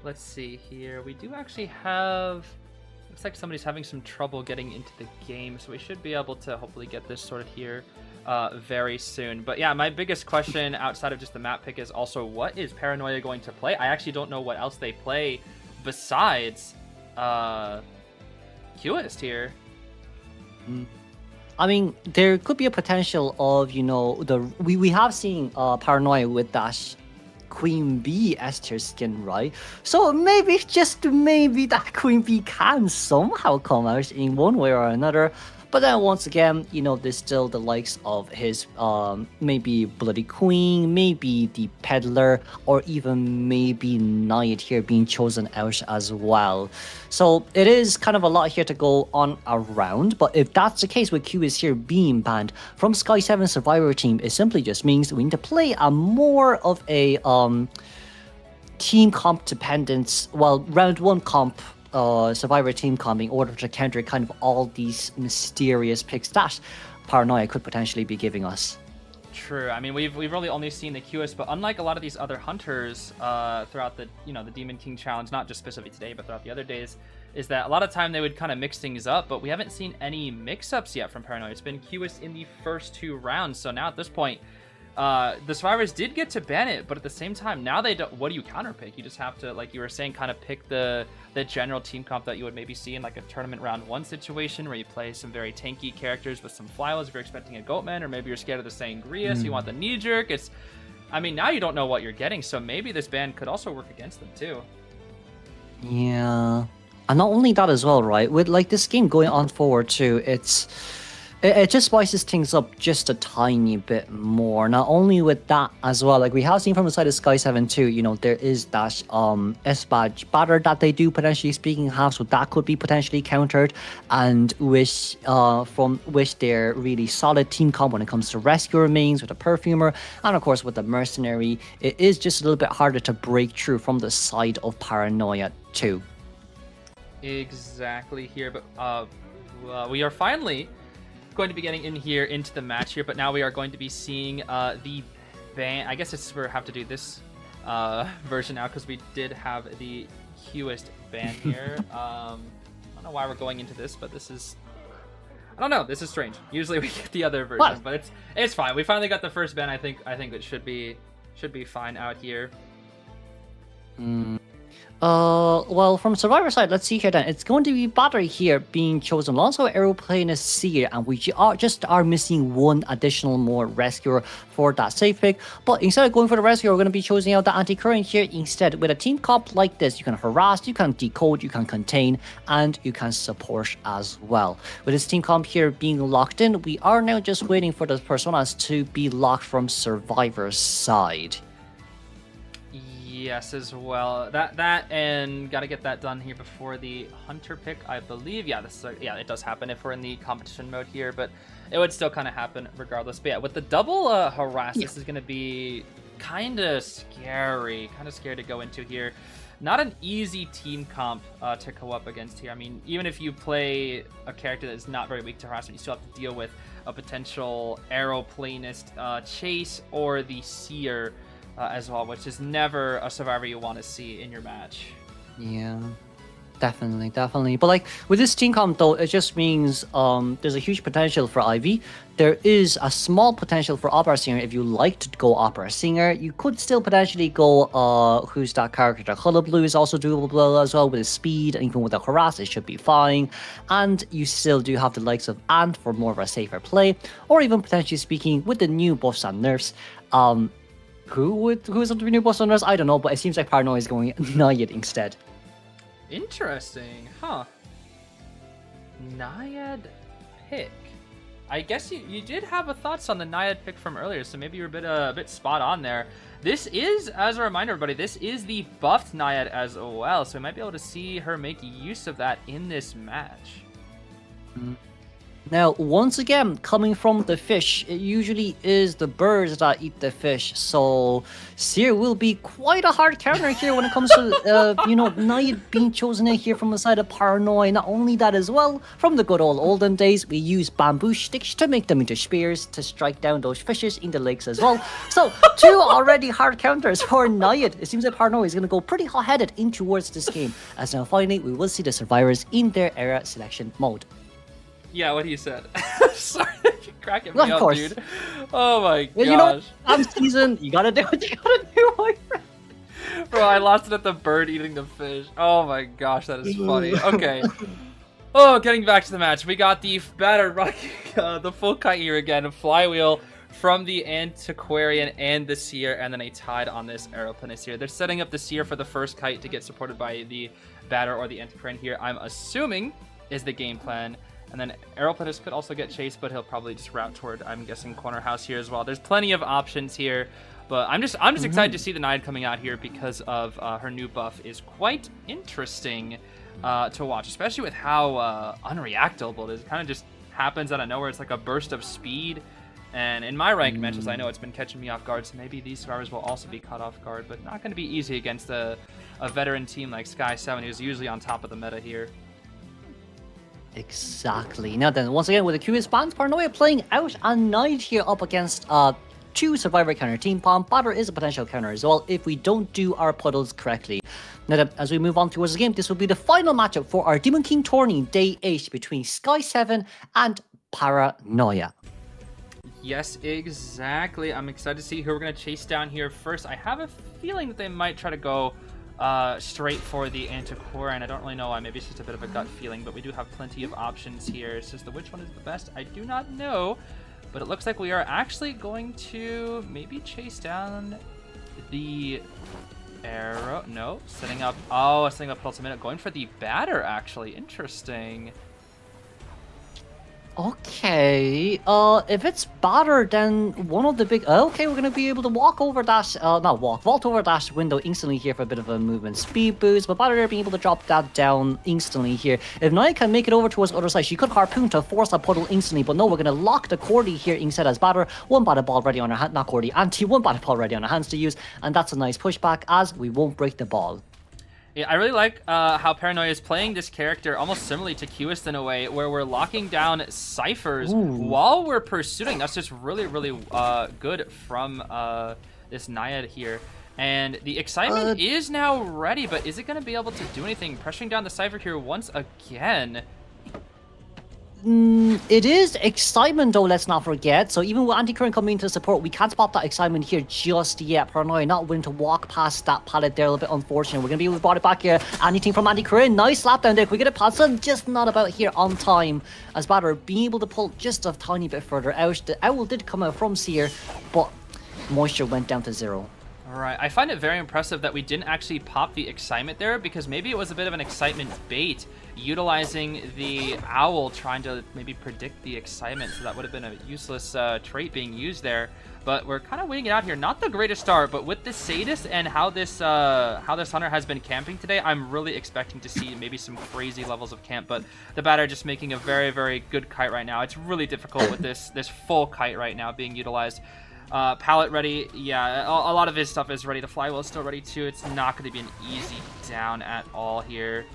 Let's see here. We do actually have... Looks like somebody's having some trouble getting into the game, so we should be able to hopefully get this sorted here very soon. But yeah, my biggest question outside of just the map pick is also, what is Paranoia going to play? I actually don't know what else they play besides Cueist here. I mean, there could be a potential of, we have seen Paranoia with that Queen Bee S tier skin, right? So maybe, just maybe, that Queen Bee can somehow come out in one way or another. But then once again, there's still the likes of his maybe Bloody Queen, maybe the Peddler, or even maybe Knight here being chosen out as well. So it is kind of a lot here to go on around. But if that's the case with Cueist here being banned from Sky 7 Survivor team, it simply just means we need to play a more of a team comp dependence, round 1 comp Survivor team comp in order to counter kind of all these mysterious picks that Paranoia could potentially be giving us. True. I mean, we've really only seen the Cueist, but unlike a lot of these other hunters throughout the the Demon King challenge, not just specifically today, but throughout the other days, is that a lot of time they would kind of mix things up, but we haven't seen any mix-ups yet from Paranoia. It's been Cueist in the first 2 rounds, so now at this point, the survivors did get to ban it, but at the same time, now they don't. What do you counterpick? You just have to, like you were saying, kind of pick the general team comp that you would maybe see in like a tournament round 1 situation where you play some very tanky characters with some flyways if you're expecting a Goatman, or maybe you're scared of the Sangria, so you want the knee jerk. I mean, now you don't know what you're getting, so maybe this ban could also work against them too. Yeah, and not only that as well, right? With like this game going on forward too, it just spices things up just a tiny bit more. Not only with that as well, like we have seen from the side of Sky 7 too, there is that S-Badge batter that they do potentially speaking have, so that could be potentially countered, and which they're really solid team comp when it comes to rescuer mains with the perfumer, and of course with the mercenary, it is just a little bit harder to break through from the side of Paranoia too. Exactly here, but we are finally going to be getting in here into the match here, but now we are going to be seeing the ban. I guess we have to do this version now because we did have the Cueist ban here. I don't know why we're going into this, but this is, I don't know, this is strange. Usually we get the other version, but it's fine. We finally got the first ban. I think it should be fine out here. Well, from Survivor side, let's see here then. It's going to be Battery here being chosen. Also, Aeroplane is Seer, and we are missing one additional more Rescuer for that safe pick. But instead of going for the Rescuer, we're going to be choosing out the Anti-Current here instead. With a team comp like this, you can harass, you can decode, you can contain, and you can support as well. With this team comp here being locked in, we are now just waiting for the personas to be locked from Survivor's side. Yes, as well. That and gotta get that done here before the hunter pick, I believe. Yeah, it does happen if we're in the competition mode here, but it would still kind of happen regardless. But yeah, with the double harass, this is gonna be kind of scary to go into here. Not an easy team comp to go up against here. I mean, even if you play a character that is not very weak to harassment, you still have to deal with a potential Aeroplanist Chase or the Seer as well, which is never a survivor you want to see in your match. Yeah, definitely. But like with this team comp though, it just means there's a huge potential for Ivy. There is a small potential for Opera Singer. If you like to go Opera Singer, you could still potentially go who's that character? Hullabaloo is also doable as well with his speed, and even with the harass, it should be fine. And you still do have the likes of Ant for more of a safer play, or even potentially speaking with the new buffs and nerfs. Who's up to the new boss on us? I don't know, but it seems like Paranoia is going Naiad instead. Interesting, huh? Naiad pick. I guess you did have a thoughts on the Naiad pick from earlier, so maybe you're a bit spot on there. This is, as a reminder, everybody, this is the buffed Naiad as well, so we might be able to see her make use of that in this match. Now, once again, coming from the fish, it usually is the birds that eat the fish. So, Seer will be quite a hard counter here when it comes to, Naiad being chosen in here from the side of Paranoia. Not only that as well, from the good old olden days, we use bamboo sticks to make them into spears to strike down those fishes in the lakes as well. So, 2 already hard counters for Naiad. It seems like Paranoia is going to go pretty hot-headed in towards this game. As now, finally, we will see the survivors in their era selection mode. Yeah, what he said. Sorry, you're cracking me Of up, course. dude. Oh my gosh. You know, I'm season. You gotta do what you gotta do, my friend. Bro, I lost it at the bird eating the fish. Oh my gosh, that is funny. Okay. Oh, getting back to the match. We got the batter rocking the full kite here again. A flywheel from the Antiquarian and the Seer, and then a tide on this aeroplane here. They're setting up the Seer for the first kite to get supported by the batter or the Antiquarian here, I'm assuming is the game plan. And then Aeroplanist could also get chased, but he'll probably just route toward, I'm guessing, corner house here as well. There's plenty of options here, but I'm just excited to see the Naiad coming out here because of her new buff is quite interesting to watch, especially with how unreactable it is. It kind of just happens out of nowhere. It's like a burst of speed. And in my ranked matches, I know it's been catching me off guard, so maybe these survivors will also be caught off guard, but not going to be easy against a veteran team like Sky 7, who's usually on top of the meta here. Exactly. Now then, once again, with the Cueist bans, Paranoia playing out a Naiad here up against 2 survivor counter Team Palm. Batter is a potential counter as well if we don't do our puddles correctly. Now then, as we move on towards the game, this will be the final matchup for our Demon King tourney Day 8 between Sky 7 and Paranoia. Yes, exactly. I'm excited to see who we're going to chase down here first. I have a feeling that they might try to go straight for the Antiquarian. I don't really know why. Maybe it's just a bit of a gut feeling, but we do have plenty of options here. It's just which one is the best, I do not know. But it looks like we are actually going to maybe chase down the arrow. No, setting up pulse a minute. Going for the batter, actually. Interesting. Okay, if it's batter, then one of the big... Okay, we're going to be able to vault over that window instantly here for a bit of a movement speed boost, but batter being able to drop that down instantly here. If Naya can make it over towards the other side, she could harpoon to force that puddle instantly, but no, we're going to lock the Cordy here instead as batter. 1 batter ball ready on her hand, not Cordy, Anti, 1 batter ball ready on her hands to use, and that's a nice pushback as we won't break the ball. Yeah, I really like how Paranoia is playing this character almost similarly to Cueist in a way, where we're locking down ciphers while we're pursuing. That's just really, really good from this Naiad here. And the excitement is now ready, but is it going to be able to do anything? Pressuring down the cipher here once again. It is excitement though, let's not forget. So even with Anti-Current coming into support, we can't spot that excitement here just yet. Paranoia not willing to walk past that pallet there, a little bit unfortunate. We're going to be able to brought it back here. Anything from Anti-Current, nice slap down there. Can we get a pass on? Just not about here on time. As batter being able to pull just a tiny bit further out. The owl did come out from Seer, but moisture went down to 0. Alright, I find it very impressive that we didn't actually pop the excitement there, because maybe it was a bit of an excitement bait, utilizing the owl, trying to maybe predict the excitement, so that would have been a useless trait being used there. But we're kind of waiting it out here. Not the greatest start, but with the Sadist and how this hunter has been camping today, I'm really expecting to see maybe some crazy levels of camp. But the batter just making a very, very good kite right now. It's really difficult with this full kite right now being utilized. Pallet ready, yeah, a lot of his stuff is ready. The flywheel is still ready too. It's not going to be an easy down at all here.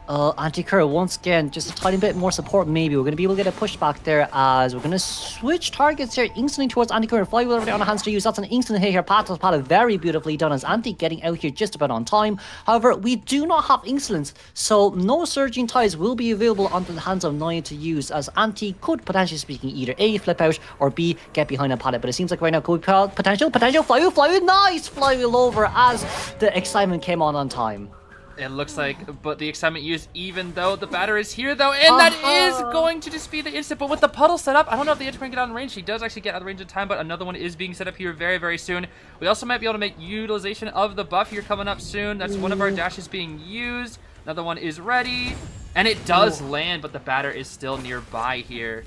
Anti-Curl, once again, just a tiny bit more support maybe. We're going to be able to get a pushback there as we're going to switch targets here instantly towards Anti-Curl. Flywheel already on the hands to use. That's an instant hit here. Pathos Pallet very beautifully done as Anti getting out here just about on time. However, we do not have Insolence, so no Surging Tides will be available onto the hands of Naya to use, as Anti could potentially speaking either A, flip out, or B, get behind a pallet. But it seems like right now could be potential, flywheel, nice flywheel over as the excitement came on time. It looks like, but the excitement used even though the batter is here though, and that is going to just be the instant. But with the puddle set up, I don't know if the Edge can get out of range. She does actually get out of range in time, but another one is being set up here very, very soon. We also might be able to make utilization of the buff here coming up soon. That's one of our dashes being used. Another one is ready. And it does land, but the batter is still nearby here.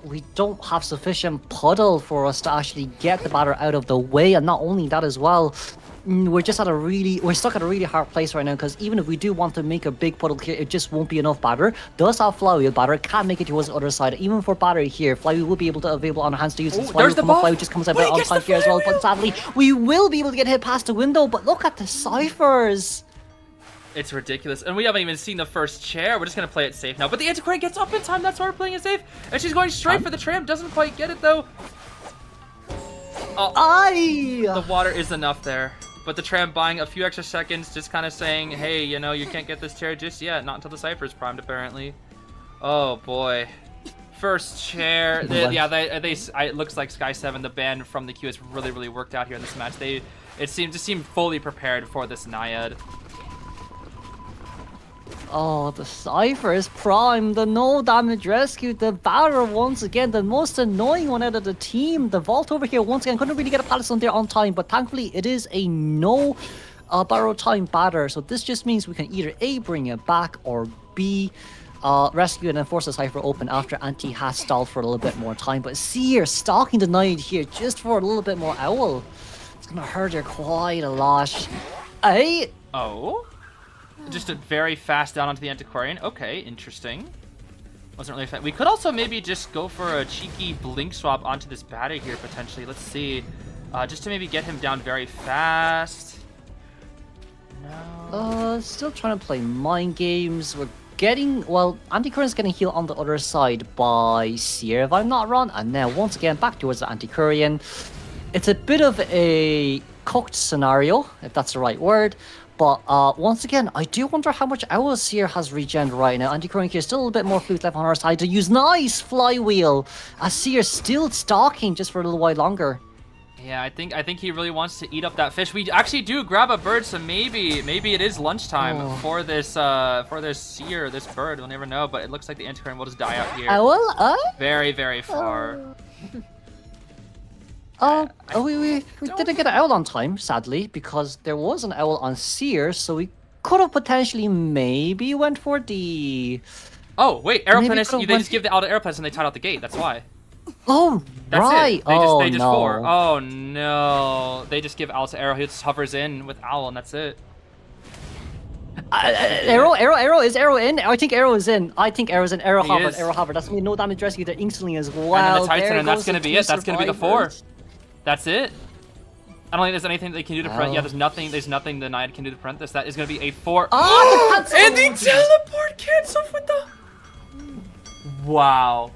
We don't have sufficient puddle for us to actually get the batter out of the way, and not only that as well, we're stuck at a really hard place right now, because even if we do want to make a big puddle here, it just won't be enough batter. Does have flywheel batter, can't make it towards the other side. Even for batter here, flywheel will be available on our hands to use. There's the ball. Flywheel just comes out on time here as well, but sadly, we will be able to get hit past the window, but look at the ciphers. It's ridiculous. And we haven't even seen the first chair. We're just going to play it safe now. But the Antiquarian gets up in time. That's why we're playing it safe. And she's going straight for the tram. Doesn't quite get it, though. Oh, the water is enough there. But the tram buying a few extra seconds, just kind of saying, hey, you know, you can't get this chair just yet. Not until the cipher's primed, apparently. Oh, boy. First chair. It looks like Sky 7, the ban from the queue, has really worked out here in this match. It seemed fully prepared for this Naiad. Oh, the Cypher is primed, the no damage rescue, the batter once again, the most annoying one out of the team. The vault over here once again couldn't really get a palace on there on time, but thankfully it is a no barrow time batter, so this just means we can either A, bring it back, or B, rescue and then force the Cypher open after Anti has stalled for a little bit more time. But Seer stalking the Knight here just for a little bit more owl. It's gonna hurt her quite a lot. Oh? Just a very fast down onto the Antiquarian. Okay, interesting. Wasn't really effective. We could also maybe just go for a cheeky blink swap onto this batter here, potentially. Let's see. Just to maybe get him down very fast. No. Still trying to play mind games. We're getting... Well, Antiquarian's getting healed on the other side by Seer, if I'm not wrong. And now, once again, back towards the Antiquarian. It's a bit of a cooked scenario, if that's the right word. But once again, I do wonder how much Owl Seer has regen right now. Antiquarian here, still a little bit more flute left on our side to use. Nice flywheel! As Seer still stalking just for a little while longer. Yeah, I think he really wants to eat up that fish. We actually do grab a bird, so maybe it is lunchtime for this Seer, this bird. We'll never know, but it looks like the Antiquarian will just die out here. Owl? Very far. We didn't get an owl on time, sadly, because there was an owl on Seer, so we could have potentially maybe went for the... Oh, wait, Aeroplanist, they just give the owl to Aeroplanist and they tied out the gate, that's why. Oh, that's right. It. They just four. Oh, no. They just give owl to Arrow, he just hovers in with owl, and that's it. Arrow, is Arrow in? I think Arrow is in. Arrow hover. That's gonna be no damage rescue there instantly as well. And then the Titan, and that's gonna be it. That's gonna be the 4. That's it. I don't think there's anything they can do to prevent. Yeah, there's nothing the Naiad can do to prevent this. That is gonna be a 4. Oh, and the teleport cancelled with the... Wow.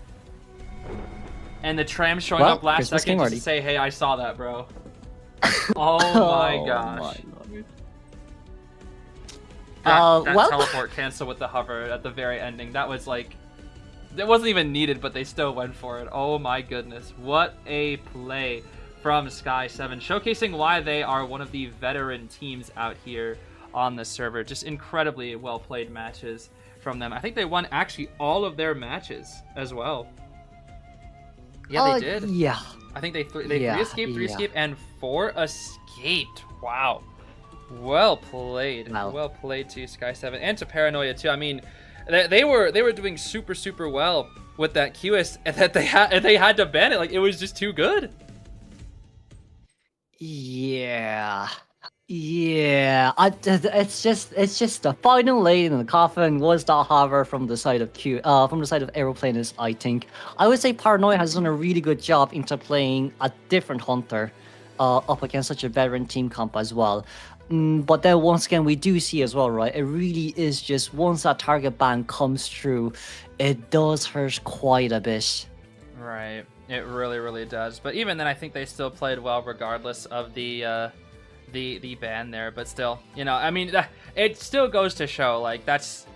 And the tram showing up last second just to say, hey, I saw that, bro. Oh my gosh. That teleport cancel with the hover at the very ending. That was like, it wasn't even needed, but they still went for it. Oh my goodness, what a play from Sky 7, showcasing why they are one of the veteran teams out here on the server. Just incredibly well played matches from them. I think they won actually all of their matches as well. Yeah, they did. Yeah. I think they 3 escaped, 3 escaped, and 4 escaped. Wow. Well played. Wow. Well played to Sky 7 and to Paranoia too. I mean, they were doing super well with that Cueist, and that they had to ban it. Like, it was just too good. Yeah. It's just the final nail in the coffin was the hover from the side of Aeroplanist. I think I would say Paranoia has done a really good job into playing a different hunter up against such a veteran team comp as well. But then once again, we do see as well, right? It really is just once that target ban comes through, it does hurt quite a bit. Right, it really does. But even then, I think they still played well regardless of the ban there. But still, you know, I mean, it still goes to show, like, that's,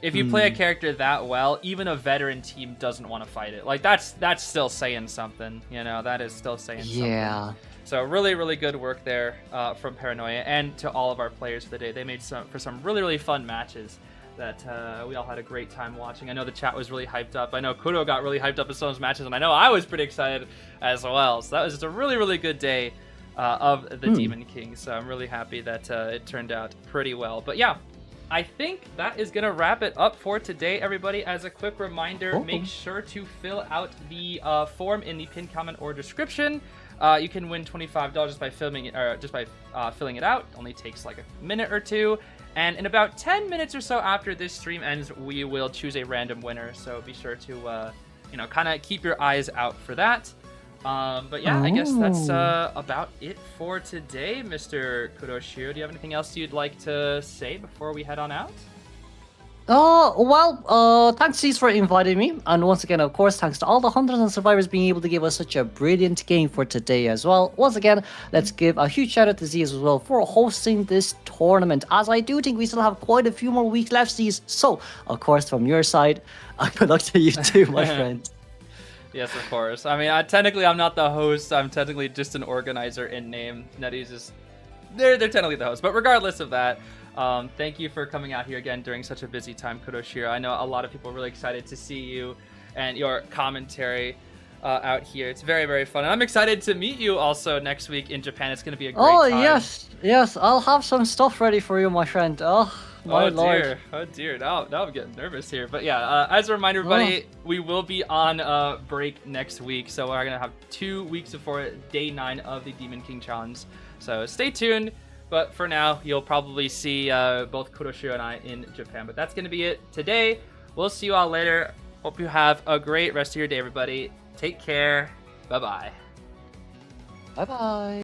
if you play a character that well, even a veteran team doesn't want to fight it. Like, that's still saying something, you know. That is still saying something. So really good work there from Paranoia, and to all of our players for the day. They made some really fun matches that we all had a great time watching. I know the chat was really hyped up. I know Kudo got really hyped up in some of those matches, and I know I was pretty excited as well. So that was just a really good day of the Demon King. So I'm really happy that it turned out pretty well. But yeah, I think that is going to wrap it up for today, everybody. As a quick reminder, make sure to fill out the form in the pinned comment or description. You can win $25 just by filling it out. It only takes like a minute or two. And in about 10 minutes or so after this stream ends, we will choose a random winner. So be sure to, kind of keep your eyes out for that. But yeah, I guess that's about it for today, Mr. Kuroshiro. Do you have anything else you'd like to say before we head on out? Thanks, Zeez, for inviting me. And once again, of course, thanks to all the hunters and survivors being able to give us such a brilliant game for today as well. Once again, let's give a huge shout out to Zeez as well for hosting this tournament, as I do think we still have quite a few more weeks left, Zeez. So, of course, from your side, good luck to you too, my friend. Yes, of course. I mean, technically, I'm not the host. I'm technically just an organizer in name. Netty's just... They're technically the host. But regardless of that, thank you for coming out here again during such a busy time, Kuroshiro. I know a lot of people are really excited to see you and your commentary out here. It's very, very fun. And I'm excited to meet you also next week in Japan. It's going to be a great time. Oh, yes. I'll have some stuff ready for you, my friend. My lord. Oh dear, now I'm getting nervous here. But yeah, as a reminder, everybody, we will be on break next week. So we're going to have 2 weeks before day 9 of the Demon King Challenge. So stay tuned. But for now, you'll probably see both Kuroshiro and I in Japan. But that's going to be it today. We'll see you all later. Hope you have a great rest of your day, everybody. Take care. Bye-bye. Bye-bye.